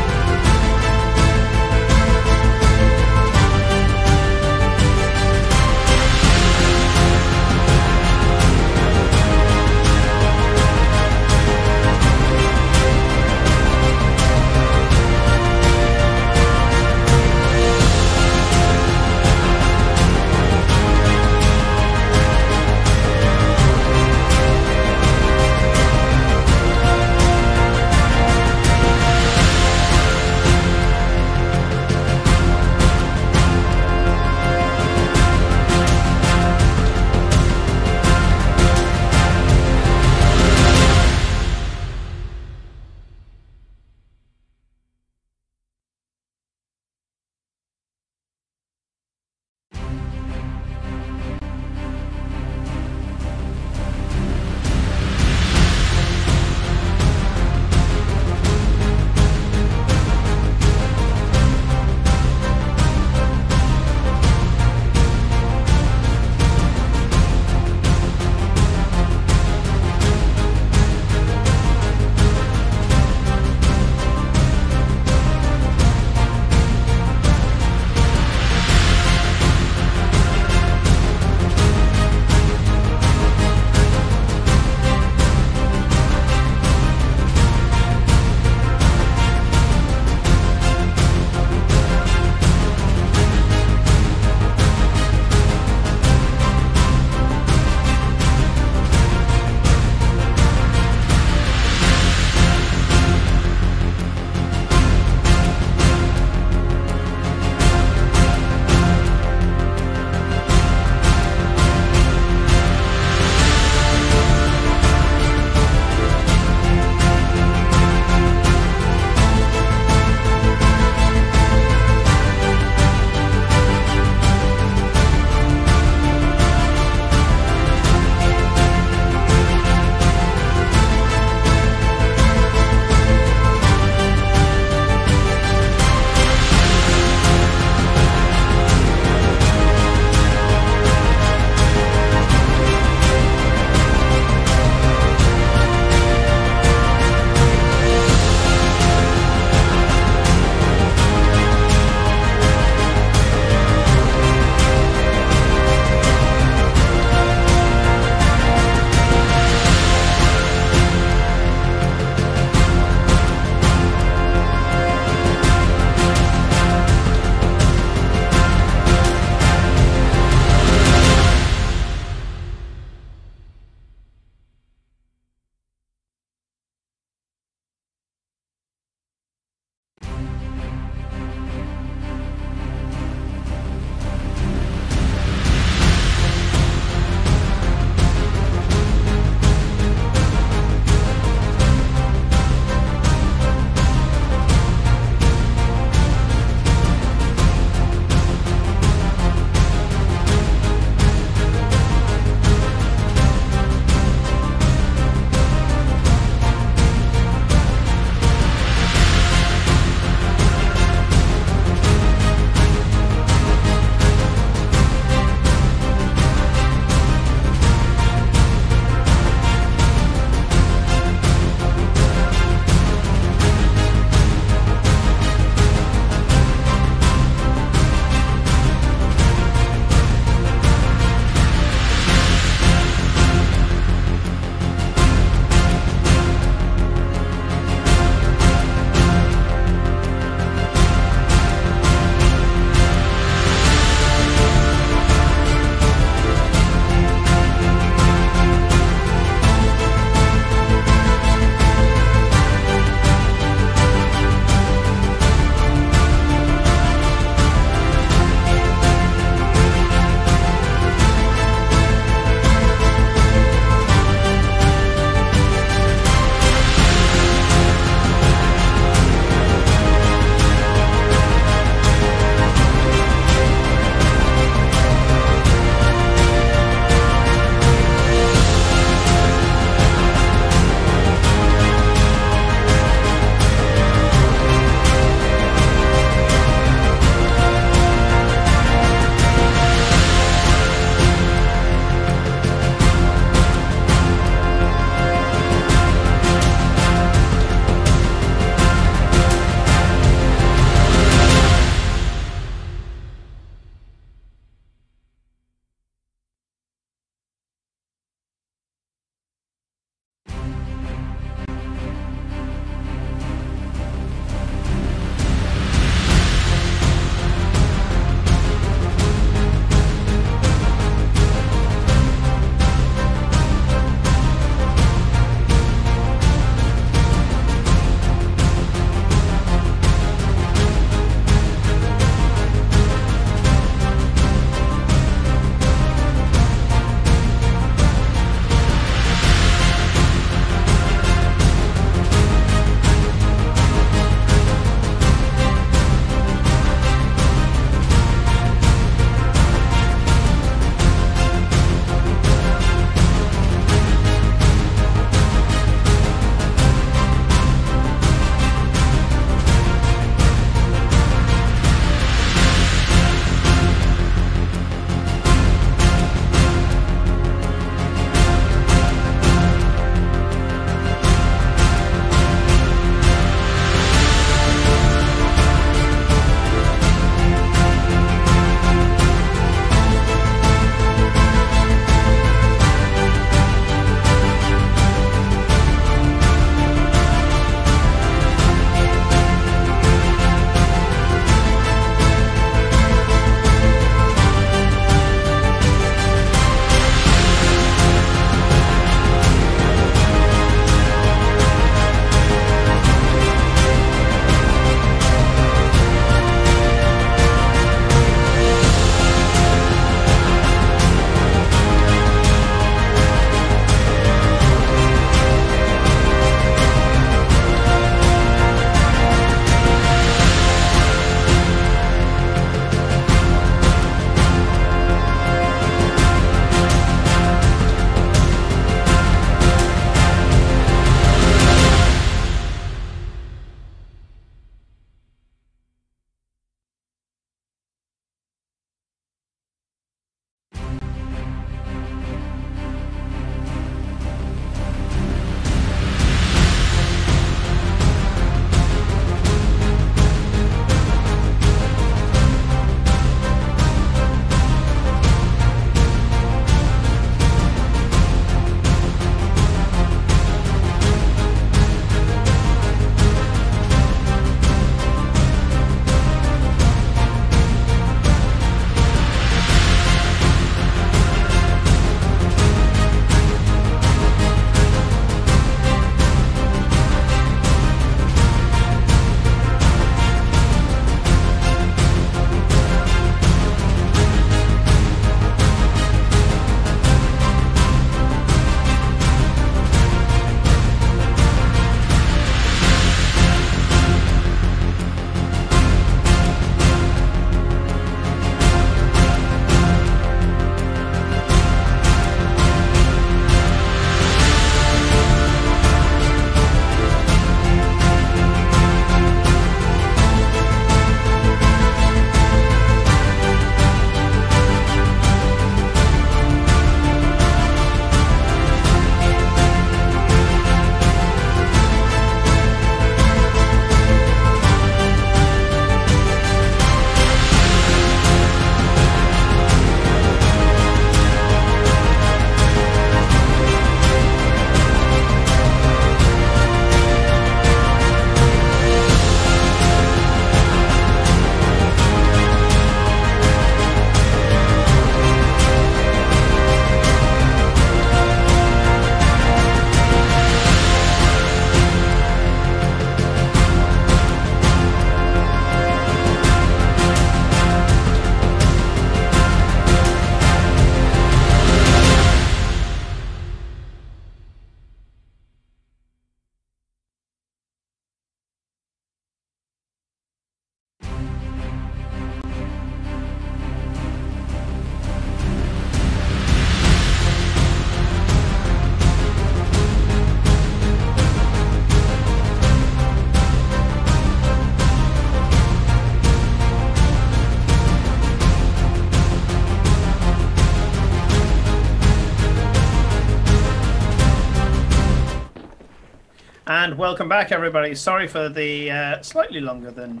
And welcome back, everybody. Sorry for the slightly longer than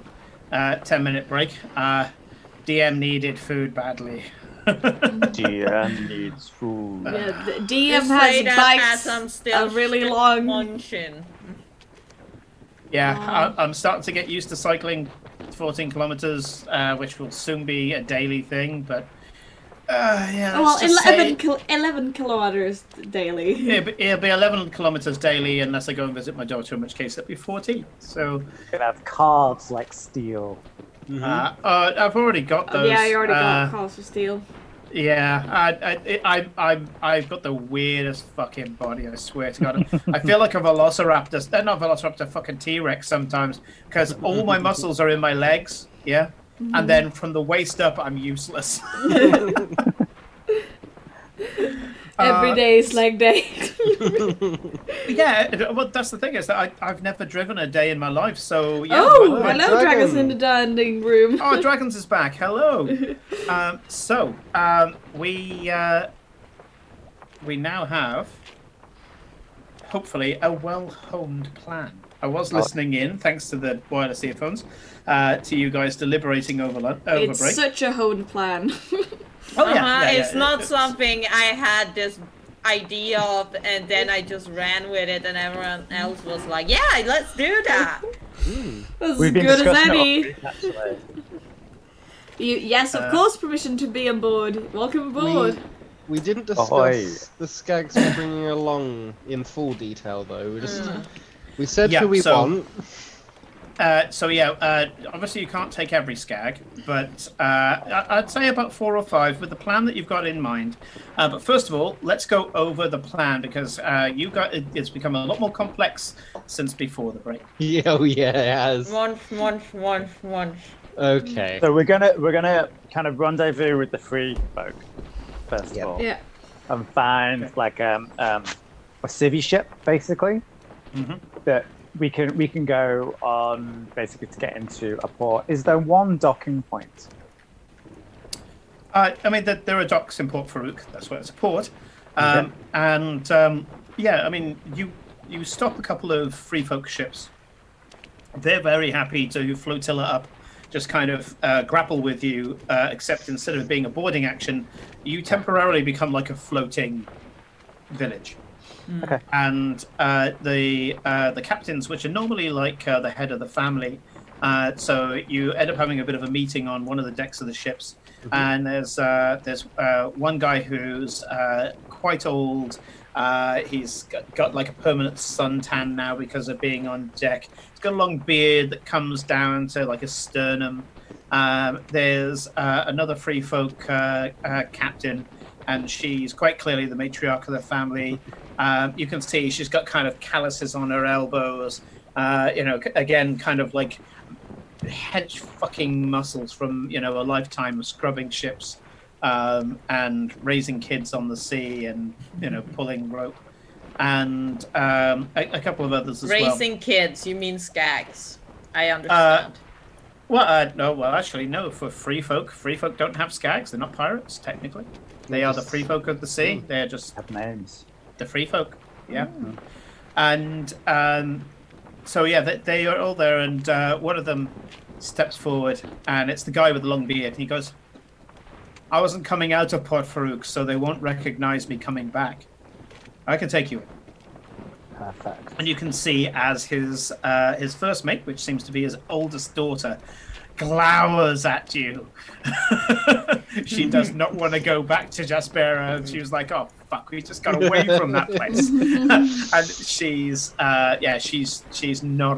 10-minute break. DM needed food badly. DM needs food. Yeah, the DM has bites a really long. Munching. Yeah, I'm starting to get used to cycling 14 kilometers, which will soon be a daily thing, but yeah. Well, 11 kilometers daily. It'll be 11 kilometers daily unless I go and visit my daughter, in which case it'll be 14. So You can have cards like steel. I've already got those. Yeah, you already got calls for steel. Yeah, I've got the weirdest fucking body. I swear to God, I feel like a velociraptor. Not velociraptor, fucking T-Rex sometimes, because all my muscles are in my legs. Yeah, and then from the waist up, I'm useless. Every day is leg day. Yeah, well, that's the thing is that I've never driven a day in my life, so yeah. Oh, hello, Dragons in the dining room. Oh, Dragons is back. Hello. We now have, hopefully, a well-honed plan. I was listening in, thanks to the wireless earphones, to you guys deliberating over break. It's such a honed plan. Oh yeah, It's not something I had this idea of and then I just ran with it and everyone else was like, yeah, let's do that. That's We've as been good as discussing any. it all week, actually. Yes, of course, permission to be on board. Welcome aboard. We didn't discuss Ahoy. the skags we're bringing along in full detail, though. We said who we so- want. Obviously you can't take every skag, but I'd say about 4 or 5 with the plan that you've got in mind. But first of all, let's go over the plan because it's become a lot more complex since before the break. Yeah, oh yeah, it has. Once. Okay. So we're gonna kind of rendezvous with the free folk first of all. Yeah. And find like a civvy ship basically that we can go on basically to get into a port. Is there one docking point? I mean, there are docks in Port Farouk. That's where it's a port. Okay. I mean, you stop a couple of free folk ships. They're very happy to flotilla up, just kind of grapple with you, except instead of being a boarding action, you temporarily become like a floating village. Okay. And the captains, which are normally like the head of the family, so you end up having a bit of a meeting on one of the decks of the ships, and there's one guy who's quite old. He's got like a permanent suntan now because of being on deck. He's got a long beard that comes down to like a sternum. There's another free folk captain, and she's quite clearly the matriarch of the family. You can see she's got kind of calluses on her elbows. Again, kind of like hench fucking muscles from a lifetime of scrubbing ships and raising kids on the sea and pulling rope, and a couple of others as well. Raising kids, you mean skags. I understand. No. For free folk don't have skags. They're not pirates technically. They are the free folk of the sea. They're just Have names. the free folk. Yeah. And they are all there, and one of them steps forward, and it's the guy with the long beard. And he goes, "I wasn't coming out of Port Farouk, so they won't recognize me coming back. I can take you in." Perfect. And you can see as his first mate, which seems to be his oldest daughter, glowers at you. She does not want to go back to Jaspera, and she was like, "Oh fuck, we just got away from that place." And she's not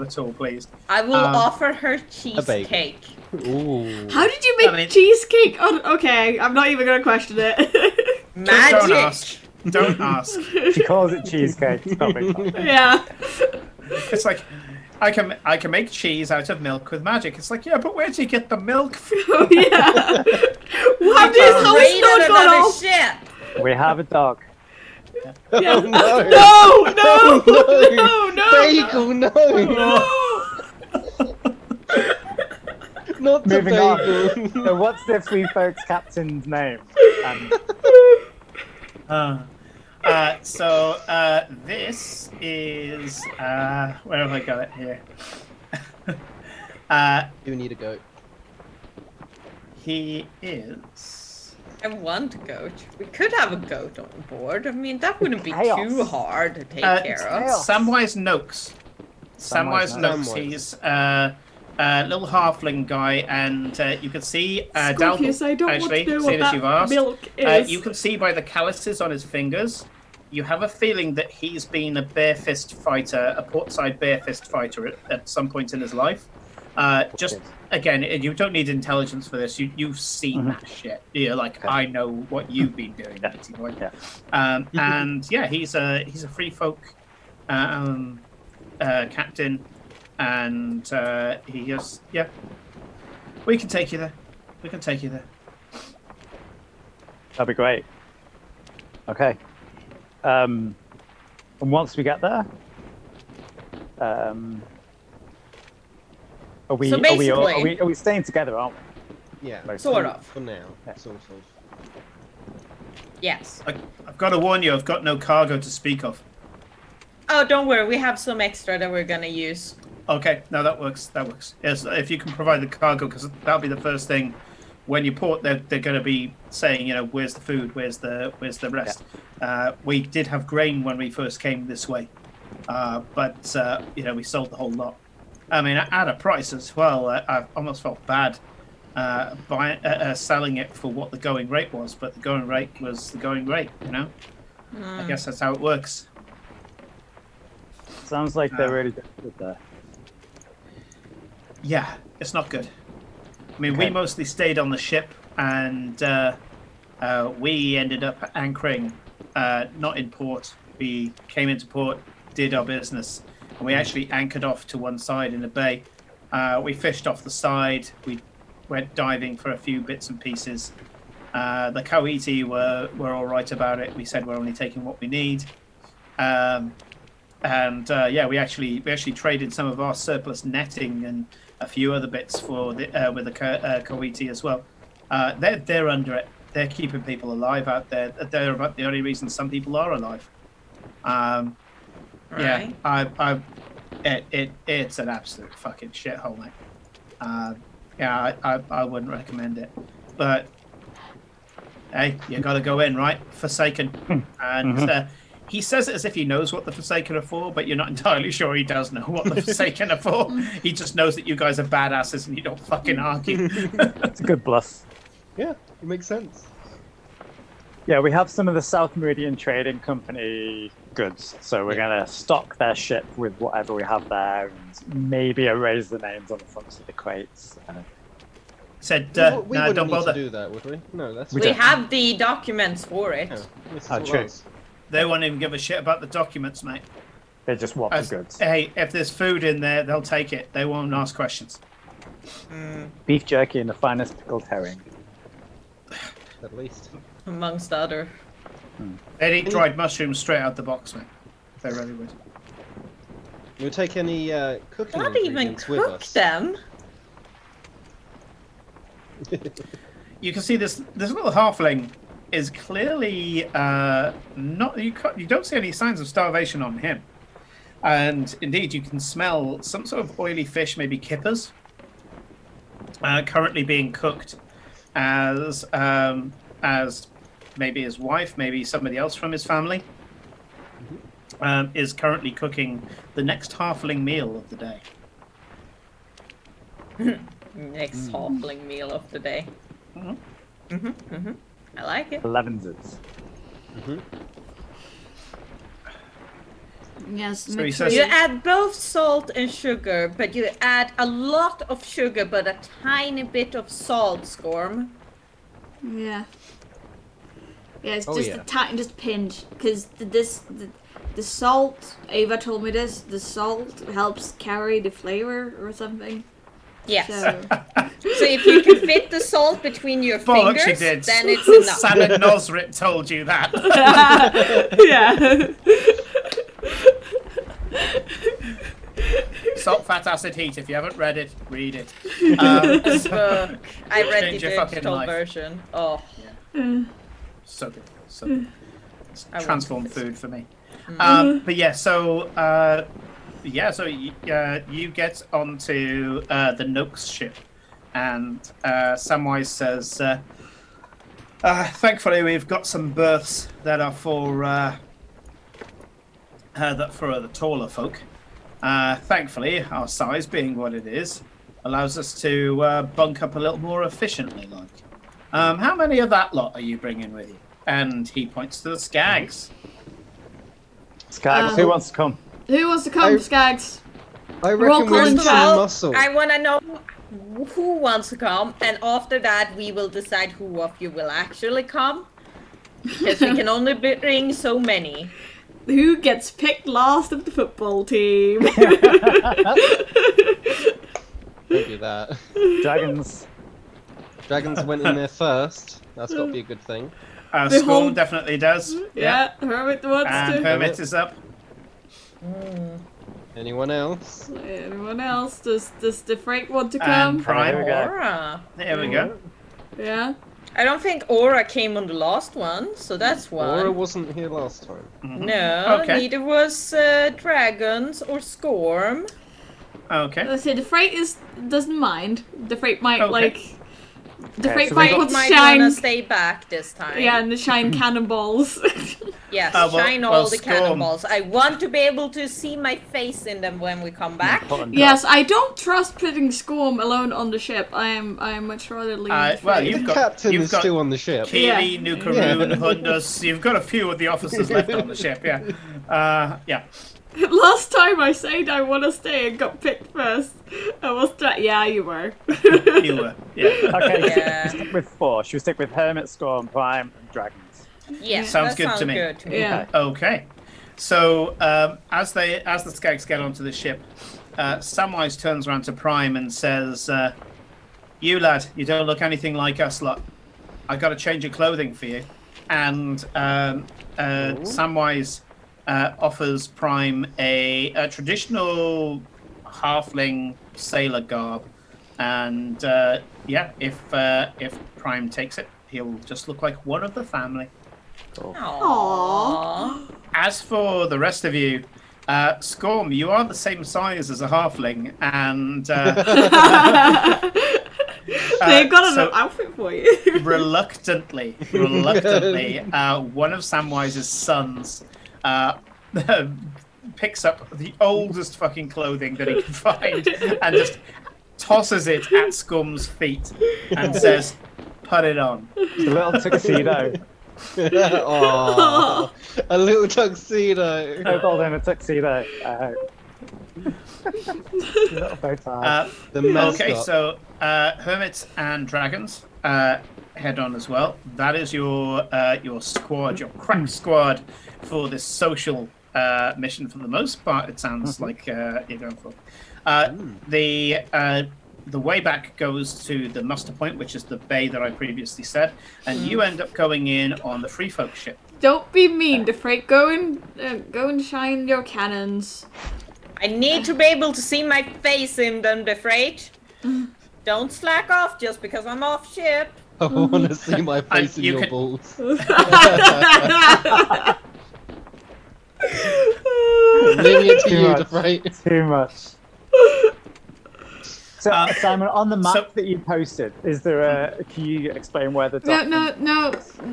at all pleased. I will offer her cheesecake. Ooh. How did you make cheesecake? Oh, okay, I'm not even gonna question it. Magic. Don't ask. She calls it cheesecake. It's probably fine. Yeah. It's like, I can make cheese out of milk with magic. It's like, yeah, but where do you get the milk from? Oh yeah. How is Raid on not gone another off? ship. We have a dog. Yeah. Oh, No! Bagel, no! Not the Moving bagel. on. So what's the free folks captain's name? This is where have I got it here? You need a goat. He is. I want a goat. We could have a goat on board. I mean, that wouldn't be Chaos. too hard to take care of. Samwise Noakes. Samwise Noakes. He's a little halfling guy, and you can see Scorpius, I don't actually, want to know seeing what as you've that asked, milk is. you can see by the calluses on his fingers. You have a feeling that he's been a bare fist fighter, a portside bare fist fighter at some point in his life. Just again, you don't need intelligence for this. You've seen that shit. You're like, I know what you've been doing. And yeah, he's a free folk captain, and he just we can take you there. We can take you there. That'd be great. Okay. And once we get there, are we staying together, aren't we? Yeah. Like, Sort of. For now, Yeah. sort of. Yes. I've got to warn you, I've got no cargo to speak of. Oh, don't worry. We have some extra that we're gonna use. Okay, no, that works. That works. Yes, if you can provide the cargo, because that'll be the first thing when you port. They're going to be saying, you know, where's the food, where's the rest. We did have grain when we first came this way, but you know, we sold the whole lot. I mean, at a price as well. I almost felt bad selling it for what the going rate was, but the going rate was the going rate. You know, I guess that's how it works. Sounds like they're really good there. Yeah, it's not good. I mean, Okay. we mostly stayed on the ship, and we ended up anchoring not in port. We came into port, did our business, and we actually anchored off to one side in the bay. We fished off the side. We went diving for a few bits and pieces. The Kawiti were all right about it. We said we're only taking what we need. Yeah, we actually traded some of our surplus netting and a few other bits for with the Kawiti as well. They're under it. They're keeping people alive out there. They're about the only reason some people are alive. Right. Yeah, it's an absolute fucking shithole, mate. Yeah, I wouldn't recommend it. But hey, you got to go in, right? Forsaken, and. He says it as if he knows what the Forsaken are for, but you're not entirely sure he does know what the Forsaken are for. He just knows that you guys are badasses and you don't fucking argue. It's a good bluff. Yeah, it makes sense. Yeah, we have some of the South Meridian Trading Company goods, so we're going to stock their ship with whatever we have there and maybe erase the names on the fronts of the crates. Said, we no, wouldn't don't need bother. to do that, would we? No, that's We have the documents for it. Yeah, this is Oh, all true. ours. They won't even give a shit about the documents, mate. They just want the goods. Hey, if there's food in there, they'll take it. They won't ask questions. Beef jerky and the finest pickled herring. At least. Amongst other. They'd eat dried mushrooms straight out the box, mate. They really would. We'll take any cooking Not even ingredients with cook us. them. You can see this little halfling is clearly not. You don't see any signs of starvation on him, and indeed you can smell some sort of oily fish, maybe kippers, currently being cooked as maybe his wife, maybe somebody else from his family, is currently cooking the next halfling meal of the day. Next halfling meal of the day. I like it. 11s. Yes, So he make says- You add both salt and sugar, but you add a lot of sugar, but a tiny bit of salt, Scorm. Yeah. Yeah, it's Oh, just yeah. a tiny, just pinch, because the salt. Ava told me this. The salt helps carry the flavor or something. Yes. So So if you can fit the salt between your Bollocks, fingers, you did. then it's enough. Sam and Nosrit told you that. yeah. Salt, fat, acid, heat. If you haven't read it, read it. This book. I read the Change your fucking digital life. version. Oh. So good. So good. transform want food for me. But yeah, so you get onto the Nook's ship, and Samwise says, "Thankfully, we've got some berths that are for the taller folk. Thankfully, our size being what it is, allows us to bunk up a little more efficiently. Like, how many of that lot are you bringing with you?" And he points to the Skags. Skags, who wants to come? Who wants to come, Skags? I We're all reckon we calling need some Chad. muscle. I want to know who wants to come, and after that, we will decide who of you will actually come. Because we can only bring so many. Who gets picked last of the football team? Maybe that. Dragons. Dragons went in there first. That's got to be a good thing. The Scorn whole- definitely does. Yeah, Hermit wants And to. Hermit is up. Anyone else? Anyone else? Does the Frank want to And come? Prime. There we go. Aura. There we go. Yeah. I don't think Aura came on the last one, so that's one. Aura wasn't here last time. No, Okay. neither was Dragons or Scorm. Okay. Let's say the Freight doesn't mind. The Freight might Okay. like. The Okay, Freight so we might got- want to Might shine. wanna stay back this time. Yeah, and the shine cannonballs. Yes, well- shine well, all the Storm. cannonballs. I want to be able to see my face in them when we come back. Yes, I don't trust putting Scorm alone on the ship. I much rather leave. Well, Freight. you've The got captain you've is got still on the ship. Keely, Yeah. Nukaroon, Hundus. You've got a few of the officers left on the ship. Yeah. Yeah. Last time I said I want to stay and got picked first. I was yeah, you were. You were. Yeah. Okay, Yeah. stick with 4. Should we stick with Hermit, Scorn, Prime, and Dragons? Yes, Sounds that good to sounds me. good to me. Yeah. Okay. So as the Skags get onto the ship, Samwise turns around to Prime and says, "You lad, you don't look anything like us lot. I got a change of clothing for you." And Samwise offers Prime a traditional halfling sailor garb, and if Prime takes it, he'll just look like one of the family. Aww. As for the rest of you, Scorm, you are the same size as a halfling, and They've got so an outfit for you. reluctantly, one of Samwise's sons picks up the oldest fucking clothing that he can find and just tosses it at Scorm's feet and says, "Put it on." The little tuxedo. Aww, a little tuxedo. No gold in a tuxedo. Little bow tie. The mascot. Okay, so Hermits and Dragons head on as well. That is your squad, your crack squad for this social mission for the most part. It sounds like you're going for. The way back goes to the muster point, which is the bay that I previously said, and you end up going in on the Free Folk ship. Don't be mean to Freight. Go and shine your cannons. I need to be able to see my face in them, the freight. Don't slack off just because I'm off ship. I want to see my face in you your could- balls. Too Leaving it to you, much. DeFreight. Too much. So, Simon, on the map so- that you posted, is there a? Can you explain where the No, dock?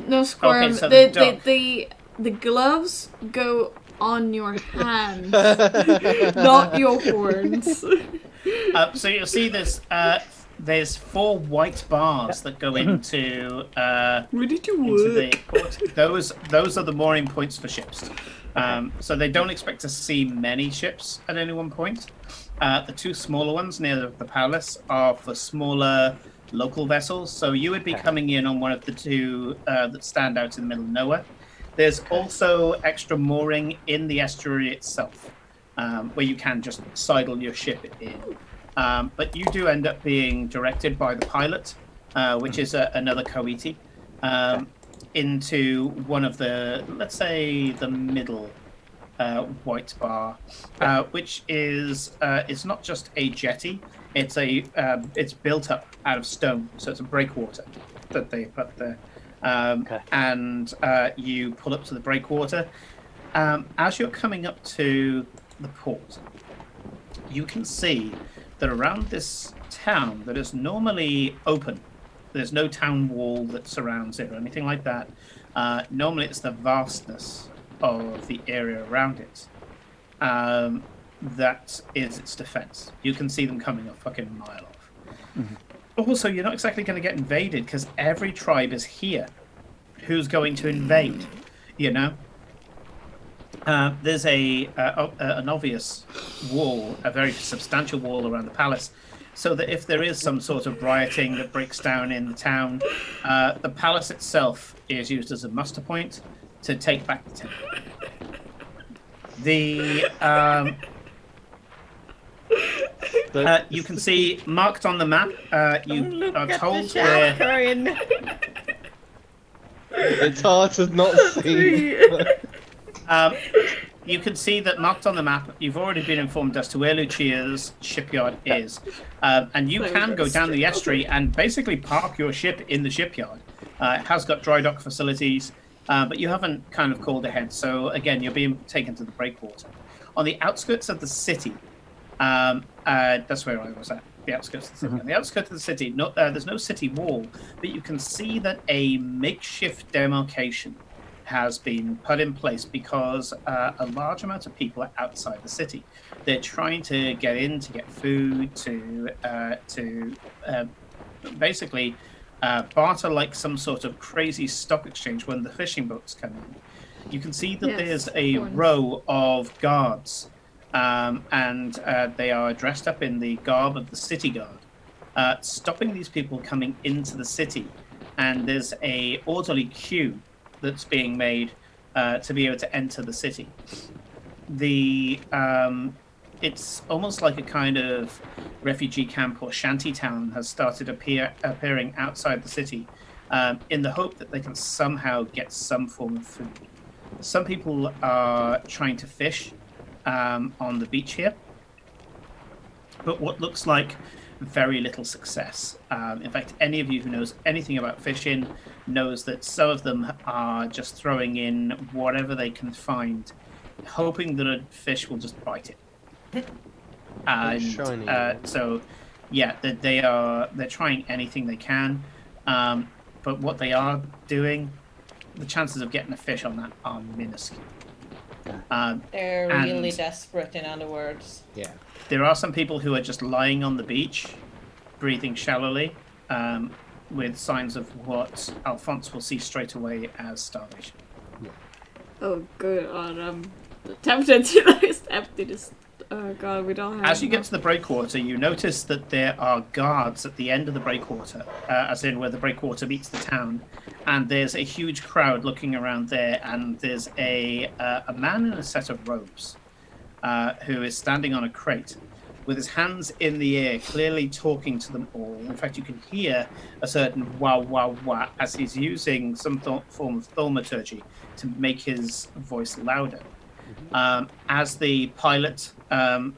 no, Squirm. Okay, so the the gloves go on your hands, not your horns. So you'll see there's 4 white bars that go into Ready to into the work. port. Those are the mooring points for ships. So they don't expect to see many ships at any one point. The 2 smaller ones near the palace are for smaller local vessels. So you would be coming in on one of the 2 that stand out in the middle of nowhere. There's also extra mooring in the estuary itself, where you can just sidle your ship in. But you do end up being directed by the pilot, which is another Koiti, into one of the, let's say, the middle white bar, which is it's not just a jetty; it's built up out of stone, so it's a breakwater that they put there. and you pull up to the breakwater. As you're coming up to the port, you can see that around this town that is normally open, there's no town wall that surrounds it or anything like that. Normally it's the vastness of the area around it that is its defense. You can see them coming a fucking mile off. Also, you're not exactly going to get invaded because every tribe is here who's going to invade, you know? There's an obvious wall, a very substantial wall around the palace, so that if there is some sort of rioting that breaks down in the town, the palace itself is used as a muster point to take back the town. You can see marked on the map. You are told where. It's hard to not see. You can see that marked on the map. You've already been informed as to where Lucia's shipyard is, and you can go down the estuary and basically park your ship in the shipyard. It has got dry dock facilities, but you haven't kind of called ahead. So again, you're being taken to the breakwater. On the outskirts of the city, that's where I was at. The outskirts of the city. On the outskirts of the city, there's no city wall, but you can see that a makeshift demarcation has been put in place because a large amount of people are outside the city. They're trying to get in to get food, to basically barter like some sort of crazy stock exchange when the fishing boats come in. You can see that there's a row of guards, and they are dressed up in the garb of the city guard, stopping these people coming into the city. And there's a orderly queue that's being made to be able to enter the city. It's almost like a kind of refugee camp or shanty town has started appearing outside the city in the hope that they can somehow get some form of food. Some people are trying to fish on the beach here, but what looks like very little success. In fact, any of you who knows anything about fishing knows that some of them are just throwing in whatever they can find, hoping that a fish will just bite it. And so, yeah, they're trying anything they can, but what they are doing, the chances of getting a fish on that are minuscule. They're really desperate, in other words. Yeah. There are some people who are just lying on the beach, breathing shallowly, with signs of what Alphonse will see straight away as starvation. Oh, good. I'm tempted to just empty this. Oh god, we don't have. As you get to the breakwater, you notice that there are guards at the end of the breakwater, as in where the breakwater meets the town, and there's a huge crowd looking around there, and there's a man in a set of robes who is standing on a crate with his hands in the air, clearly talking to them all. In fact, you can hear a certain wah, wah, wah as he's using some form of thaumaturgy to make his voice louder. As the pilot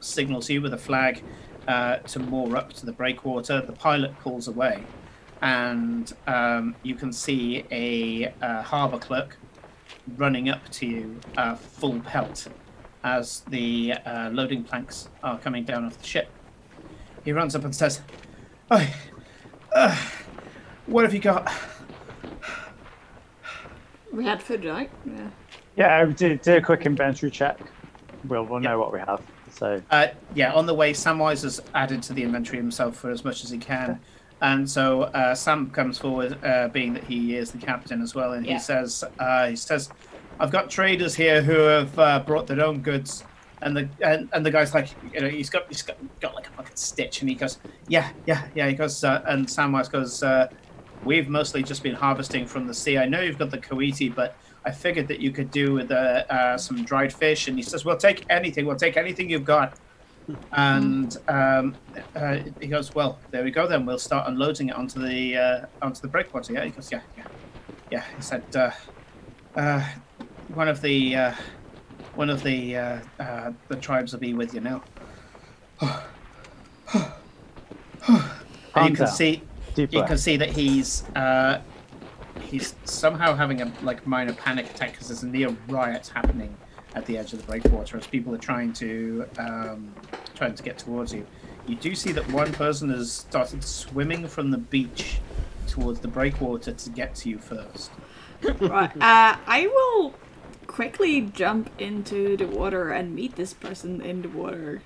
signals you with a flag to moor up to the breakwater, the pilot pulls away, and you can see a harbour clerk running up to you, full pelt, as the loading planks are coming down off the ship. He runs up and says, "Oh, what have you got?" We had food, right? Yeah. Yeah, do a quick inventory check. We'll know what we have. So yeah, on the way, Samwise has added to the inventory himself for as much as he can, and so Sam comes forward, being that he is the captain as well, and he says, "I've got traders here who have brought their own goods," and the guy's like, you know, he's got like a fucking stitch, and he goes, yeah. He goes, and Samwise goes, "We've mostly just been harvesting from the sea. I know you've got the Koiti, but I figured that you could do with some dried fish." And he says, "We'll take anything. We'll take anything you've got." And he goes, "Well, there we go. Then we'll start unloading it onto the breakwater." Yeah. He goes, "Yeah." He said, "One of the tribes will be with you now." And you can see that he's somehow having a minor panic attack because there's a near riot happening at the edge of the breakwater as people are trying to get towards you. You do see that one person has started swimming from the beach towards the breakwater to get to you first. Right. I will quickly jump into the water and meet this person in the water.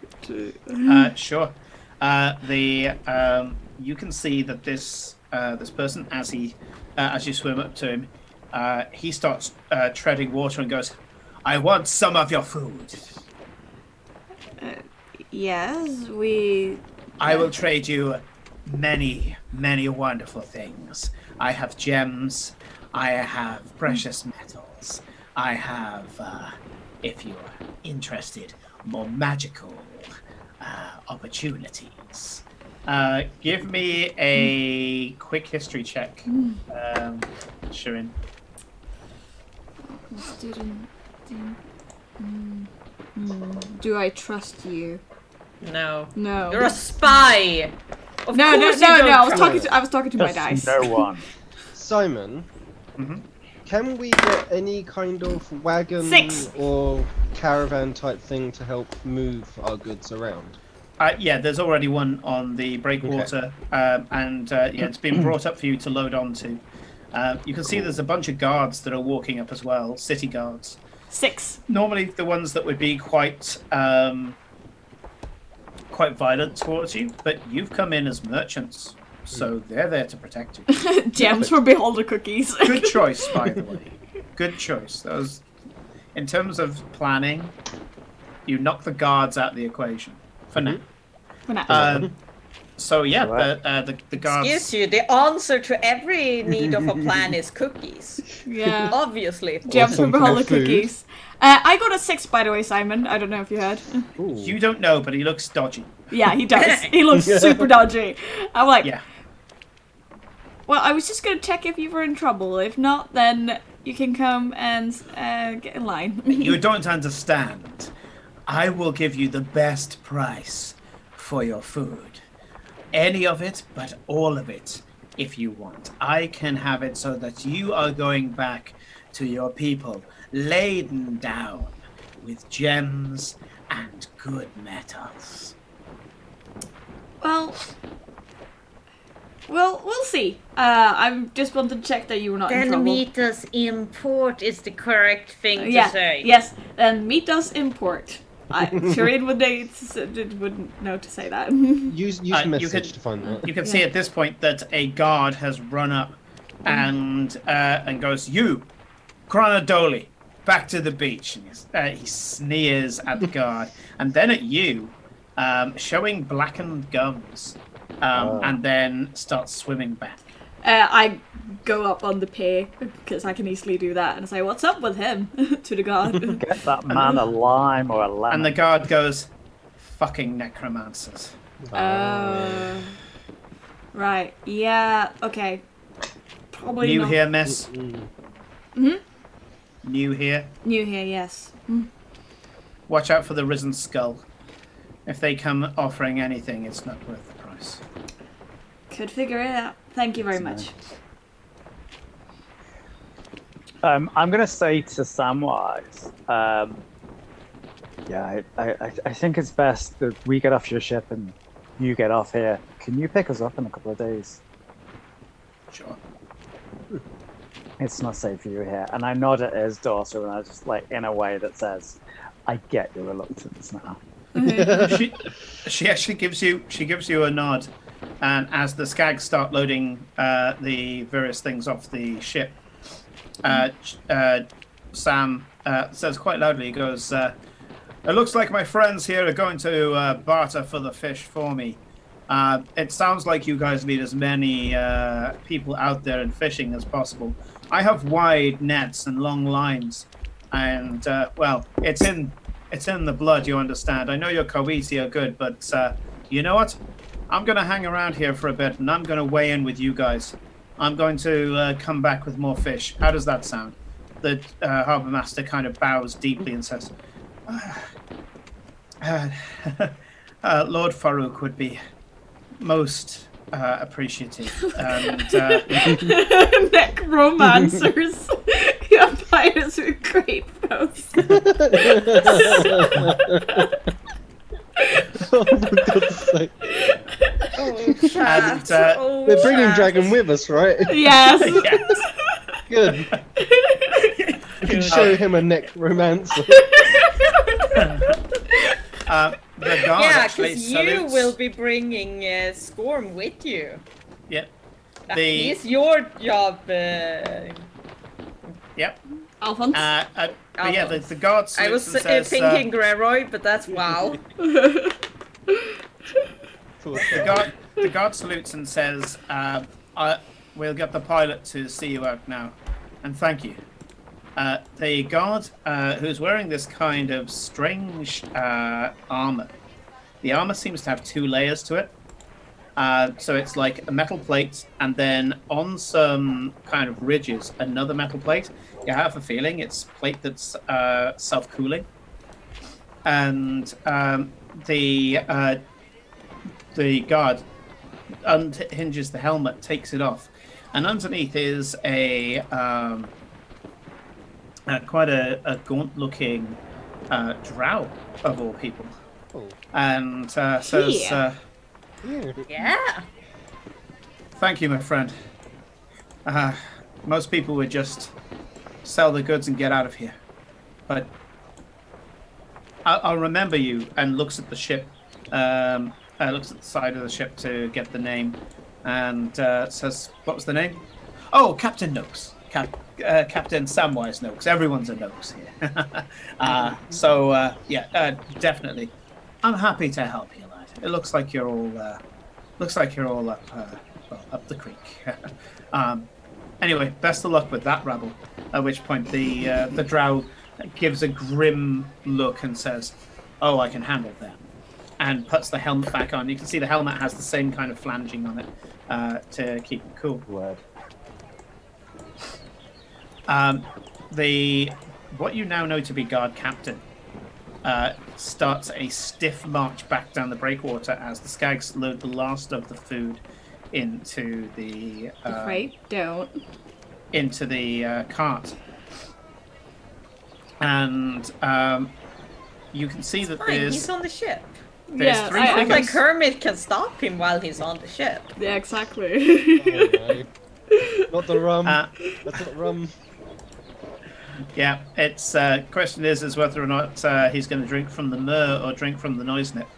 Sure. You can see that this person, as you swim up to him, he starts treading water and goes, "I want some of your food." Yes, I will trade you many, many wonderful things. I have gems. I have precious metals. I have, if you're interested, more magical opportunities. Give me a quick history check, Shirin. Do I trust you? No. No. You're a spy. No. I was talking to my dice. No one. Simon, can we get any kind of wagon 6. or caravan type thing to help move our goods around? Yeah, there's already one on the breakwater, and it's been brought up for you to load onto. You can see there's a bunch of guards that are walking up as well, city guards. 6. Normally the ones that would be quite violent towards you, but you've come in as merchants, so they're there to protect you. Gems for beholder cookies. Good choice, by the way. Good choice. That was, in terms of planning, you knock the guards out of the equation for now. For now. So yeah, the guards. Excuse you, the answer to every need of a plan is cookies. Yeah. Obviously. Gems for some beholder kind of food. cookies. I got a 6, by the way, Simon. I don't know if you heard. Ooh. You don't know, but he looks dodgy. Yeah, he does. He looks super dodgy. I'm like, Yeah. well, I was just going to check if you were in trouble. If not, then you can come and get in line. You don't understand. I will give you the best price for your food. Any of it, but all of it, if you want. I can have it so that you are going back to your people laden down with gems and good metals. Well, we'll see. I just wanted to check that you were not in Then trouble. meet us import is the correct thing to Yeah, say. yes. Then meet us import. Shireen wouldn't know to say that. Use you message could- to find that. You can see at this point that a guard has run up and goes, "You, Chronodoli, back to the beach." And he sneers at the guard and then at you, showing blackened gums, and then starts swimming back. I go up on the pier because I can easily do that and say, "What's up with him?" to the guard. Get that man a lime or a lemon. And the guard goes, "Fucking necromancers." Right. Yeah. Okay. Probably New not. here, miss? New here? New here. Yes. Watch out for the risen skull. If they come offering anything, it's not worth the price. Could figure it out. Thank you very much. I'm going to say to Samwise, I think it's best that we get off your ship and you get off here. Can you pick us up in a couple of days? Sure. It's not safe for you here. And I nod at his daughter, and I just in a way that says, I get your reluctance now. She actually gives you a nod, and as the skags start loading the various things off the ship, Sam says quite loudly, he goes, "It looks like my friends here are going to barter for the fish for me. It sounds like you guys need as many people out there and fishing as possible. I have wide nets and long lines, and it's in the blood, you understand. I know your Koiti are good, but you know what? I'm going to hang around here for a bit, and I'm going to weigh in with you guys. I'm going to come back with more fish. How does that sound?" The harbour master kind of bows deeply and says, Lord Farouk would be most appreciative. And necromancers. Vampires with great bows. Oh my God's sake. and We're bringing Dragon with us, right? Yes. yes. Good. We can show him a necromancer. The guard Yeah, actually because you salutes. will be bringing Scorm with you. Yep. That The- is your job. Yep. Alphonse. But yeah, the guard I was salutes and says, thinking Greroy, but that's wow. the guard salutes and says, "We'll get the pilot to see you out now, and thank you." The guard, who's wearing this kind of strange armor. The armor seems to have 2 layers to it. So it's like a metal plate, and then on some kind of ridges, another metal plate. You have a feeling it's a plate that's self-cooling. And the guard unhinges the helmet, takes it off, and underneath is quite a gaunt-looking drow of all people. Oh. And says, Yeah. "Thank you, my friend. Most people would just sell the goods and get out of here, but I'll remember you." And looks at the ship, looks at the side of the ship to get the name, and says, "What was the name?" "Oh, Captain Noakes. Captain Samwise Noakes. Everyone's a Noakes here." Definitely. I'm happy to help you, lad. It looks like you're all up the creek. Anyway, best of luck with that rabble. At which point the drow gives a grim look and says, "Oh, I can handle that," and puts the helmet back on. You can see the helmet has the same kind of flanging on it to keep it cool. Word. What you now know to be guard captain starts a stiff march back down the breakwater as the skags load the last of the food into the cart, and you can see that there's He's on the ship. there's Yeah, 3 I figures. Like Kermit can stop him while he's on the ship. Yeah, exactly. Oh, no. Not the rum. That's not rum. Yeah, it's question is whether or not he's going to drink from the Mer or drink from the noise nip.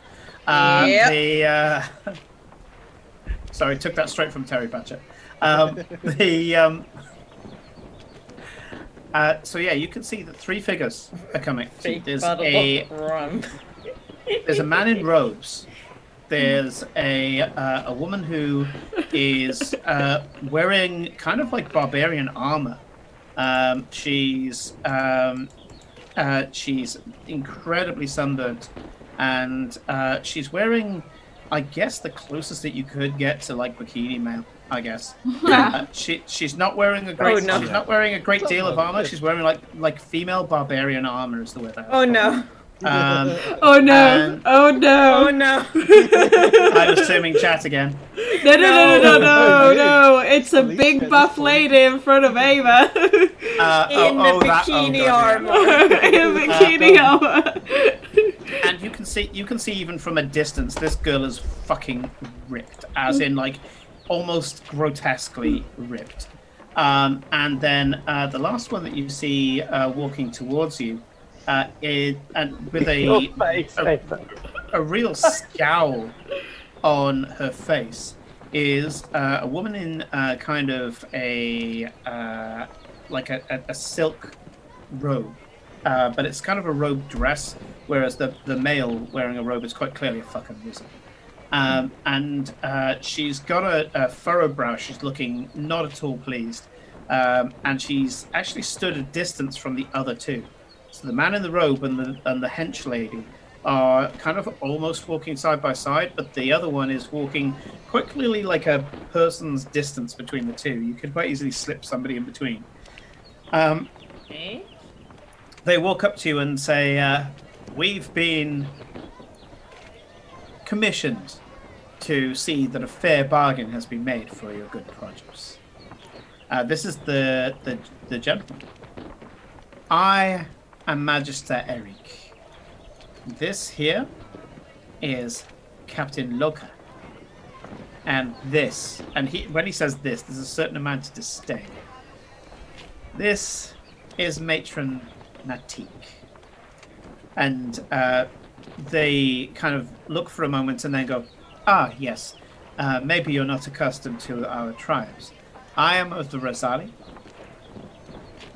Sorry, took that straight from Terry Pratchett. So yeah, you can see that 3 figures are coming. There's a man in robes. There's a woman who is wearing kind of like barbarian armor. She's incredibly sunburned, and she's wearing, I guess, the closest that you could get to like bikini mail. I guess she's not wearing a great. Oh, no. She's not wearing a great deal of armor. She's wearing like female barbarian armor is the way that. Oh no. Oh no! Oh no! Oh no! I'm assuming chat again. No! It's a big buff lady in front of Ava. In the bikini armor. In bikini armor. And you can see even from a distance, this girl is fucking ripped, as in like almost grotesquely ripped. And then the last one that you see walking towards you, with a real scowl on her face, is a woman in kind of a silk robe, but it's kind of a robe dress, whereas the male wearing a robe is quite clearly a fucking wizard. And she's got a furrowed brow. She's looking not at all pleased, and she's actually stood a distance from the other 2. So the man in the robe and the hench lady are kind of almost walking side by side, but the other one is walking quite clearly like a person's distance between the 2. You could quite easily slip somebody in between. They walk up to you and say, "We've been commissioned to see that a fair bargain has been made for your good produce. This is the gentleman. I am Magister Eric. This here is Captain Loka. And this, and when he says this, there's a certain amount of disdain. This is Matron Natik. And they kind of look for a moment and then go, ah, yes, maybe you're not accustomed to our tribes. I am of the Rosali.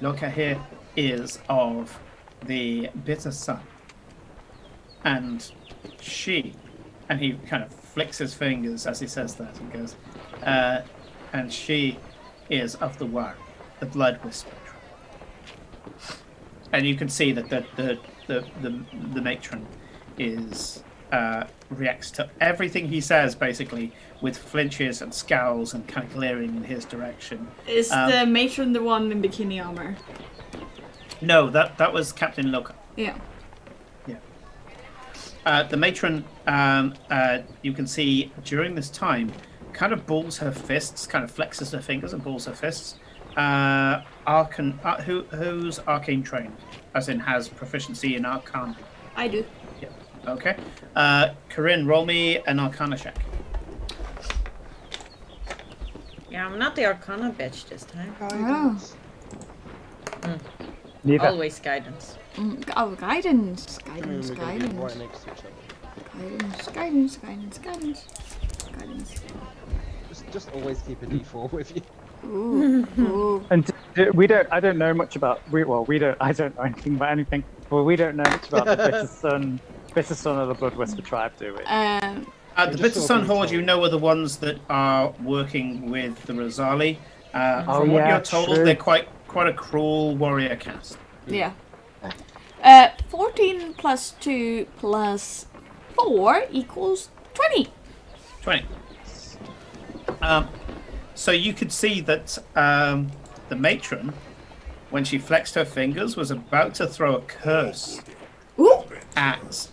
Loka here is of the Bitter Sun. And she, and he kind of flicks his fingers as he says that and goes, and she is of the War, the Blood Whisperer. And you can see that the matron is reacts to everything he says basically with flinches and scowls and kind of glaring in his direction. Is the matron the one in bikini armor? No, that was Captain Loka. Yeah. The matron, you can see during this time, kind of balls her fists, kind of flexes her fingers and balls her fists. Who's arcane trained, as in has proficiency in Arcana? I do. Yeah. Okay. Corinne, roll me an Arcana check. Yeah, I'm not the Arcana bitch this time. Guidance. Neither. Always guidance. Oh, guidance. Right next to each other. Guidance. Just always keep a D4 with you. Ooh. And we don't. I don't know much about. We don't. I don't know anything about anything. Well, we don't know much about the Bitter Sun of the Blood Whisper tribe, do we? The Bitter Sun Horde, you know, are the ones that are working with the Rosali. From what you're told, true. they're quite a cruel warrior caste. Yeah. 14 plus 2 plus 4 equals 20. 20. So you could see that the matron, when she flexed her fingers, was about to throw a curse Ooh. at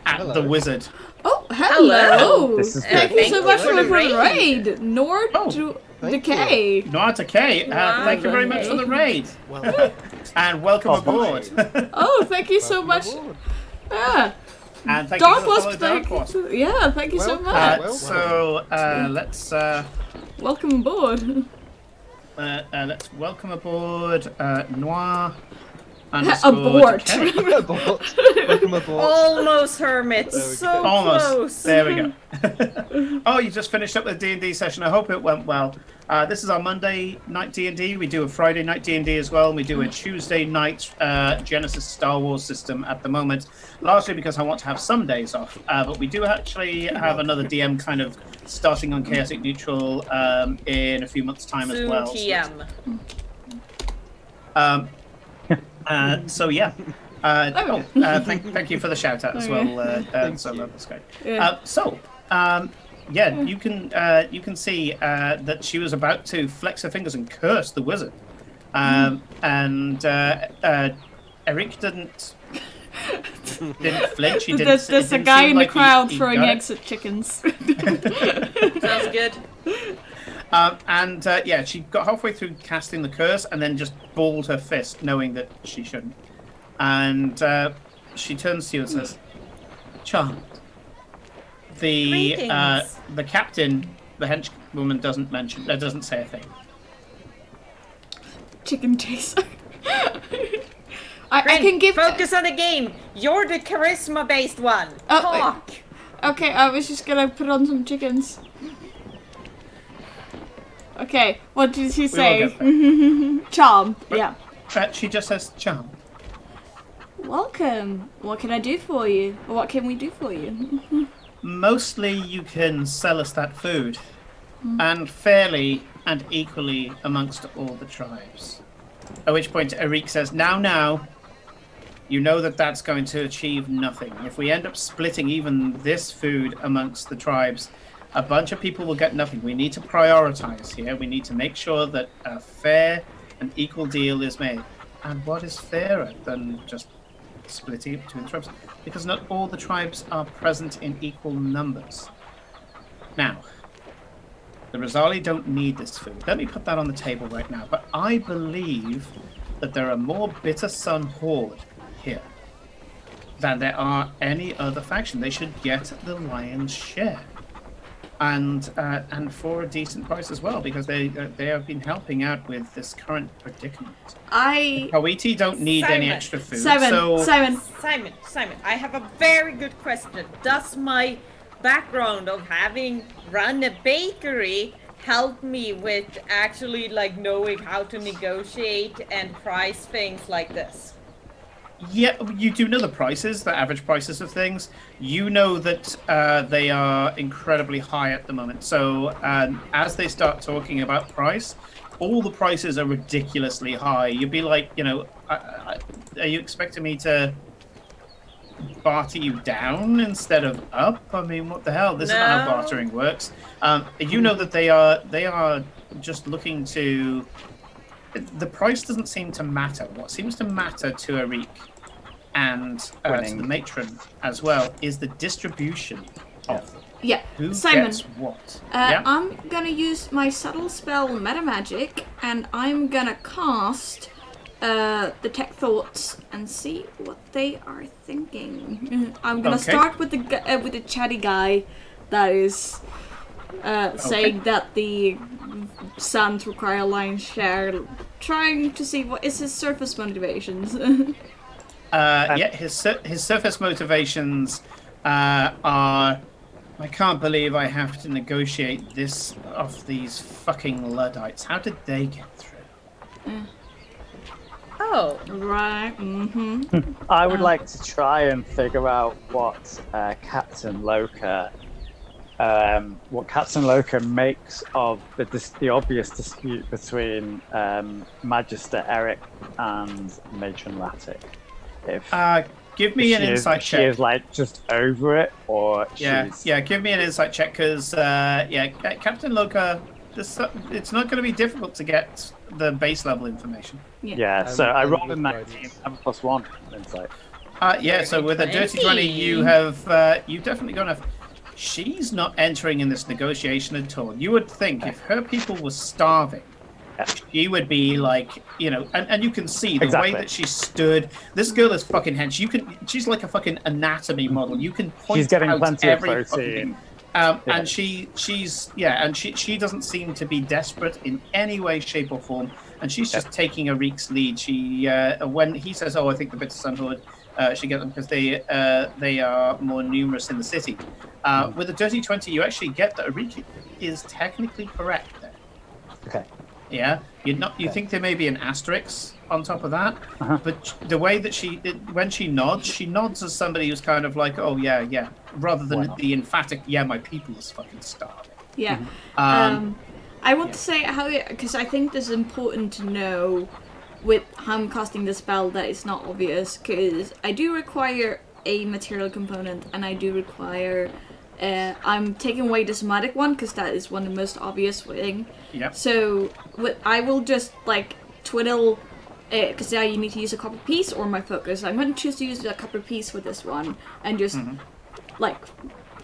hello. the wizard. Oh, hello. This is Thank good. you so much for the raid. raid. Nord Oh, Decay. Not okay. Thank you very much for the raid. And welcome aboard. Oh, thank you so much. Yeah. And thank you for the Dark follow, Wasp, Dark Wasp. yeah, thank you so much. Let's Welcome aboard. let's welcome aboard Noir. Abort. Decay. Welcome aboard. Almost hermits. There we So go. Almost. close. There we go. Oh, you just finished up the D&D session. I hope it went well. This is our Monday night D&D. We do a Friday night D&D as well. And we do a Tuesday night Genesis Star Wars system at the moment, largely because I want to have some days off. But we do actually have another DM kind of starting on Chaotic Neutral in a few months' time as Soon well. TM. So yeah. Thank you for the shout out as well. So that's great. Yeah. You can see that she was about to flex her fingers and curse the wizard, and Eric didn't flinch. He didn't. There's a guy in the crowd throwing eggs at chickens. Sounds good. Yeah, she got halfway through casting the curse and then just balled her fist, knowing that she shouldn't. And she turns to you and says, "Charmed." The captain, the henchwoman, doesn't say a thing. Chicken chaser. I can give. Focus on the game. You're the charisma-based one. Oh, Talk. Okay, I was just gonna put on some chickens. Okay, what did she say? Charm. Yeah. She just says, "Charmed." Welcome. What can I do for you? Or what can we do for you? Mostly you can sell us that food, and fairly and equally amongst all the tribes. At which point Eric says, now, you know that's going to achieve nothing. If we end up splitting even this food amongst the tribes, a bunch of people will get nothing. We need to prioritize here. We need to make sure that a fair and equal deal is made. And what is fairer than just splitting it between the tribes? Because not all the tribes are present in equal numbers. Now, the Rosali don't need this food. Let me put that on the table right now. But I believe that there are more Bitter Sun Horde here than there are any other faction. They should get the lion's share, and for a decent price as well, because they have been helping out with this current predicament. Kawiti don't need any extra food. Simon, I have a very good question. Does my background of having run a bakery help me with actually like knowing how to negotiate and price things like this? Yeah, you do know the prices, the average prices of things. You know that they are incredibly high at the moment. So as they start talking about price, all the prices are ridiculously high. You'd be like, you know, are you expecting me to barter you down instead of up? I mean, what the hell? This is not how bartering works. You know that they are just looking to. The price doesn't seem to matter. What seems to matter to Arik and to the matron as well is the distribution of them. Yeah, Who Simon, gets what? I'm gonna use my subtle spell Meta Magic, and I'm gonna cast the Tech Thoughts and see what they are thinking. I'm gonna start with the chatty guy that is saying that the Suns require a lion's share, trying to see what is his surface motivations. His surface motivations are, I can't believe I have to negotiate this off these fucking Luddites. How did they get through? Oh, right. I would like to try and figure out what Captain Loka makes of the obvious dispute between Magister Eric and Matron Latic. Give me an insight check. She is like just over it, or give me an insight check, because Captain Loka, it's not going to be difficult to get the base level information. So I rolled a 19 and +1 insight. So with a dirty 20, you have you've definitely got enough. She's not entering in this negotiation at all. You would think if her people were starving, she would be like, you know, and you can see the way that she stood. This girl is fucking hench. She's like a fucking anatomy model. You can point she's getting out plenty every of protein. And she doesn't seem to be desperate in any way, shape, or form. And she's just taking Arik's lead. She when he says, "Oh, I think the Bitter Sun Horde should get them because they are more numerous in the city." With a dirty 20, you actually get that Arik is technically correct there. Okay. Yeah, you think there may be an asterisk on top of that, but the way that when she nods as somebody who's kind of like, oh yeah, rather than the emphatic, yeah, my people is fucking starving. Yeah. I want to say how, because I think this is important to know with how I'm casting the spell that it's not obvious, because I do require a material component, and I do require. I'm taking away the somatic one because that is one of the most obvious thing. Yep. So I will just like twiddle, because now you need to use a copper piece or my focus. I'm going to choose to use a copper piece for this one and just like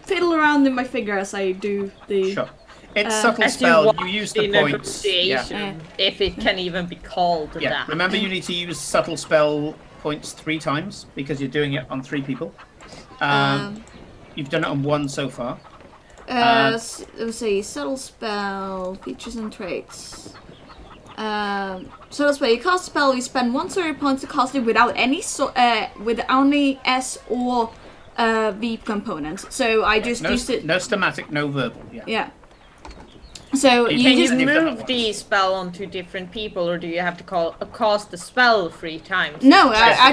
fiddle around in my finger as I do the. Sure. It's subtle spell. You use the points. If it can even be called that. Remember, you need to use subtle spell points 3 times because you're doing it on 3 people. You've done it on 1 so far. Let's see. Subtle spell features and traits. Subtle spell. You cast a spell. You spend 1 story point to cast it without any S or V components. So I just used it. No schematic, no verbal. Yeah. So can you move the spell onto different people, or do you have to cast the spell 3 times? No, I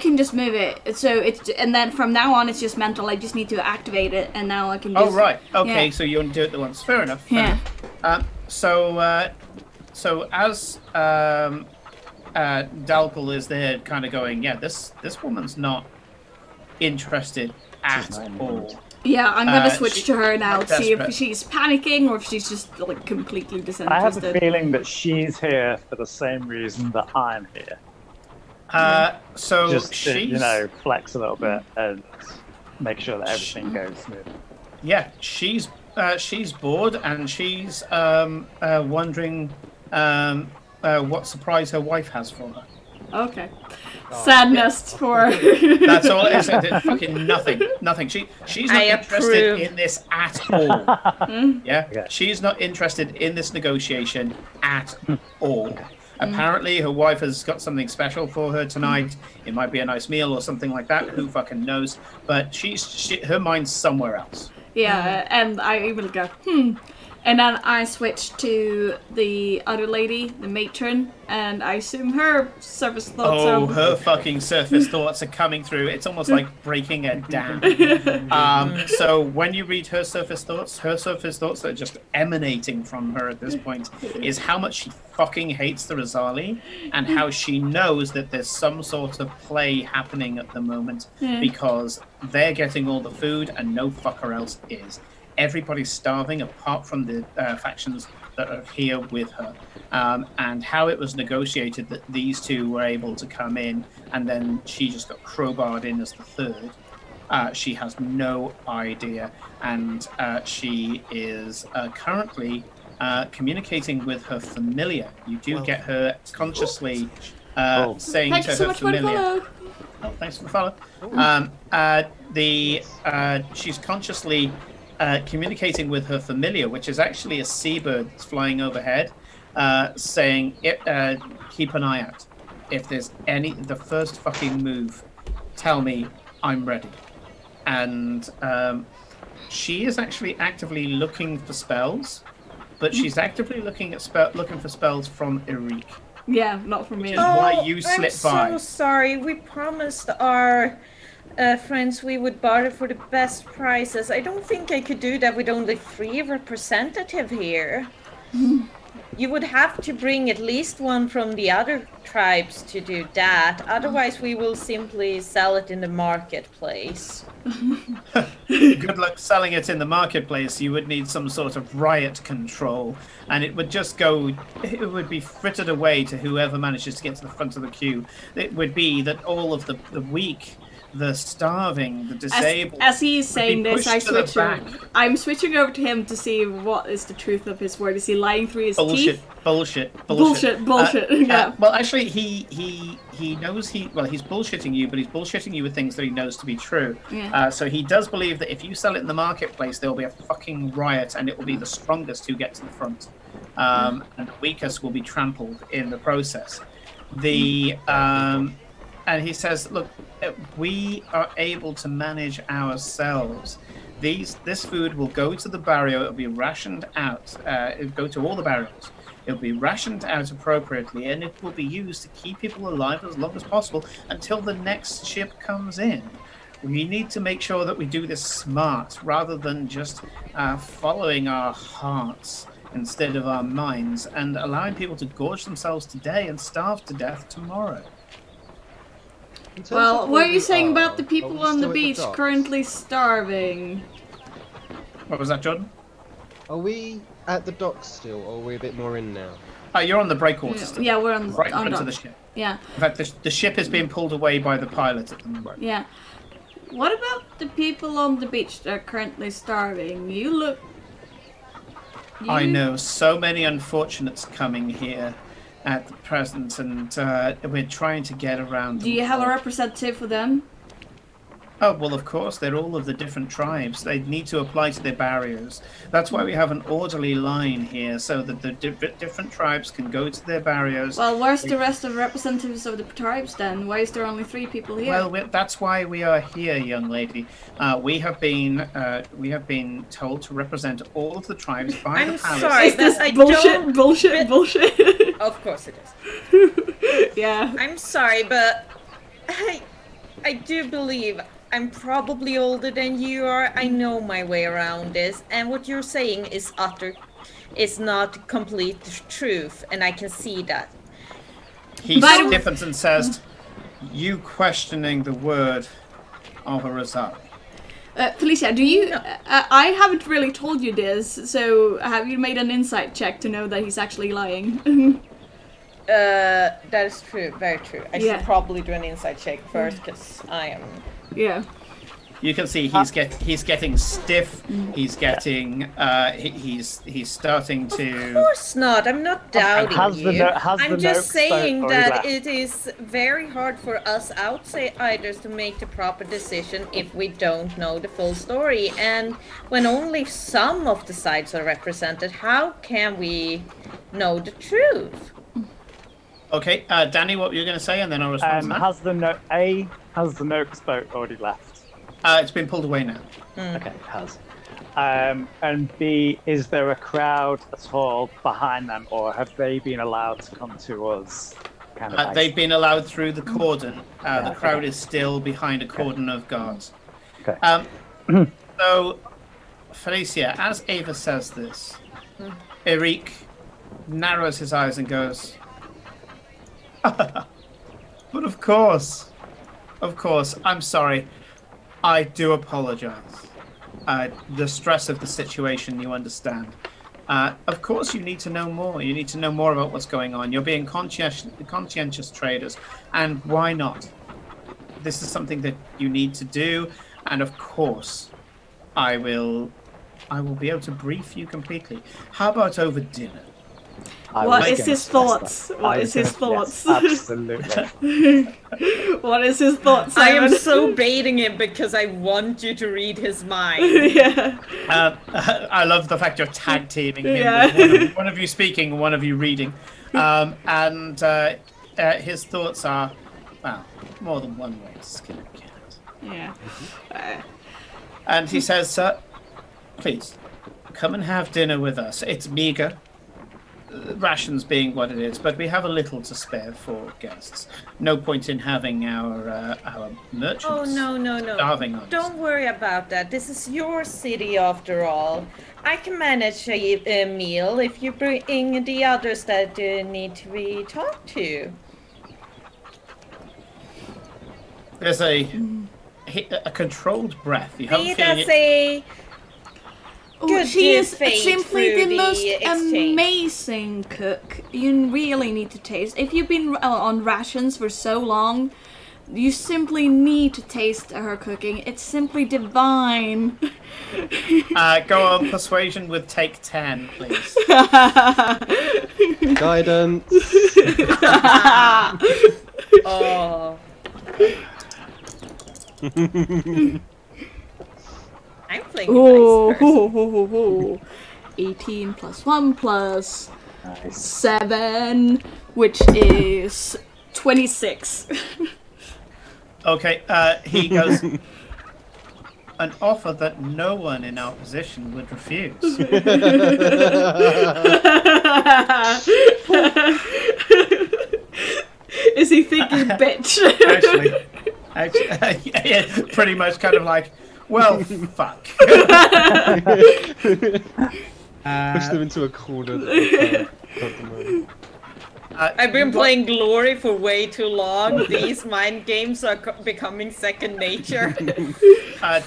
can just move it. So and then from now on it's just mental. I just need to activate it, and now I can. Just, oh right, okay. So you want to do it at once? Fair enough. So as Dalkle is there, kind of going, yeah, this woman's not interested at all. Yeah, I'm gonna switch to her now to see if she's panicking or if she's just like completely disinterested. I have a feeling that she's here for the same reason that I'm here. So just she's to, flex a little bit and make sure that everything goes smooth. Yeah, she's she's bored and she's wondering what surprise her wife has for her. Okay. Sadness for. That's all it is. It's fucking nothing. She's not interested in this at all. Yeah, Okay. she's not interested in this negotiation at all. Apparently, her wife has got something special for her tonight. It might be a nice meal or something like that. Who fucking knows? But her mind's somewhere else. Yeah, and I will go, And then I switch to the other lady, the matron, and I assume her surface thoughts are... her fucking surface thoughts are coming through. It's almost like breaking a dam. So when you read her surface thoughts that are just emanating from her at this point is how much she fucking hates the Rosali and how she knows that there's some sort of play happening at the moment because they're getting all the food and no fucker else is. Everybody's starving apart from the factions that are here with her. And how it was negotiated that these two were able to come in and then she just got crowbarred in as the third. She has no idea. And she is currently communicating with her familiar. You do get her consciously saying Thank to you so her much for the familiar... follow. Oh, thanks for the follow. She's consciously communicating with her familiar, which is actually a seabird that's flying overhead, saying, keep an eye out. If there's the first fucking move, tell me I'm ready. And she is actually actively looking for spells, but she's actively looking for spells from Eric. Yeah, not from me. Which is why you slip by. I'm so sorry. We promised our friends we would barter for the best prices. I don't think I could do that with only 3 representatives here. You would have to bring at least one from the other tribes to do that. Otherwise, we will simply sell it in the marketplace. Good luck selling it in the marketplace. You would need some sort of riot control, and it would just go. It would be frittered away to whoever manages to get to the front of the queue. It would be that all of the weak, the starving, the disabled. As he's saying this, I'm switching over to him to see what is the truth of his word. Is he lying through his teeth? Bullshit. Yeah. Well, actually, he knows he's bullshitting you, but he's bullshitting you with things that he knows to be true. Yeah. So he does believe that if you sell it in the marketplace, there will be a fucking riot, and it will be the strongest who get to the front, and the weakest will be trampled in the process. And he says, look, we are able to manage ourselves. This food will go to the barrio. It'll be rationed out. It'll go to all the barrios. It'll be rationed out appropriately, and it will be used to keep people alive as long as possible until the next ship comes in. We need to make sure that we do this smart rather than just following our hearts instead of our minds and allowing people to gorge themselves today and starve to death tomorrow. Well, what are you saying about the people on the beach currently starving? What was that, Jordan? Are we at the docks still, or are we a bit more in now? You're on the breakwater still. Yeah, we're on right in front dock. of the ship. Yeah. In fact, the ship is being pulled away by the pilot at the moment. Yeah. What about the people on the beach that are currently starving? I know so many unfortunates coming here at the present, and we're trying to get around. Do you have a representative for them? Oh, well, of course, they're all of the different tribes. They need to apply to their barriers. That's why we have an orderly line here, so that the different tribes can go to their barriers. Well, where's the rest of the representatives of the tribes then? Why is there only 3 people here? Well, that's why we are here, young lady. We have been told to represent all of the tribes by the palace. Sorry, is this bullshit? Of course it is. Yeah. I'm sorry, but I do believe I'm probably older than you are. I know my way around this, and what you're saying is not complete truth, and I can see that. He stiffens and says, "You questioning the word of a Razali." Felicia, do you? No. I haven't really told you this, so have you made an insight check to know that he's actually lying? That is true, very true. I should probably do an insight check first, because I am... Yeah. You can see he's getting stiff. He's getting he's starting to. Of course not. I'm not doubting you. I'm just saying that it is very hard for us outsiders to make the proper decision if we don't know the full story. And when only some of the sides are represented, how can we know the truth? Okay, Danny, what were you going to say, and then I'll respond to that. Has the Noakes boat already left? It's been pulled away now. Okay, it has. And B, is there a crowd at all behind them, or have they been allowed to come to us? They've been allowed through the cordon. The crowd is still behind a cordon of guards. Okay. So, Felicia, as Ava says this, Eric narrows his eyes and goes, but of course, I'm sorry. I do apologize. The stress of the situation, you understand. Of course, you need to know more. You need to know more about what's going on. You're being conscientious traders, and why not? This is something that you need to do, and of course, I will be able to brief you completely. How about over dinner? What is his thoughts? What is his thoughts? Absolutely. What is his thoughts? I am so baiting him because I want you to read his mind. Yeah. I love the fact you're tag teaming him. Yeah. One of you speaking, one of you reading. And his thoughts are, well, more than one way to skin a cat. Yeah. And he says, please, come and have dinner with us. It's meager. Rations being what it is, but we have a little to spare for guests. No point in having our merchants. Oh no! Starving on us. Don't worry about that. This is your city after all. I can manage a meal if you bring the others that need to be talked to. There's a controlled breath. You haven't she is simply the most amazing cook. You really need to taste. If you've been on rations for so long, you simply need to taste her cooking. It's simply divine. Go on persuasion with take 10, please. Guidance. Oh. I'm playing oh, 18 plus 1 plus 7, which is 26. Okay, he goes, an offer that no one in our position would refuse. Is he thinking bitch? Actually, yeah, pretty much kind of like, well, fuck. Push them into a corner. I've been playing Glory for way too long. These mind games are becoming second nature. Are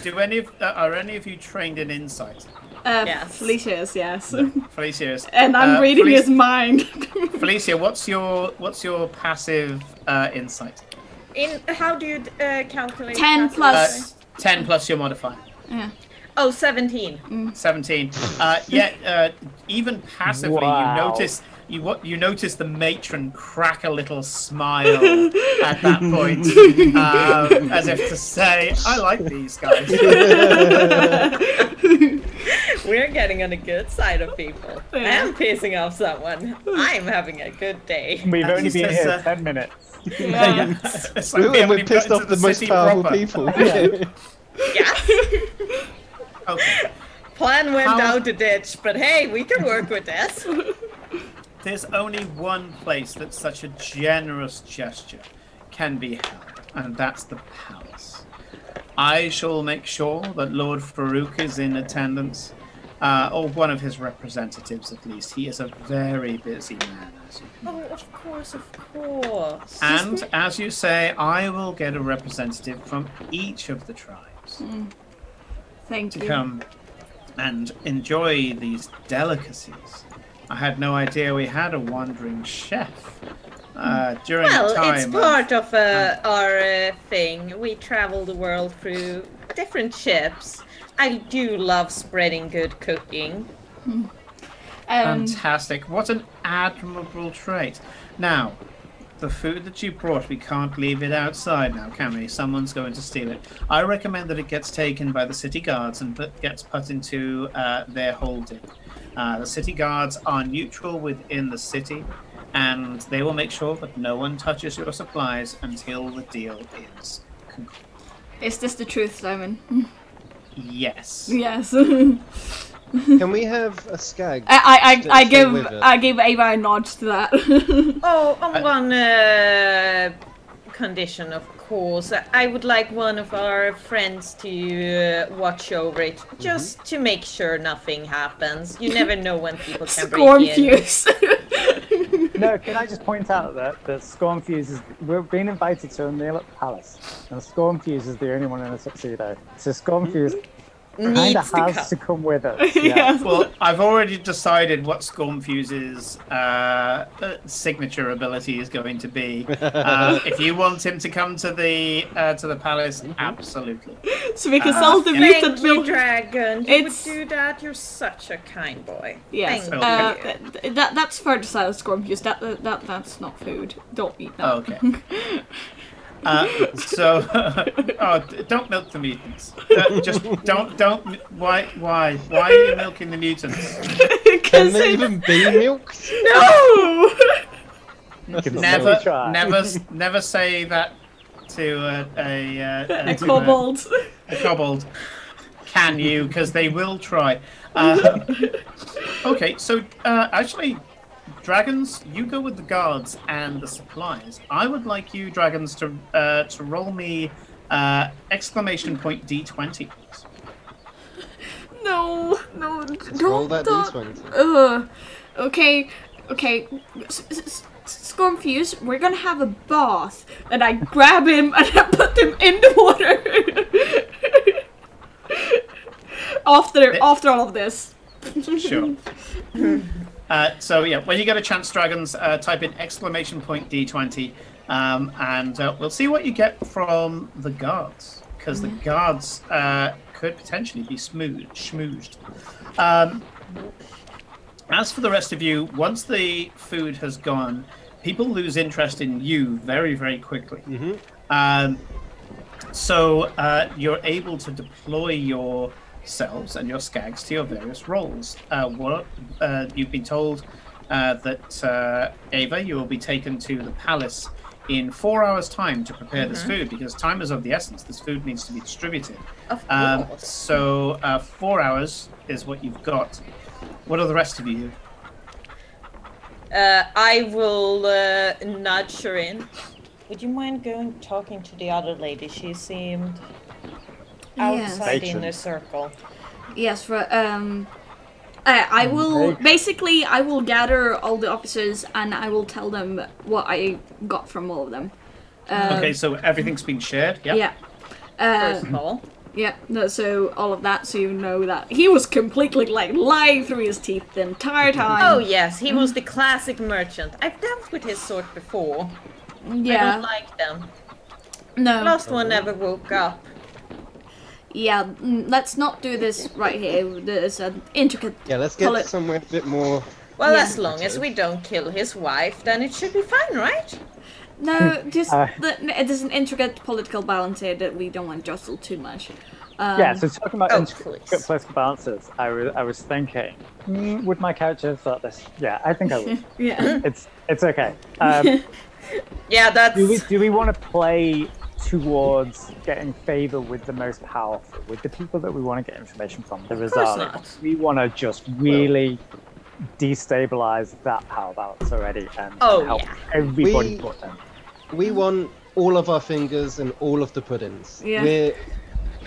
any of you trained in insight? Yes. Felicia is, yes. Felicia is. And I'm reading his mind. Felicia, what's your passive insight? How do you calculate? 10 plus. 10 plus your modifier. Yeah. Oh, 17. 17. Even passively, wow. you notice the matron crack a little smile at that point, as if to say, "I like these guys." We're getting on the good side of people. Yeah. I'm pissing off someone. I'm having a good day. We've only been here 10 minutes. Yeah. It's like We're pissed off the most powerful people. Yes. Okay. Plan went down the ditch, but hey, we can work with this. There's only one place that such a generous gesture can be held, and that's the palace. I shall make sure that Lord Farouk is in attendance, or one of his representatives at least. He is a very busy man, as you can imagine. Of course. And, as you say, I will get a representative from each of the tribes Thank to you. come and enjoy these delicacies. I had no idea we had a wandering chef. During the time it's part of our thing. We travel the world through different ships. I do love spreading good cooking. Fantastic. What an admirable trait. Now, the food that you brought, we can't leave it outside now, can we? Someone's going to steal it. I recommend that it gets taken by the city guards and gets put into their holding. The city guards are neutral within the city, and they will make sure that no one touches your supplies until the deal is concluded. Is this the truth, Simon? Yes. Yes. Can we have a skag? I give Ava a nod to that. On one condition, of course. I would like one of our friends to watch over it, just to make sure nothing happens. You never know when people can break in. Scornfuse. No, can I just point out that Scornfuse is... We're being invited to a meal at the palace, and Scornfuse is the only one in a tuxedo. So Scornfuse kind of has to come with us. Yeah. Well, I've already decided what Scornfuse's signature ability is going to be. If you want him to come to the palace, absolutely. So we can solve the mutant Thank you, Dragon. You would do that. You're such a kind boy. Yes. Thank you. That's fertile Scornfuse. That's not food. Don't eat that. Okay. Don't milk the mutants. Just don't. Why are you milking the mutants? Can they even be milked? No. Never say that to a kobold. A kobold. Can you? Because they will try. Okay, so actually. Dragons, you go with the guards and the supplies. I would like you, dragons, to roll me exclamation point D20, please. No, don't roll that D20. Okay. Scornfuse, we're gonna have a bath, and I grab him and I put him in the water. After all of this. Sure. So yeah, when you get a chance, dragons, type in exclamation point D20, and we'll see what you get from the guards, because the guards could potentially be schmoozed. As for the rest of you, once the food has gone, people lose interest in you very, very quickly. So you're able to deploy yourselves and your skags to your various roles. You've been told that Ava, you will be taken to the palace in 4 hours' time to prepare this food, because time is of the essence. This food needs to be distributed. Of course. So 4 hours is what you've got. What are the rest of you? I will nudge her in. Would you mind talking to the other lady? She seemed outside in the circle. Yes, I will basically I will gather all the officers and I will tell them what I got from all of them. Okay, so everything's been shared. Yeah. First of all. Yeah, no, so all of that, so you know that he was completely lying through his teeth the entire time. Oh yes, he was the classic merchant. I've dealt with his sort before. Yeah. I don't like them. No. The last one never woke up. Yeah, let's not do this right here. There's an intricate... Yeah, let's get somewhere a bit more... Well, as long as we don't kill his wife, then it should be fine, right? No, just there's an intricate political balance here that we don't want to jostle too much. So talking about intricate political balances, I was thinking, would my character have thought this? Yeah, I think I would. Yeah. It's okay. Yeah, that's... Do we want to play towards getting favor with the most powerful, with the people that we want to get information from? The result. We want to just really destabilize that power balance already and help everybody put them. We want all of our fingers and all of the puddings. Yeah.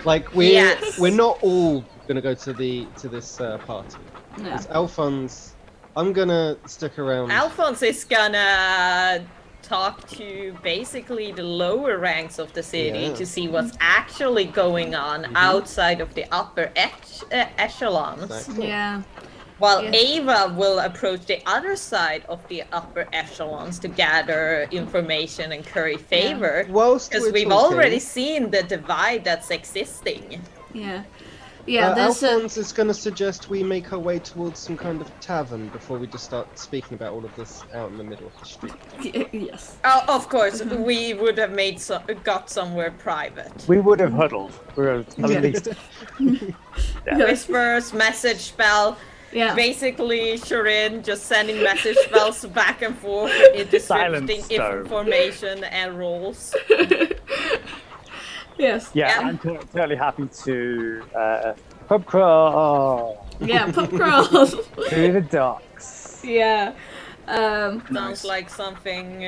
We're not all gonna go to this party. No. It's Alphonse. I'm gonna stick around. Alphonse is gonna talk to basically the lower ranks of the city to see what's actually going on outside of the upper echelons. Exactly. Yeah. While Yes. Ava will approach the other side of the upper echelons to gather information and curry favor. Whilst Because we're we've talking, already seen the divide that's existing. Yeah. Yeah, there's Alphonse is going to suggest we make our way towards some kind of tavern before we just start speaking about all of this out in the middle of the street. yes. Oh, of course, we would have got somewhere private. We would have huddled. We were at least. Whispers, message spell. Yeah. Basically, Shirin just sending message spells back and forth, distributing stone. information and roles. Yes. Yeah, Yeah. I'm totally happy to pub crawl Yeah, pub crawl. through the docks. Yeah. Sounds like something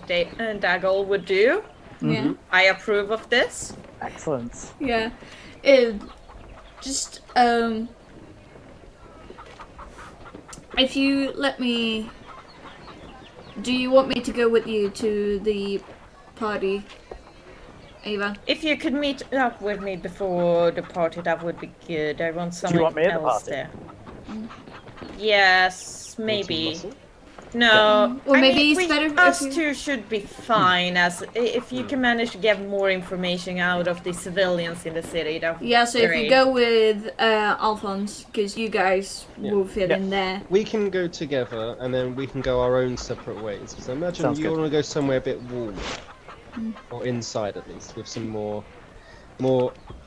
Daggle would do. Yeah. I approve of this. Excellent. Yeah. Just if you let me, do you want me to go with you to the party, Ava? If you could meet up with me before the party, that would be good. I want someone want me at the else party? there. Yes, maybe. Muscle? No. Or I maybe mean, it's better if us you- two should be fine. As if you can manage to get more information out of the civilians in the city, that would be Yeah, so if great. you go with Alphonse, because you guys will fit in there. We can go together, and then we can go our own separate ways. Because I imagine Sounds you good. want to go somewhere a bit warm, or inside at least, with some more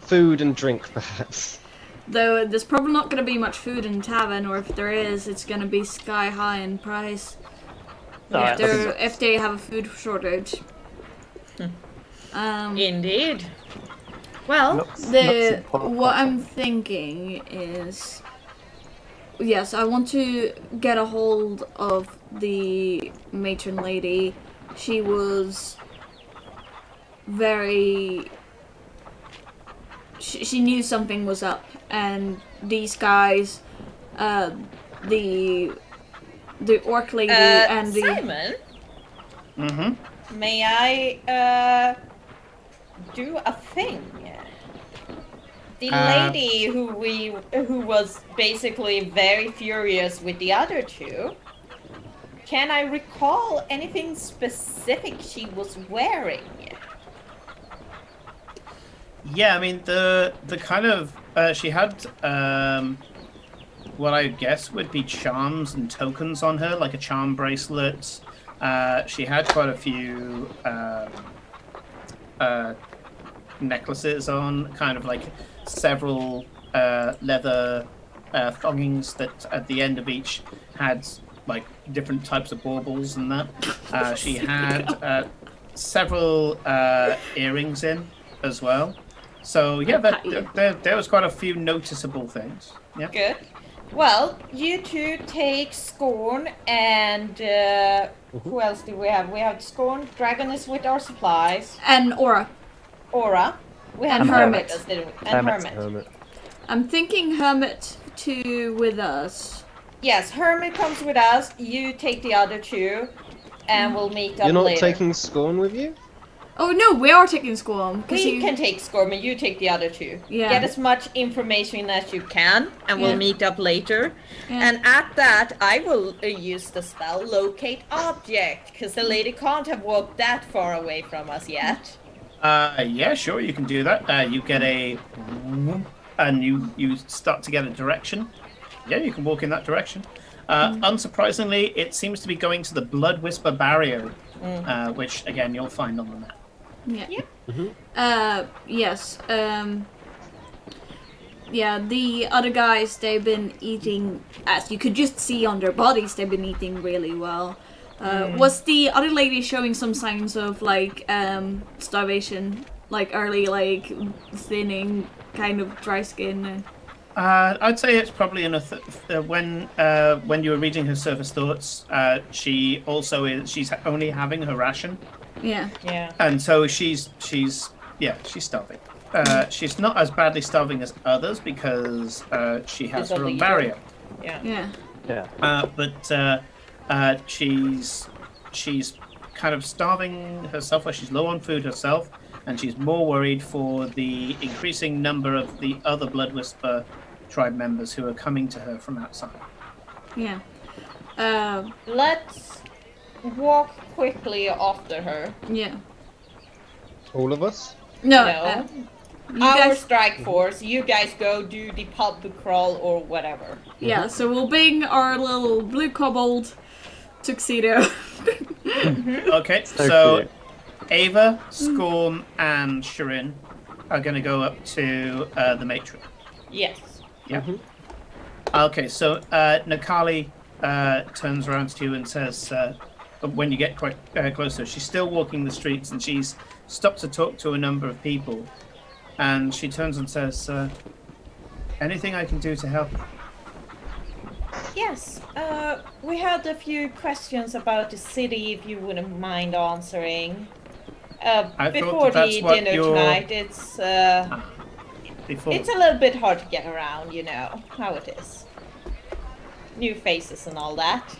food and drink, perhaps. Though there's probably not going to be much food in the tavern, or if there is, it's going to be sky high in price. Alright, If they have a food shortage. Indeed. Well, looks important. What I'm thinking is, yes, I want to get a hold of the matron lady. She was very. She knew something was up, and these guys, the orc lady and the Simon, Mm-hmm. may I do a thing? The lady who was basically very furious with the other two. Can I recall anything specific she was wearing? Yeah, I mean the kind of she had what I guess would be charms and tokens on her, like a charm bracelet. She had quite a few necklaces on, kind of like several leather thongings that at the end of each had like different types of baubles and that. She had several earrings in as well. So yeah, there was quite a few noticeable things. Yeah. Good. Well, you two take Scorn and who else do we have? We have Scorn. Dragon is with our supplies. and Aura. Aura. We have And Hermit. Hermit. And Hermit. Hermit. I'm thinking Hermit too with us. Yes, Hermit comes with us. You take the other two, and we'll meet up You're not later. taking Scorn with you? Oh no, we are taking Squam. We can take Scorn, and you take the other two. Yeah. Get as much information as you can, and we'll Yeah. meet up later. Yeah. And at that, I will use the spell Locate Object, because the lady can't have walked that far away from us yet. Yeah, sure, you can do that. You get and you start to get a direction. Yeah, you can walk in that direction. Unsurprisingly, it seems to be going to the Blood Whisper barrier, which again you'll find on the map. Yeah. Yes. Yeah, the other guys, they've been eating, as you could just see on their bodies, they've been eating really well. Was the other lady showing some signs of, like, starvation? Like, early, like, thinning, kind of dry skin? I'd say it's probably when you were reading her surface thoughts, she also she's only having her ration, Yeah. Yeah. and so she's starving. She's not as badly starving as others because she has She's a her own leader. barrier. Yeah. Yeah. But she's kind of starving herself, or she's low on food herself, and she's more worried for the increasing number of the other Blood Whisper tribe members who are coming to her from outside. Yeah. Let's walk quickly after her. Yeah. All of us? No. No. You Our guys. strike force, you guys go do the pub crawl or whatever. Yeah. So we'll bring our little blue kobold tuxedo. Okay, so Ava, Scorn, and Shirin are going to go up to the matron. Yes. Yeah. Okay, so Nakali turns around to you and says, when you get quite closer, she's still walking the streets and she's stopped to talk to a number of people. And she turns and says, anything I can do to help? Yes. We had a few questions about the city, if you wouldn't mind answering. Before the dinner tonight, it's it's a little bit hard to get around, you know how it is. New faces and all that.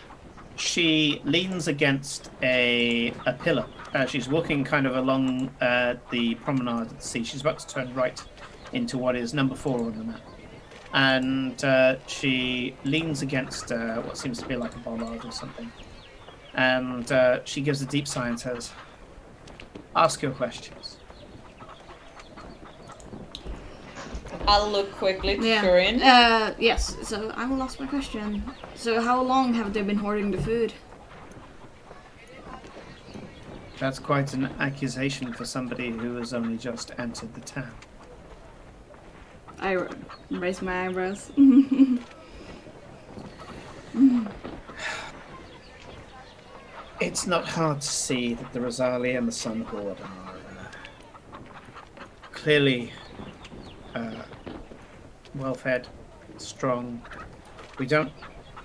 She leans against a pillar. She's walking kind of along the promenade of the sea. She's about to turn right into what is number 4 on the map. And she leans against what seems to be like a bollard or something. And she gives a deep sigh and says, ask your questions. I'll look quickly to Shirin. Yes, so I will ask my question. So how long have they been hoarding the food? That's quite an accusation for somebody who has only just entered the town. I raise my eyebrows. It's not hard to see that the Rosali and the Sun Horde are clearly well-fed, strong. We don't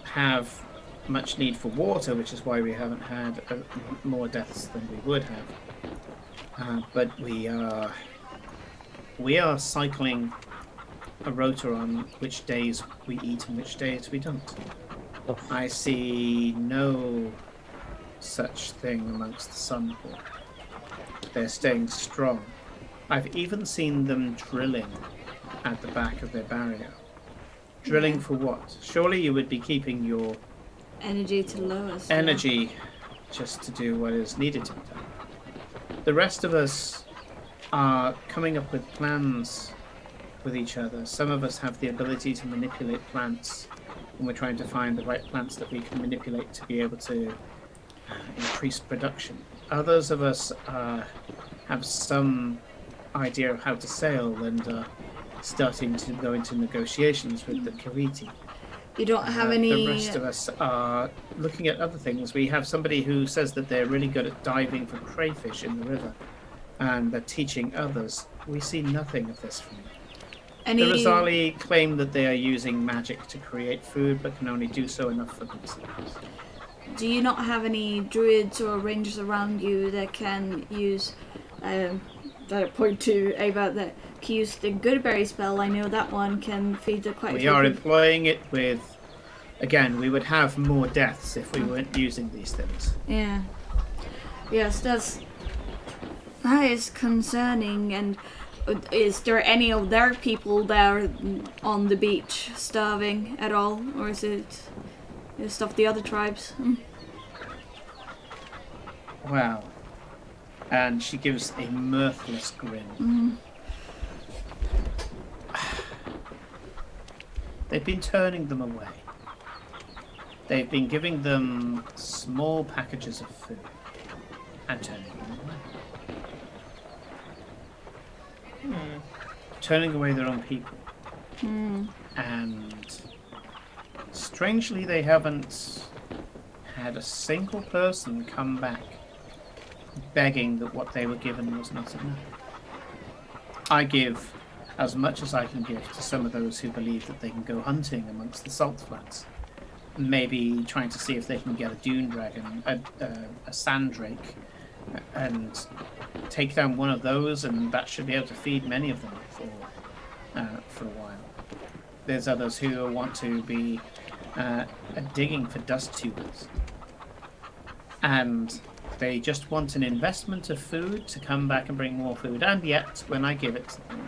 have much need for water, which is why we haven't had more deaths than we would have. But we are cycling a rota on which days we eat and which days we don't. Oh. I see no such thing amongst the Sun Horde. They're staying strong. I've even seen them drilling at the back of their barrier. Drilling for what? Surely you would be keeping your Energy to lower. energy just to do what is needed to be done. The rest of us are coming up with plans with each other. Some of us have the ability to manipulate plants, and we're trying to find the right plants that we can manipulate to be able to increase production. Others of us have some idea of how to sail and starting to go into negotiations with the Kiriti. You don't have any... The rest of us are looking at other things. We have somebody who says that they're really good at diving for crayfish in the river, and they're teaching others. We see nothing of this from them. The Rosali claim that they are using magic to create food, but can only do so enough for themselves. Do you not have any druids or rangers around you that can use... that point to Ava that can use the goodberry spell? I know that one can feed the quite. We are employing it with. Again, we would have more deaths if we weren't using these things. Yeah. Yes, that is concerning. And is there any of their people there on the beach starving at all, or is it just of the other tribes? Wow. And she gives a mirthless grin. They've been turning them away. They've been giving them small packages of food and turning them away. Turning away their own people. And strangely, they haven't had a single person come back begging that what they were given was not enough. I give as much as I can give to some of those who believe that they can go hunting amongst the salt flats. Maybe trying to see if they can get a dune dragon, a sand drake, and take down one of those, and that should be able to feed many of them for a while. There's others who want to be digging for dust tubers. And they just want an investment of food to come back and bring more food. And yet, when I give it to them,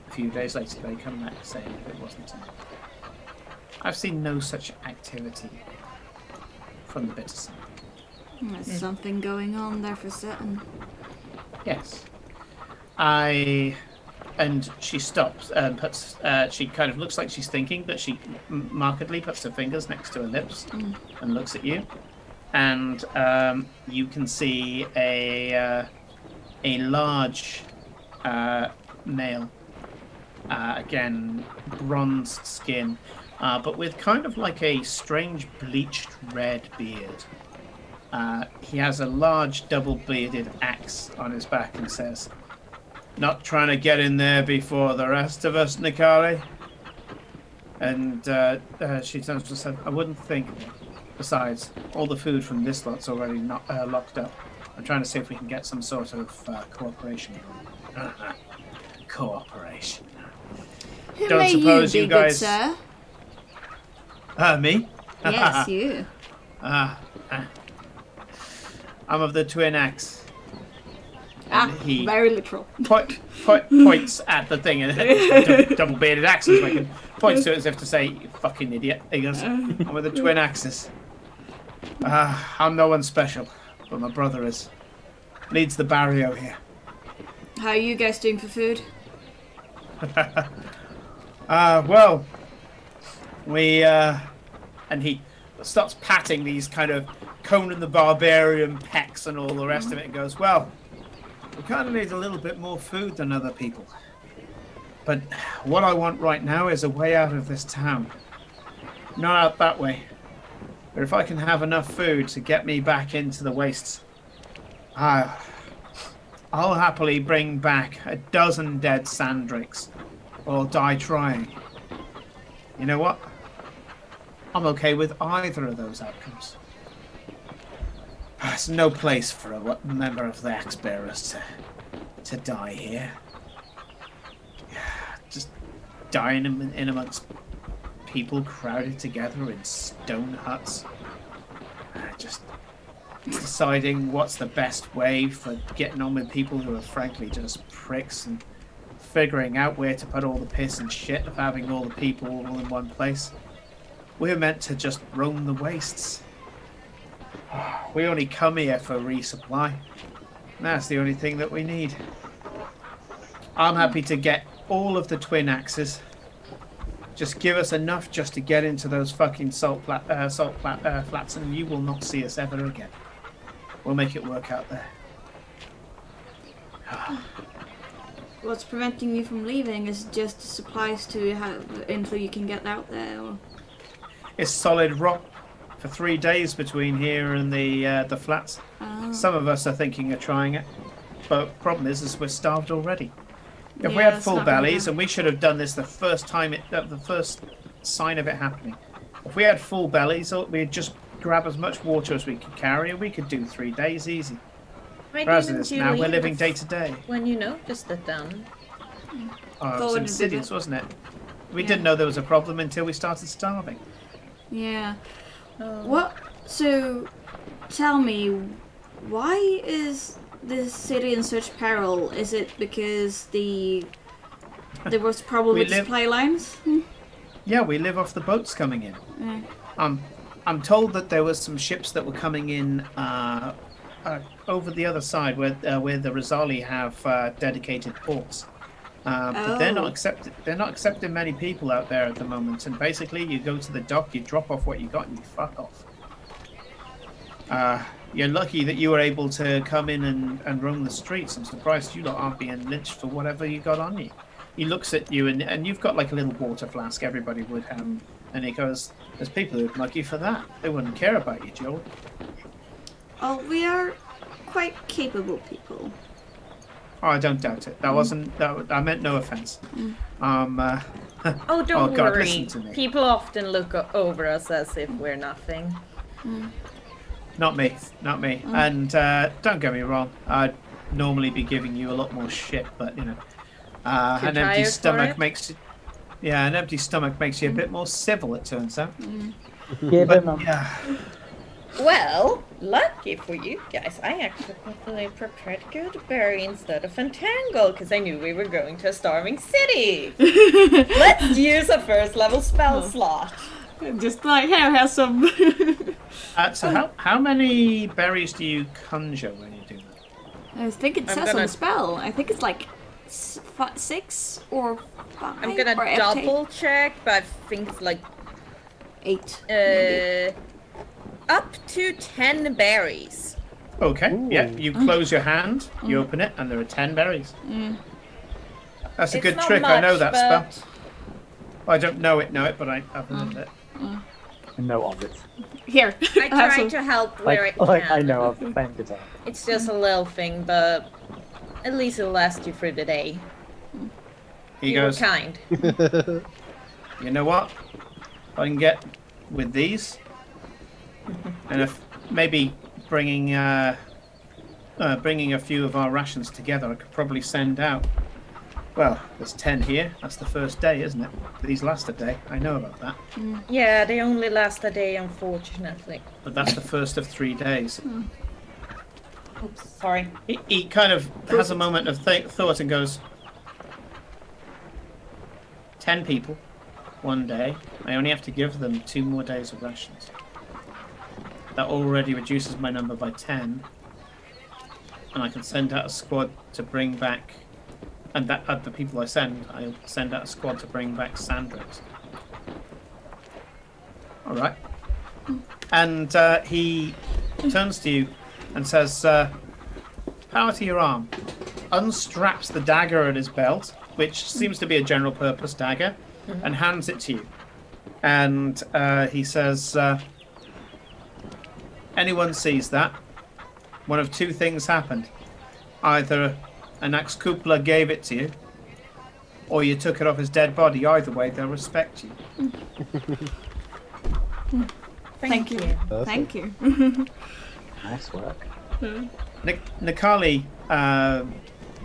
a few days later, they come back saying that it wasn't enough. I've seen no such activity from the bitter side. There's something going on there for certain. Yes. And she stops and puts, she kind of looks like she's thinking, but she markedly puts her fingers next to her lips and looks at you. And you can see a large male, again, bronzed skin, but with kind of like a strange bleached red beard. He has a large double-bladed axe on his back and says, "Not trying to get in there before the rest of us, Nikari?" And she turns to say, "I wouldn't think of it. Besides, all the food from this lot's already not, locked up. I'm trying to see if we can get some sort of cooperation." Cooperation. Who Don't may suppose you you be, guys... good sir? Me? Yes, you. I'm of the Twin Axe. And he very literal. points at the thing, and double-bearded axe is making, points to it as if to say, "You fucking idiot." He goes, "I'm with the Twin Axes. I'm no one special, but my brother is. Leads the barrio here." How are you guys doing for food? Well, we, and he starts patting these kind of Conan the Barbarian pecs and all the rest of it and goes, "Well, we kind of need a little bit more food than other people. But what I want right now is a way out of this town. Not out that way. But if I can have enough food to get me back into the wastes, I'll happily bring back a dozen dead sandrakes, or I'll die trying. You know what? I'm okay with either of those outcomes. There's no place for a member of the Axe Bearers to die here. Just dying in amongst people crowded together in stone huts. Just deciding what's the best way for getting on with people who are frankly just pricks, and figuring out where to put all the piss and shit of having all the people all in one place. We're meant to just roam the wastes. We only come here for resupply. That's the only thing that we need. I'm happy to get all of the Twin Axes. Just give us enough just to get into those fucking salt flats, and you will not see us ever again. We'll make it work out there." What's preventing you from leaving? Is it just supplies to have until you can get out there? Or? It's solid rock for 3 days between here and the flats. Oh. Some of us are thinking of trying it, but problem is we're starved already. If we Yeah, had it's full not gonna bellies, happen. and we should have done this the first time, the first sign of it happening. If we had full bellies, we'd just grab as much water as we could carry, and we could do 3 days easy. Why Whereas didn't this you now, we're leave living day to day. when you noticed it then? Oh, it was Forward insidious, visit. wasn't it? We Yeah. didn't know there was a problem until we started starving. Yeah. Oh. What? So, tell me, why is this city in such peril? Is it because there was problem We with live- supply lines? Yeah, we live off the boats coming in. Yeah. I'm told that there was some ships that were coming in over the other side, where the Rosali have dedicated ports. But they're not accepting many people out there at the moment. And basically, you go to the dock, you drop off what you got, and you fuck off. You're lucky that you were able to come in and roam the streets. I'm surprised you lot aren't being lynched for whatever you got on you. He looks at you, and you've got like a little water flask everybody would have. And he goes, "There's people who'd mug you for that. They wouldn't care about you, Joel." Oh, we are quite capable people. Oh, I don't doubt it. That wasn't. I meant no offense. Oh, don't Oh, God, worry. listen to me. People often look over us as if we're nothing. Not me. Not me. And don't get me wrong. I'd normally be giving you a lot more shit, but you know, an You're empty tired for stomach it? makes you. Yeah, an empty stomach makes you a bit more civil. It turns out. Give But him a yeah. Well, lucky for you guys, I actually prepared Goodberry instead of Entangle because I knew we were going to a starving city. Let's use a first level spell slot. Just like, here, have some. So how many berries do you conjure when you do that? I think it says on the spell. I think it's like 6 or 5. I'm gonna or double check, but I think it's like 8. Maybe. up to 10 berries. Okay. Yeah. You close your hand. You open it, and there are 10 berries. That's a It's good not trick. I know much, that but- spell. Well, I don't know it, but I've heard it. I know of it. Here. I try to help where I can. Like I know of playing guitar. It's just a little thing, but at least it'll last you through the day. He You were goes, kind. you know what? If I can get with these, and if maybe bringing a few of our rations together, I could probably send out. Well, there's 10 here. That's the first day, isn't it? These last a day. I know about that. Yeah, they only last a day, unfortunately. But that's the first of 3 days. Oops, sorry. He kind of has a moment of thought and goes, 10 people, 1 day. I only have to give them 2 more days of rations. That already reduces my number by 10. And I can send out a squad to bring back... And that the people I send out a squad to bring back Sandrix. All right. And he turns to you and says, power to your arm. Unstraps the dagger at his belt, which seems to be a general purpose dagger, and hands it to you. And he says, anyone sees that, one of 2 things happened. Either an ex-Kupla gave it to you, or you took it off his dead body. Either way, they'll respect you. Thank you. Thank you. Nice work. Nikali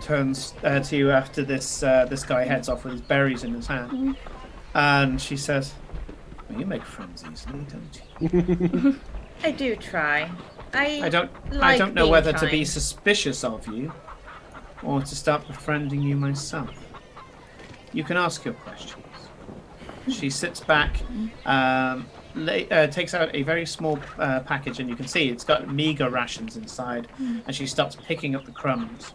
turns to you after this guy heads off with his berries in his hand, and she says, well, you make friends easily, don't you? I do try. I don't know being whether to kind. be suspicious of you or to start befriending you myself. You can ask your questions. She sits back, takes out a very small package, and you can see it's got meager rations inside, and she starts picking up the crumbs,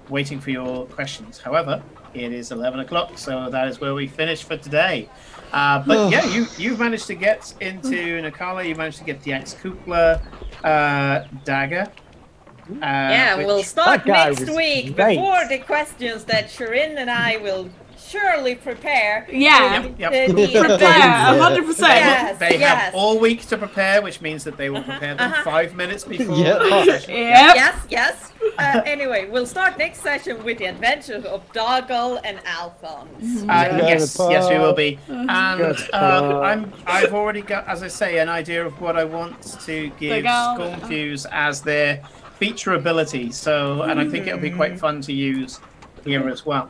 waiting for your questions. However, it is 11 o'clock, so that is where we finish for today. But yeah, you've managed to get into Nakala, you managed to get the ex-Kupla dagger. Yeah, which- we'll start That guy next was week great. before the questions that Shirin and I will surely prepare. Yeah. Yep. Prepare, 100%. Yes, They yes. have all week to prepare, which means that they will prepare them 5 minutes before. Yeah. the session. Yep. Yes. Anyway, we'll start next session with the adventures of Doggle and Alphonse. Yes, we will be. And Good part. I've already got, as I say, an idea of what I want to give Scornfuse as their feature ability. So, and I think it'll be quite fun to use here as well.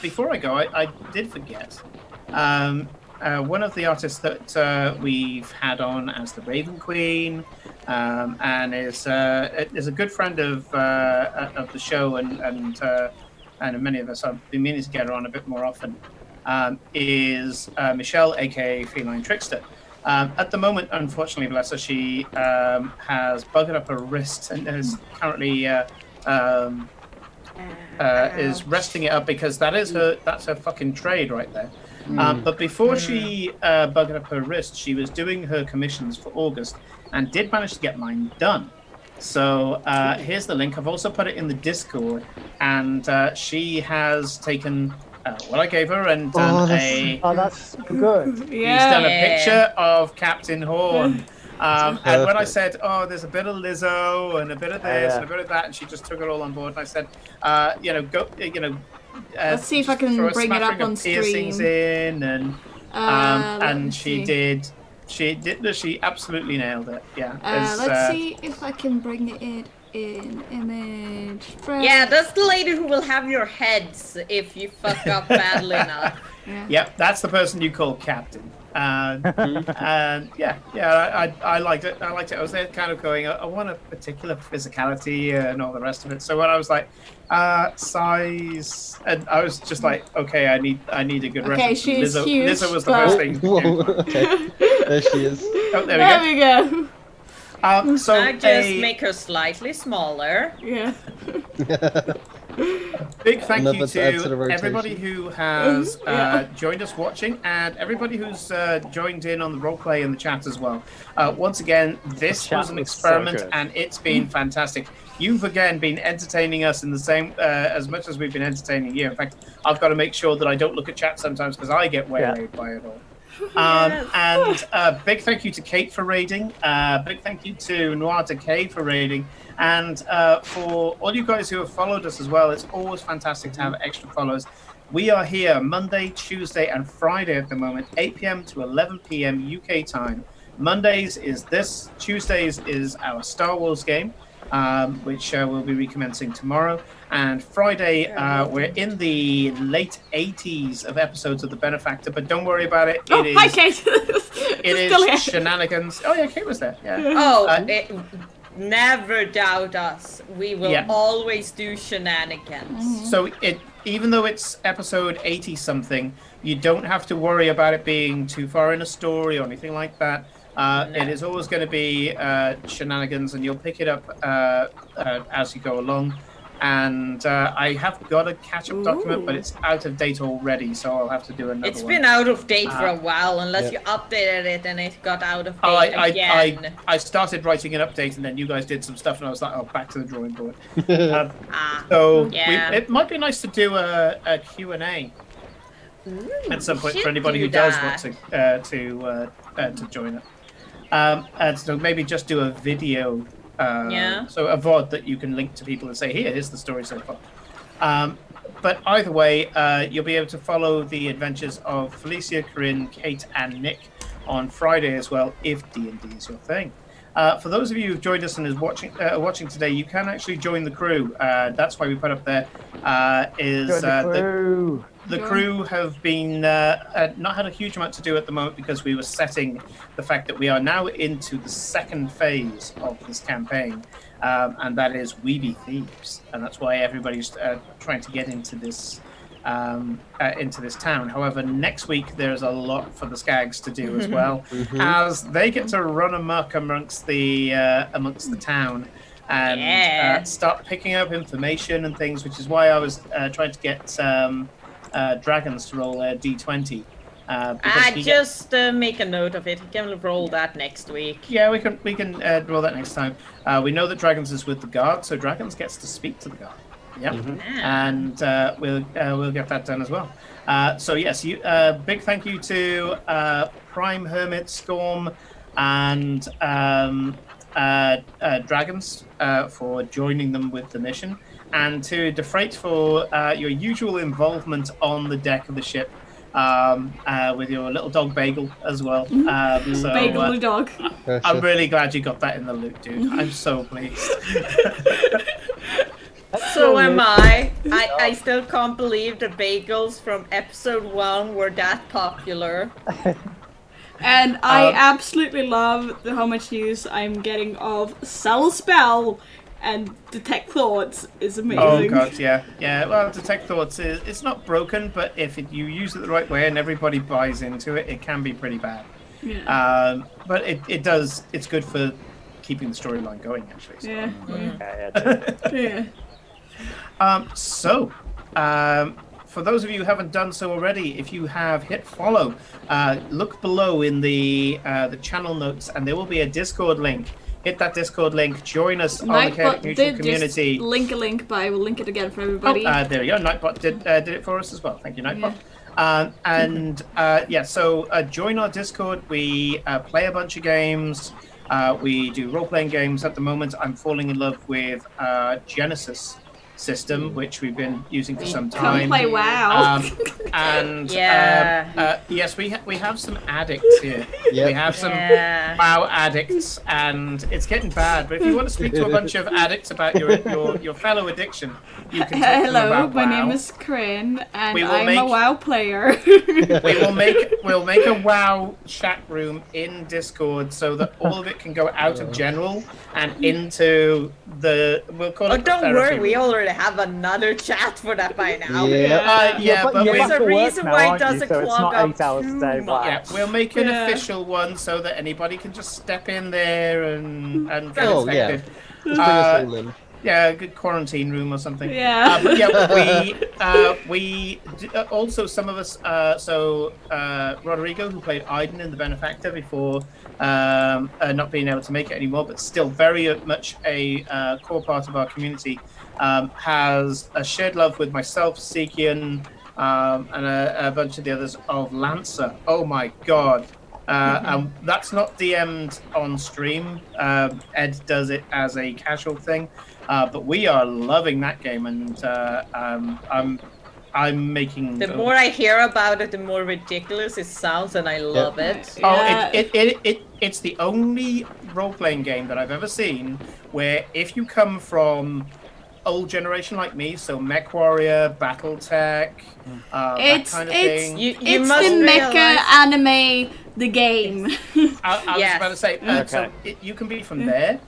Before I go, I did forget. One of the artists that we've had on as the Raven Queen, and is a good friend of the show, and many of us have been meaning to get her on a bit more often, is Michelle, aka Feline Trickster. At the moment, unfortunately, bless her, she has buggered up her wrist and is currently is resting it up because that's her fucking trade right there. But before she buggered up her wrist, she was doing her commissions for August and did manage to get mine done. So here's the link. I've also put it in the Discord, and she has taken what I gave her and done Oh, that's good. Yeah. He's done a picture of Captain Horn. And when I said, oh, there's a bit of Lizzo and a bit of this and a bit of that, and she just took it all on board. And I said, Let's see if I can throw a bring it up smattering of on piercings stream. in, Let and me she see. did. She absolutely nailed it. Yeah. Let's see if I can bring it in image. Yeah, that's the lady who will have your heads if you fuck up badly enough. Yep, that's the person you call Captain. And yeah, I liked it. I liked it. I was there kind of going, I want a particular physicality and all the rest of it. So when I was like, size, and I was just like, okay, I need a good reference. She's Lizzo, huge. Lizzo was the first thing. Whoa, okay, there she is. Oh, There we go. So I just make her slightly smaller. Yeah. Big thank you Another to add to the to rotation. everybody who has Yeah. joined us watching and everybody who's joined in on the roleplay in the chat as well. Once again, this chat was an was so experiment good. and it's been fantastic. You've again been entertaining us in the same as much as we've been entertaining you. In fact, I've got to make sure that I don't look at chat sometimes because I get waylaid by it all. And big thank you to Kate for raiding. Big thank you to Noir Decay for raiding. And for all you guys who have followed us as well, it's always fantastic to have extra follows. We are here Monday, Tuesday, and Friday at the moment, 8 p.m. to 11 p.m. UK time. Mondays is this. Tuesdays is our Star Wars game, which we'll be recommencing tomorrow. And Friday, we're in the late 80s of episodes of The Benefactor, but don't worry about it. Oh, hi, Kate. It is shenanigans. Oh, yeah, Kate was there. Yeah. Oh, never doubt us. We will Yeah. always do shenanigans. So even though it's episode 80 something, you don't have to worry about it being too far in a story or anything like that. It is always going to be shenanigans, and you'll pick it up as you go along. And I have got a catch-up document, but it's out of date already, so I'll have to do another It's one. been out of date for a while, unless you updated it and it got out of Oh, date again. I started writing an update, and then you guys did some stuff, and I was like, oh, back to the drawing board. Yeah. It might be nice to do a Q&A at some point for anybody who does want to join it. And so maybe just do a video, so a VOD that you can link to people and say, here's the story so far. But either way, you'll be able to follow the adventures of Felicia, Corinne, Kate, and Nick on Friday as well, if D&D is your thing. For those of you who've joined us and is watching today, you can actually join the crew. That's why we put up there the crew have been not had a huge amount to do at the moment because we were setting the fact that we are now into the second phase of this campaign, and that is We Be Thieves, and that's why everybody's trying to get into this town. However, next week there's a lot for the Skags to do as well, as they get to run amok amongst the town and start picking up information and things, which is why I was trying to get dragons to roll a d20. Just make a note of it. You can roll that next week. Yeah, we can roll that next time. We know that dragons is with the guard, so dragons gets to speak to the guard. Yep, and we'll get that done as well. So yes, big thank you to Prime Hermit, Storm, and Dragons for joining them with the mission, and to Defrate for your usual involvement on the deck of the ship with your little dog Bagel as well. So, Bagel the dog. I'm really glad you got that in the loop, dude. I'm so pleased. So am I. I still can't believe the bagels from episode 1 were that popular. And I absolutely love how much use I'm getting of Sell Spell and Detect Thoughts is amazing. Oh god, yeah. Well, Detect Thoughts it's not broken, but if you use it the right way and everybody buys into it, it can be pretty bad. Yeah. But it's good for keeping the storyline going, actually. So. For those of you who haven't done so already, if you have, hit follow. Look below in the channel notes, and there will be a Discord link. Hit that Discord link. Join us on the Chaotic Neutral community. Just link a link, but I will link it again for everybody. There we go. Nightbot did it for us as well. Thank you, Nightbot. So join our Discord. We play a bunch of games. We do role-playing games at the moment. I'm falling in love with Genesis. system, which we've been using for some Come time. play WoW. And Yeah. yes, we have some addicts here. Yep. We have some Yeah. WoW addicts, and it's getting bad. But if you want to speak to a bunch of addicts about your fellow addiction, you can talk to them Hello, about my WoW. name is Corinne, and We will I'm a make- WoW player. We'll make a WoW chat room in Discord so that all of it can go out of general and into we'll call Oh, it the don't therapy worry, we room. already have another chat for that by now. Yeah. Yeah, but you're we- There's back a to work reason now, why it aren't you? doesn't So it's clog not up 8 hours a too day. much. yeah, we'll make an Yeah. official one so that anybody can just step in there and get Oh, yeah. infected. Let's bring us all in. Yeah, a good quarantine room or something. Yeah. But yeah, also some of us. Rodrigo, who played Aiden in the Benefactor before, not being able to make it anymore, but still very much a core part of our community, has a shared love with myself, Sekian, and a bunch of the others of Lancer. Oh my god. And that's not DM'd on stream. Ed does it as a casual thing, but we are loving that game, and I'm making. The more I hear about it, the more ridiculous it sounds, and I love it. Oh, it's the only role-playing game that I've ever seen where if you come from old generation like me, so Mech Warrior, BattleTech, that kind of thing. You It's must the mecha realize- anime, the game. I was Yes. about to say, so Okay. you can be from there,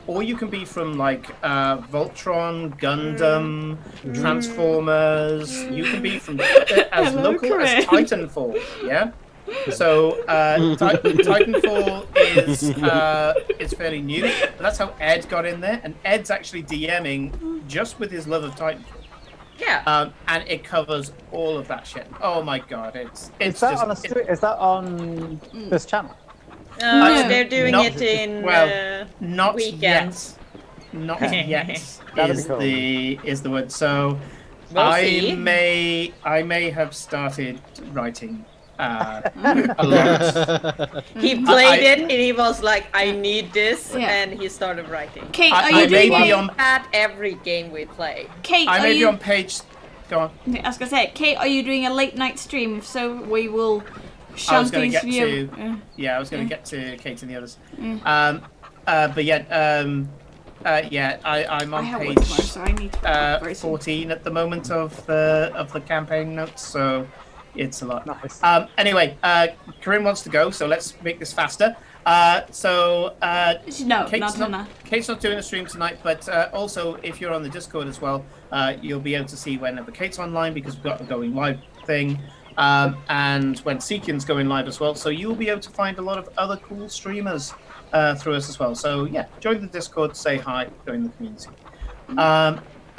or you can be from like Voltron, Gundam, Transformers. You can be from as Hello, local as Corinne. Titanfall. Yeah. So Titanfall is fairly new. But that's how Ed got in there, and Ed's actually DMing just with his love of Titanfall. Yeah. And it covers all of that shit. Oh my god, Is it's that just on is that on this channel? No, they're doing not- it in not weekends. yet. Not yet That'd is be cool. the word. So We'll I see. may have started writing a lot. He played I- it and he was like, I need this, Yeah. and he started writing. Kate, I- are I you may doing be a... on- At every game we play. Kate, I are may be you... on page. Go on. I was gonna say, Kate, are you doing a late night stream? So we will I shunt was going these to get view- to. Yeah, I was going to get to Kate and the others. Mm. But yeah, I'm I on have page work tomorrow, so I need to prep very soon. 14 at the moment of the campaign notes, so it's a lot. Nice. Anyway, Corinne wants to go, so let's make this faster. No, Kate's not not, tonight. Kate's not doing a stream tonight, but also if you're on the Discord as well, you'll be able to see whenever Kate's online because we've got a going live thing, and when Seekin's going live as well. So you'll be able to find a lot of other cool streamers through us as well. So yeah, join the Discord, say hi, join the community.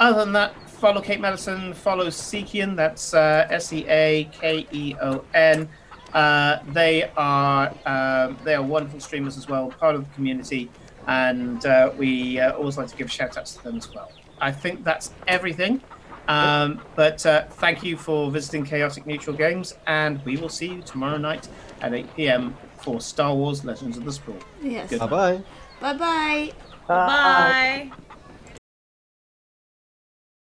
Other than that, follow Kate Madison, follow Seekian, that's Seakeon. They are wonderful streamers as well, part of the community, and we always like to give shout outs to them as well. I think that's everything. But thank you for visiting Chaotic Neutral Games, and we will see you tomorrow night at 8 p.m. for Star Wars Legends of the Sprawl. Yes. Good Bye bye. Bye bye. Bye.